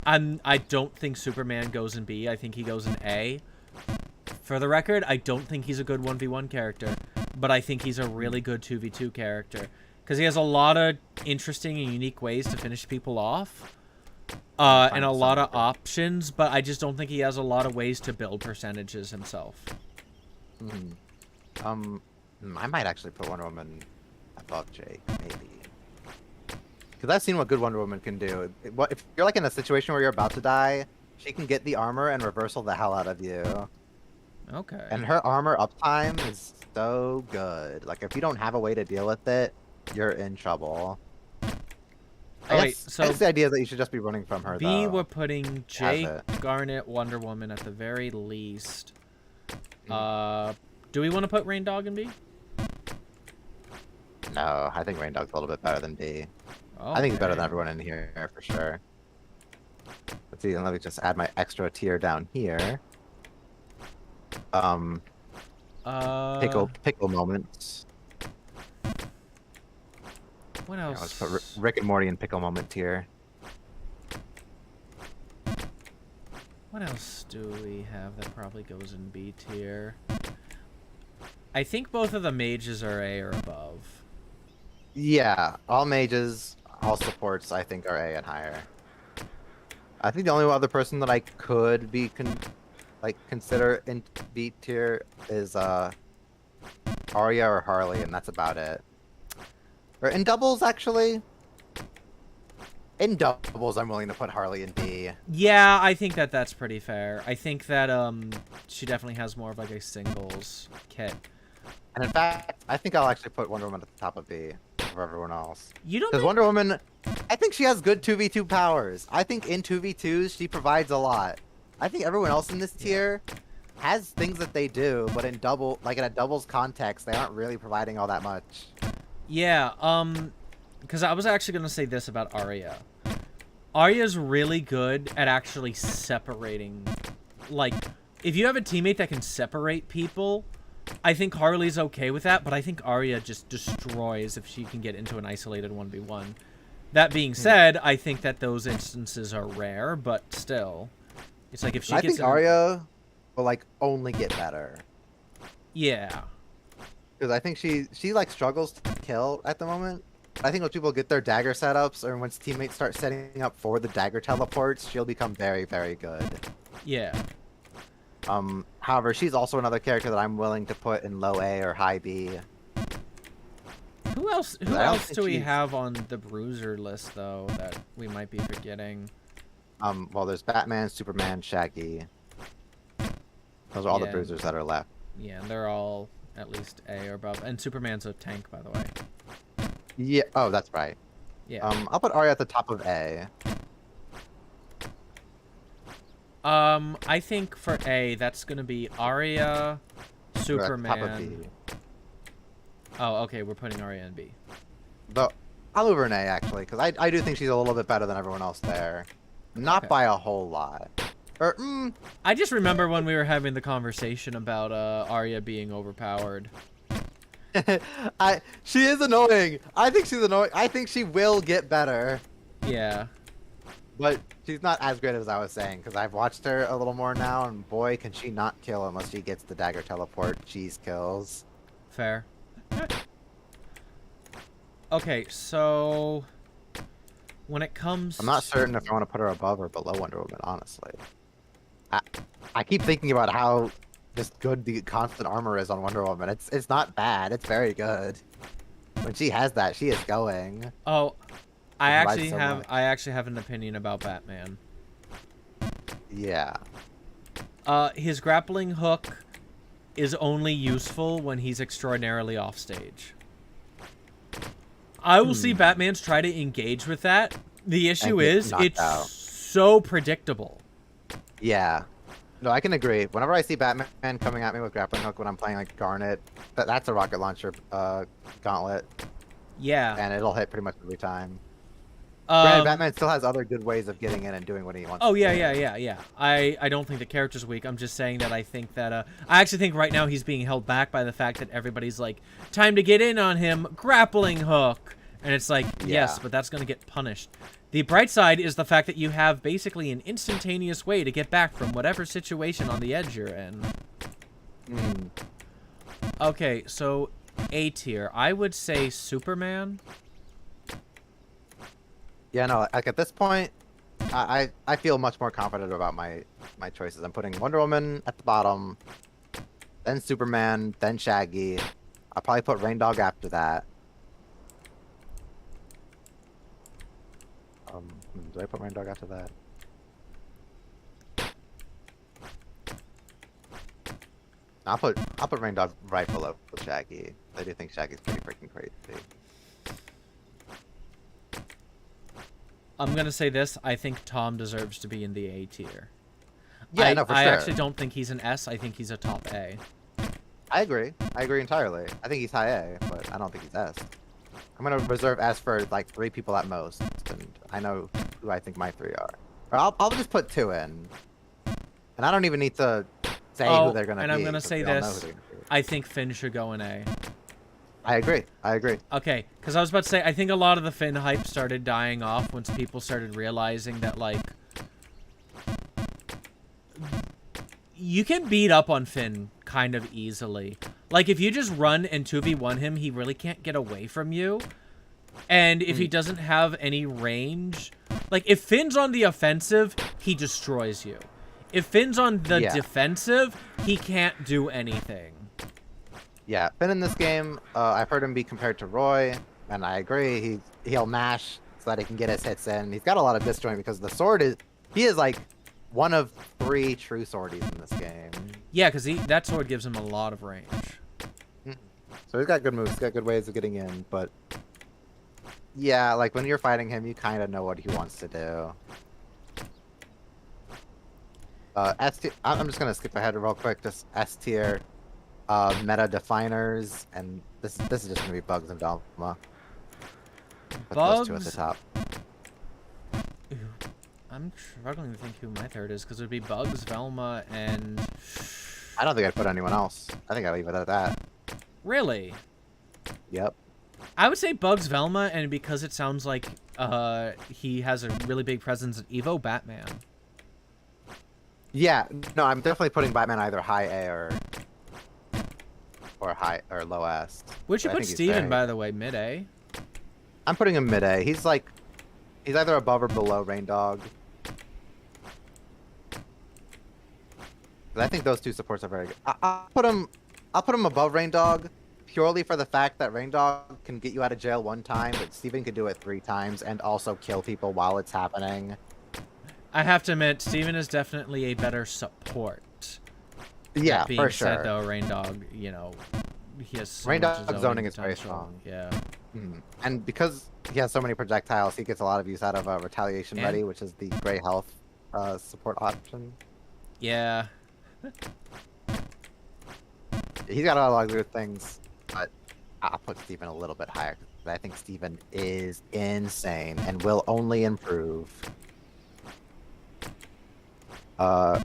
Speaker 1: I don't think Superman goes in B. I think he goes in A. For the record, I don't think he's a good 1v1 character, but I think he's a really good 2v2 character because he has a lot of interesting and unique ways to finish people off, and a lot of options. But I just don't think he has a lot of ways to build percentages himself.
Speaker 2: I might actually put Wonder Woman above Jake, maybe. Because I've seen what good Wonder Woman can do. If you're like in a situation where you're about to die, she can get the armor and reversal the hell out of you.
Speaker 1: Okay.
Speaker 2: And her armor uptime is so good. Like if you don't have a way to deal with it, you're in trouble.
Speaker 1: Oh, wait, so
Speaker 2: I guess the idea is that you should just be running from her.
Speaker 1: B,
Speaker 2: though.
Speaker 1: we're putting Jake,
Speaker 2: it.
Speaker 1: Garnet, Wonder Woman at the very least. Do we want to put Rain Dog in B?
Speaker 2: No, I think Rain Dog's a little bit better than B. I think he's better than everyone in here for sure. Let's see, let me just add my extra tier down here. Pickle moments.
Speaker 1: What
Speaker 2: Yeah,
Speaker 1: else?
Speaker 2: let's put Rick and Morty in pickle moment tier.
Speaker 1: What else do we have that probably goes in B tier? I think both of the mages are A or above.
Speaker 2: Yeah, all mages, all supports, I think are A and higher. I think the only other person that I could be consider in B tier is Arya or Harley, and that's about it. Or in doubles, actually. In doubles, I'm willing to put Harley in B.
Speaker 1: Yeah, I think that's pretty fair. I think that she definitely has more of like a singles kit.
Speaker 2: And in fact, I think I'll actually put Wonder Woman at the top of B over everyone else.
Speaker 1: You don't
Speaker 2: Because
Speaker 1: think...
Speaker 2: Wonder Woman, I think she has good 2v2 powers. I think in 2v2s, she provides a lot. I think everyone else in this tier has things that they do, but in a doubles context, they aren't really providing all that much.
Speaker 1: Yeah, because I was actually going to say this about Arya. Arya's really good at actually separating. Like, if you have a teammate that can separate people, I think Harley's okay with that, but I think Arya just destroys if she can get into an isolated 1v1. That being said, I think that those instances are rare, but still. It's like if she
Speaker 2: I
Speaker 1: gets
Speaker 2: think Arya will, like, only get better.
Speaker 1: Yeah.
Speaker 2: Because I think she like, struggles to kill at the moment. I think when people get their dagger setups, or once teammates start setting up for the dagger teleports, she'll become very, very good.
Speaker 1: Yeah.
Speaker 2: However, she's also another character that I'm willing to put in low A or high B.
Speaker 1: Who else
Speaker 2: I don't
Speaker 1: do
Speaker 2: think
Speaker 1: we
Speaker 2: she's-
Speaker 1: have on the bruiser list, though, that we might be forgetting?
Speaker 2: Well, there's Batman, Superman, Shaggy. Those are all the
Speaker 1: Yeah.
Speaker 2: bruisers that are left.
Speaker 1: Yeah, they're all at least A or above. And Superman's a tank, by the way.
Speaker 2: Yeah. Oh, that's right.
Speaker 1: Yeah.
Speaker 2: I'll put Arya at the top of A.
Speaker 1: I think for A, that's gonna be Arya,
Speaker 2: Or at the top of
Speaker 1: Superman.
Speaker 2: B.
Speaker 1: Oh, okay, we're putting Arya in B.
Speaker 2: Though I'll move her in A actually, because I do think she's a little bit better than everyone else there. Not
Speaker 1: Okay.
Speaker 2: by a whole lot. Or
Speaker 1: I just remember when we were having the conversation about Arya being overpowered.
Speaker 2: she is annoying. I think she's annoying. I think she will get better,
Speaker 1: Yeah.
Speaker 2: but she's not as great as I was saying, because I've watched her a little more now, and boy, can she not kill unless she gets the dagger teleport. Cheese kills.
Speaker 1: Fair. Okay, so when it comes,
Speaker 2: I'm not certain if I want to put her above or below Wonder Woman, honestly. I keep thinking about how just good the constant armor is on Wonder Woman. It's not bad. It's very good. When she has that, she is going.
Speaker 1: Oh, I
Speaker 2: It provides
Speaker 1: actually
Speaker 2: so
Speaker 1: have
Speaker 2: much.
Speaker 1: I actually have an opinion about Batman.
Speaker 2: Yeah.
Speaker 1: His grappling hook is only useful when he's extraordinarily offstage. I will see Batman's try to engage with that. The issue
Speaker 2: get
Speaker 1: is
Speaker 2: knocked
Speaker 1: it's
Speaker 2: out.
Speaker 1: so predictable.
Speaker 2: Yeah. No, I can agree. Whenever I see Batman coming at me with grappling hook when I'm playing like Garnet, that's a rocket launcher gauntlet,
Speaker 1: Yeah.
Speaker 2: and it'll hit pretty much every time. Granted,
Speaker 1: Um,
Speaker 2: Batman still has other good ways of getting in and doing what he wants.
Speaker 1: Oh
Speaker 2: to
Speaker 1: yeah,
Speaker 2: do.
Speaker 1: yeah. I don't think the character's weak. I'm just saying that I think that I actually think right now he's being held back by the fact that everybody's like, time to get in on him, grappling hook, and it's like, yes,
Speaker 2: Yeah.
Speaker 1: but that's gonna get punished. The bright side is the fact that you have basically an instantaneous way to get back from whatever situation on the edge you're in.
Speaker 2: Mm.
Speaker 1: Okay, so A tier, I would say Superman.
Speaker 2: Yeah, no, like at this point, I feel much more confident about my choices. I'm putting Wonder Woman at the bottom, then Superman, then Shaggy. I'll probably put Rain Dog after that. Do I put Rain Dog after that? I'll put Rain Dog right below Shaggy. I do think Shaggy's pretty freaking crazy.
Speaker 1: I'm gonna say this, I think Tom deserves to be in the A tier.
Speaker 2: Yeah, no, for
Speaker 1: I
Speaker 2: sure.
Speaker 1: actually don't think he's an S, I think he's a top A.
Speaker 2: I agree. I agree entirely. I think he's high A, but I don't think he's S. I'm gonna reserve S for like 3 people at most, and I know who I think my 3 are. Or I'll just put 2 in, and I don't even need to say
Speaker 1: Oh,
Speaker 2: who they're gonna
Speaker 1: and
Speaker 2: be.
Speaker 1: I'm gonna
Speaker 2: 'cause
Speaker 1: say
Speaker 2: we all know
Speaker 1: this.
Speaker 2: who they're gonna be.
Speaker 1: I think Finn should go in A.
Speaker 2: I agree. I agree.
Speaker 1: Okay, because I was about to say, I think a lot of the Finn hype started dying off once people started realizing that, like, you can beat up on Finn kind of easily. Like, if you just run and 2v1 him, he really can't get away from you. And if he doesn't have any range... Like, if Finn's on the offensive, he destroys you. If Finn's on the
Speaker 2: Yeah.
Speaker 1: defensive, he can't do anything.
Speaker 2: Yeah, Finn in this game, I've heard him be compared to Roy, and I agree. He'll mash so that he can get his hits in. He's got a lot of disjoint because the sword he is like one of 3 true swordies in this game.
Speaker 1: Yeah, because that sword gives him a lot of range.
Speaker 2: So he's got good moves, he's got good ways of getting in, but yeah, like when you're fighting him, you kind of know what he wants to do. S tier, I'm just gonna skip ahead real quick. Just S tier, meta definers, and this is just gonna be Bugs and Velma. Put those 2 at the
Speaker 1: Bugs?
Speaker 2: top.
Speaker 1: I'm struggling to think who my third is, because it would be Bugs, Velma, and...
Speaker 2: I don't think I'd put anyone else. I think I'd leave it at that.
Speaker 1: Really?
Speaker 2: Yep.
Speaker 1: I would say Bugs, Velma, and because it sounds like he has a really big presence at EVO, Batman.
Speaker 2: Yeah, no, I'm definitely putting Batman either high A or high or low S.
Speaker 1: Would you
Speaker 2: I
Speaker 1: put
Speaker 2: think he's
Speaker 1: Steven,
Speaker 2: very-
Speaker 1: by the way, mid-A?
Speaker 2: I'm putting him mid A. He's either above or below Rain Dog. 'Cause I think those 2 supports are very good. I'll put him above Rain Dog purely for the fact that Rain Dog can get you out of jail 1 time, but Steven could do it 3 times and also kill people while it's happening.
Speaker 1: I have to admit, Steven is definitely a better support.
Speaker 2: Yeah,
Speaker 1: That being
Speaker 2: for
Speaker 1: said,
Speaker 2: sure.
Speaker 1: though, Rain Dog, you know, he has so
Speaker 2: Rain
Speaker 1: much
Speaker 2: Dog zoning is very
Speaker 1: potential.
Speaker 2: strong.
Speaker 1: Yeah.
Speaker 2: And because he has so many projectiles, he gets a lot of use out of Retaliation
Speaker 1: And-
Speaker 2: Ready, which is the gray health support option.
Speaker 1: Yeah.
Speaker 2: He's got a lot of good things, but I'll put Steven a little bit higher because I think Steven is insane and will only improve. I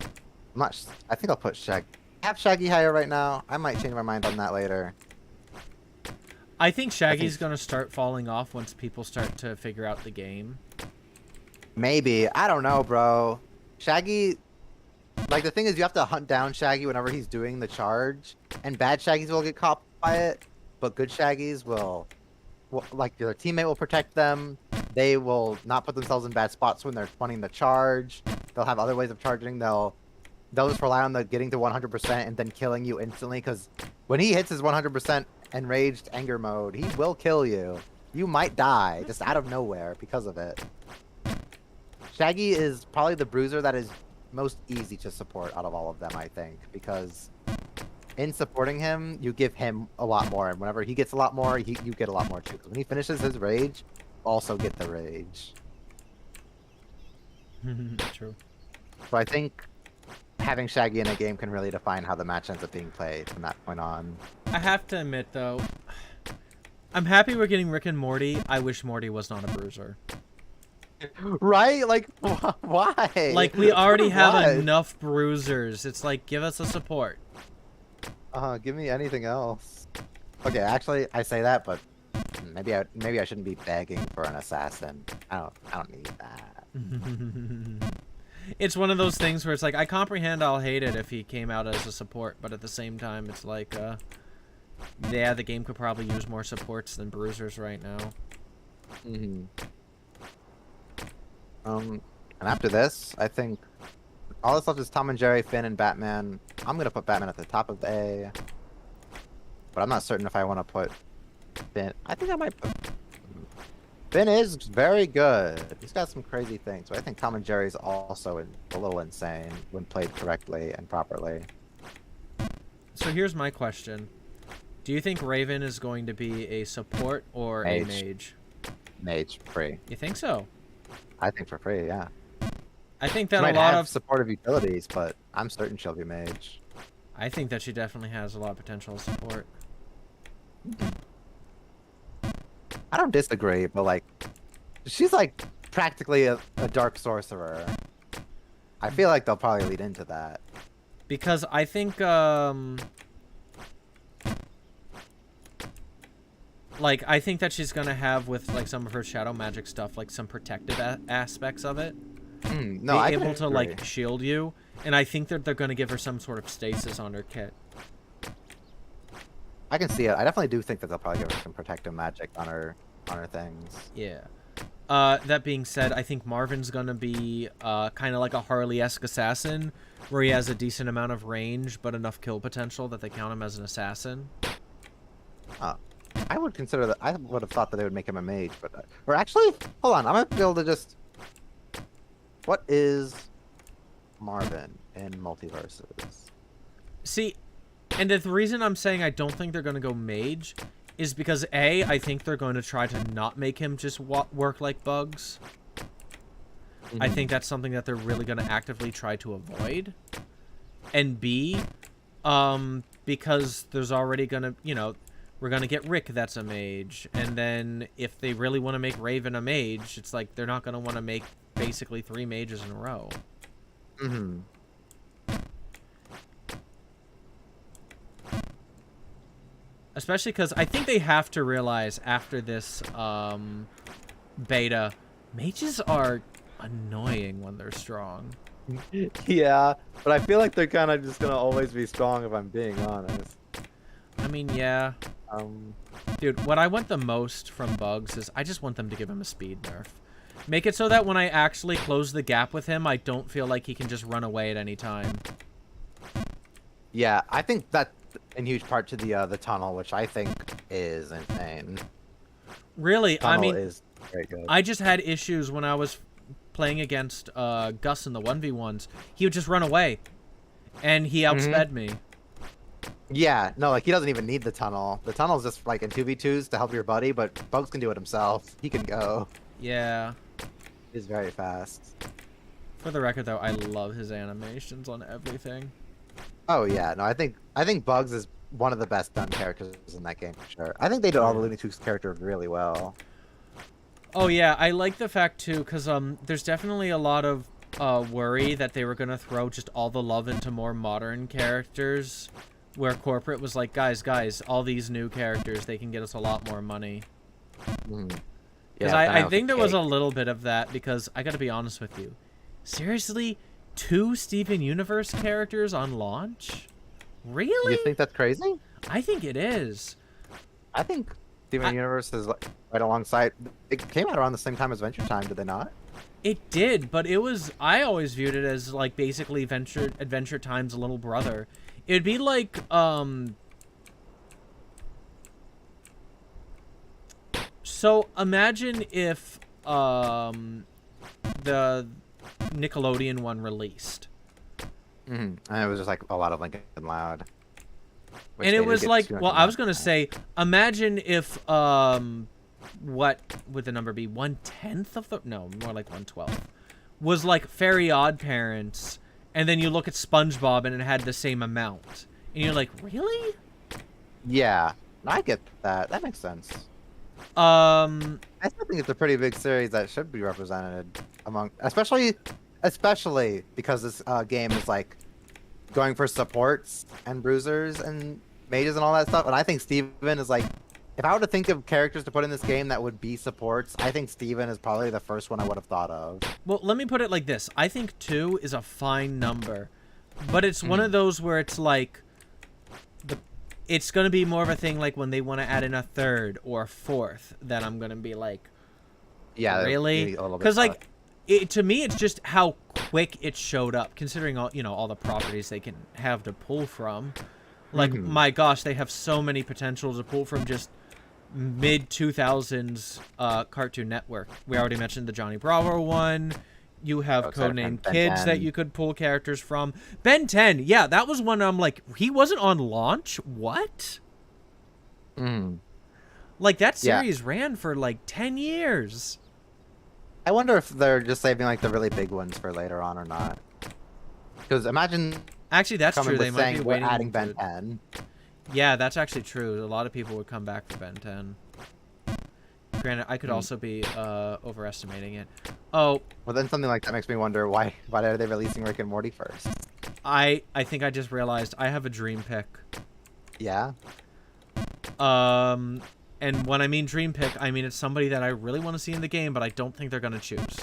Speaker 2: think I'll put Shaggy. I have Shaggy higher right now. I might change my mind on that later.
Speaker 1: I think Shaggy's gonna start falling off once people start to figure out the game.
Speaker 2: Maybe. I don't know, bro. Shaggy, like the thing is you have to hunt down Shaggy whenever he's doing the charge, and bad Shaggies will get caught by it, but good Shaggies will like their teammate will protect them. They will not put themselves in bad spots when they're running the charge. They'll have other ways of charging. They'll just rely on the getting to 100% and then killing you instantly, because when he hits his 100% enraged anger mode, he will kill you. You might die just out of nowhere because of it. Shaggy is probably the bruiser that is most easy to support out of all of them, I think, because in supporting him, you give him a lot more, and whenever he gets a lot more, you get a lot more too. Because when he finishes his rage, you also get the rage.
Speaker 1: True.
Speaker 2: So I think having Shaggy in a game can really define how the match ends up being played from that point on.
Speaker 1: I have to admit, though, I'm happy we're getting Rick and Morty. I wish Morty was not a bruiser.
Speaker 2: Right? Like, why?
Speaker 1: Like, we already have
Speaker 2: Why?
Speaker 1: enough bruisers. It's like, give us a support.
Speaker 2: Give me anything else. Okay, actually, I say that, but maybe I shouldn't be begging for an assassin. I don't need that.
Speaker 1: It's one of those things where it's like, I comprehend I'll hate it if he came out as a support, but at the same time, it's like, yeah, the game could probably use more supports than bruisers right now.
Speaker 2: And after this, I think all that's left is Tom and Jerry, Finn, and Batman. I'm gonna put Batman at the top of A, but I'm not certain if I want to put Finn. I think I might put. Finn is very good. He's got some crazy things, but I think Tom and Jerry's also a little insane when played correctly and properly.
Speaker 1: So here's my question. Do you think Raven is going to be a support or a mage?
Speaker 2: Mage, free.
Speaker 1: You think so?
Speaker 2: I think for free, yeah.
Speaker 1: I think that
Speaker 2: She might
Speaker 1: a lot
Speaker 2: have
Speaker 1: of
Speaker 2: supportive utilities, but I'm certain she'll be mage.
Speaker 1: I think that she definitely has a lot of potential support.
Speaker 2: I don't disagree, but like, she's like practically a dark sorcerer. I feel like they'll probably lead into that.
Speaker 1: Because I think, like, I think that she's gonna have, with, like, some of her shadow magic stuff, like, some protective aspects of it.
Speaker 2: No,
Speaker 1: Be
Speaker 2: I
Speaker 1: able
Speaker 2: can
Speaker 1: to,
Speaker 2: agree.
Speaker 1: like, shield you. And I think that they're gonna give her some sort of stasis on her kit.
Speaker 2: I can see it. I definitely do think that they'll probably give her some protective magic on her things.
Speaker 1: Yeah. That being said, I think Marvin's gonna be, kind of like a Harley-esque assassin, where he has a decent amount of range, but enough kill potential that they count him as an assassin.
Speaker 2: I would consider that. I would have thought that they would make him a mage, but or actually, hold on. I'm gonna be able to just. What is Marvin in Multiverses?
Speaker 1: See, and the reason I'm saying I don't think they're going to go mage is because, A, I think they're going to try to not make him just work like Bugs. I think that's something that they're really going to actively try to avoid. And B, because there's already going to, you know, we're going to get Rick that's a mage. And then if they really want to make Raven a mage, it's like they're not going to want to make basically 3 mages in a row. Especially because I think they have to realize after this beta, mages are annoying when they're strong.
Speaker 2: Yeah, but I feel like they're kind of just gonna always be strong if I'm being honest.
Speaker 1: I mean, yeah. Dude, what I want the most from Bugs is I just want them to give him a speed nerf. Make it so that when I actually close the gap with him, I don't feel like he can just run away at any time.
Speaker 2: Yeah, I think that in huge part to the tunnel, which I think is insane.
Speaker 1: Really,
Speaker 2: Tunnel
Speaker 1: I mean,
Speaker 2: is very good.
Speaker 1: I just had issues when I was playing against Gus in the 1v1s. He would just run away, and he outsped me.
Speaker 2: Yeah, no, like he doesn't even need the tunnel. The tunnel's just like in 2v2s to help your buddy, but Bugs can do it himself. He can go.
Speaker 1: Yeah.
Speaker 2: He's very fast.
Speaker 1: For the record, though, I love his animations on everything.
Speaker 2: Oh yeah, no, I think Bugs is one of the best done characters in that game for sure. I think they did all the Looney Tunes characters really well.
Speaker 1: Oh yeah, I like the fact too, because there's definitely a lot of worry that they were gonna throw just all the love into more modern characters, where corporate was like, guys, all these new characters, they can get us a lot more money. Because I think there was a little bit of that, because I gotta be honest with you. Seriously? 2 Steven Universe characters on launch? Really?
Speaker 2: You think that's crazy?
Speaker 1: I think it is.
Speaker 2: I think Steven Universe is like right alongside. It came out around the same time as Adventure Time, did they not?
Speaker 1: It did, but it was. I always viewed it as like basically Adventure Time's little brother. It'd be like So imagine if the Nickelodeon one released.
Speaker 2: And it was just like a lot of Lincoln Loud. which
Speaker 1: And
Speaker 2: they
Speaker 1: it
Speaker 2: did
Speaker 1: was
Speaker 2: get
Speaker 1: like,
Speaker 2: 200
Speaker 1: well, I was
Speaker 2: last
Speaker 1: gonna
Speaker 2: time.
Speaker 1: say, imagine if what would the number be? 1/10 of the, no, more like 1/12, was like Fairy Odd Parents, and then you look at SpongeBob and it had the same amount, and you're like, really?
Speaker 2: Yeah, I get that. That makes sense.
Speaker 1: Um,
Speaker 2: I still think it's a pretty big series that should be represented among, especially because this game is like going for supports and bruisers and mages and all that stuff. And I think Steven is like, if I were to think of characters to put in this game that would be supports, I think Steven is probably the first one I would have thought of.
Speaker 1: well, let me put it like this. I think 2 is a fine number, but it's one of those where it's like, it's going to be more of a thing like when they want to add in a 3rd or a 4th, that I'm going to be like,
Speaker 2: Yeah,
Speaker 1: really?
Speaker 2: a little bit
Speaker 1: Because
Speaker 2: tough.
Speaker 1: like, to me, it's just how quick it showed up, considering all, all the properties they can have to pull from. Like, my gosh, they have so many potentials to pull from just mid-2000s Cartoon Network. We already mentioned the Johnny Bravo one. You have Codename
Speaker 2: Ben
Speaker 1: Kids
Speaker 2: 10.
Speaker 1: that you could pull characters from. Ben 10, yeah, that was one I'm like, he wasn't on launch? What? Like, that
Speaker 2: Yeah.
Speaker 1: series ran for like 10 years.
Speaker 2: I wonder if they're just saving like the really big ones for later on or not. Because imagine
Speaker 1: Actually, that's
Speaker 2: coming
Speaker 1: true. They
Speaker 2: with
Speaker 1: might
Speaker 2: saying
Speaker 1: be
Speaker 2: we're
Speaker 1: waiting
Speaker 2: adding
Speaker 1: to-
Speaker 2: Ben 10.
Speaker 1: Yeah, that's actually true. A lot of people would come back for Ben 10. Granted, I could also be overestimating it. Oh,
Speaker 2: Well, then something like that makes me wonder why are they releasing Rick and Morty first?
Speaker 1: I think I just realized I have a dream pick.
Speaker 2: Yeah.
Speaker 1: And when I mean dream pick, I mean it's somebody that I really want to see in the game, but I don't think they're gonna choose.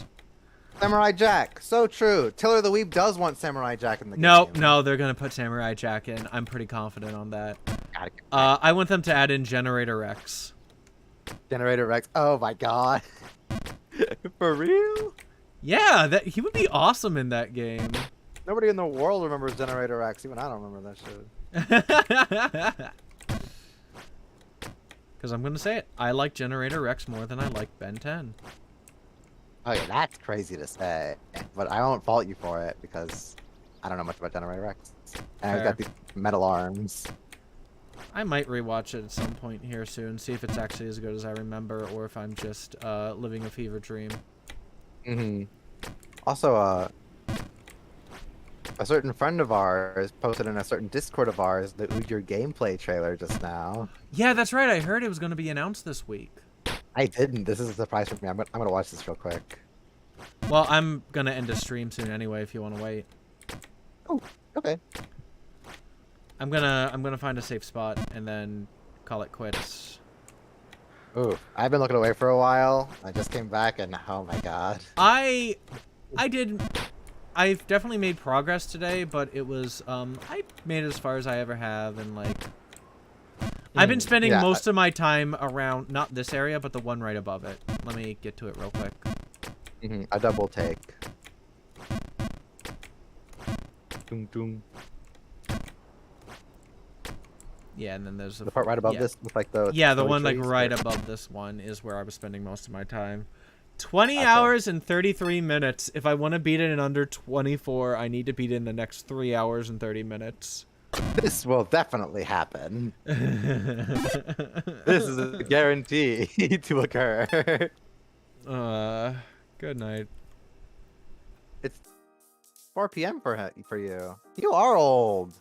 Speaker 2: Samurai Jack. So true. Tiller the Weeb does want Samurai Jack in the
Speaker 1: No,
Speaker 2: game.
Speaker 1: no, they're gonna put Samurai Jack in. I'm pretty confident on that.
Speaker 2: Gotta get
Speaker 1: I want them to add in Generator Rex.
Speaker 2: Generator Rex. Oh my god. For real?
Speaker 1: Yeah, that he would be awesome in that game.
Speaker 2: Nobody in the world remembers Generator Rex. Even I don't remember that shit.
Speaker 1: Because I'm gonna say it, I like Generator Rex more than I like Ben 10.
Speaker 2: Oh yeah, that's crazy to say. But I won't fault you for it because I don't know much about Generator Rex. And I've got
Speaker 1: Fair.
Speaker 2: these metal arms.
Speaker 1: I might rewatch it at some point here soon, see if it's actually as good as I remember, or if I'm just living a fever dream.
Speaker 2: Also, a certain friend of ours posted in a certain Discord of ours the Uyghur gameplay trailer just now.
Speaker 1: Yeah, that's right. I heard it was going to be announced this week.
Speaker 2: I didn't. This is a surprise for me. I'm gonna watch this real quick.
Speaker 1: Well, I'm going to end the stream soon anyway, if you want to wait.
Speaker 2: Oh, okay.
Speaker 1: I'm gonna find a safe spot and then call it quits.
Speaker 2: Ooh, I've been looking away for a while. I just came back and oh my god.
Speaker 1: I've definitely made progress today, but it was I made it as far as I ever have, and like I've been spending
Speaker 2: yeah,
Speaker 1: most of my time around not this area, but the one right above it. Let me get to it real quick.
Speaker 2: A double take. Doom, doom.
Speaker 1: Yeah, and then there's
Speaker 2: The part right above
Speaker 1: yeah.
Speaker 2: this with like the
Speaker 1: Yeah, the
Speaker 2: soy
Speaker 1: one like
Speaker 2: trees,
Speaker 1: right
Speaker 2: or-
Speaker 1: above this one is where I was spending most of my time. 20
Speaker 2: Okay.
Speaker 1: hours and 33 minutes. If I want to beat it in under 24, I need to beat it in the next 3 hours and 30 minutes.
Speaker 2: This will definitely happen. This is a guarantee to occur.
Speaker 1: Good night.
Speaker 2: It's 4 p.m. for you. You are old.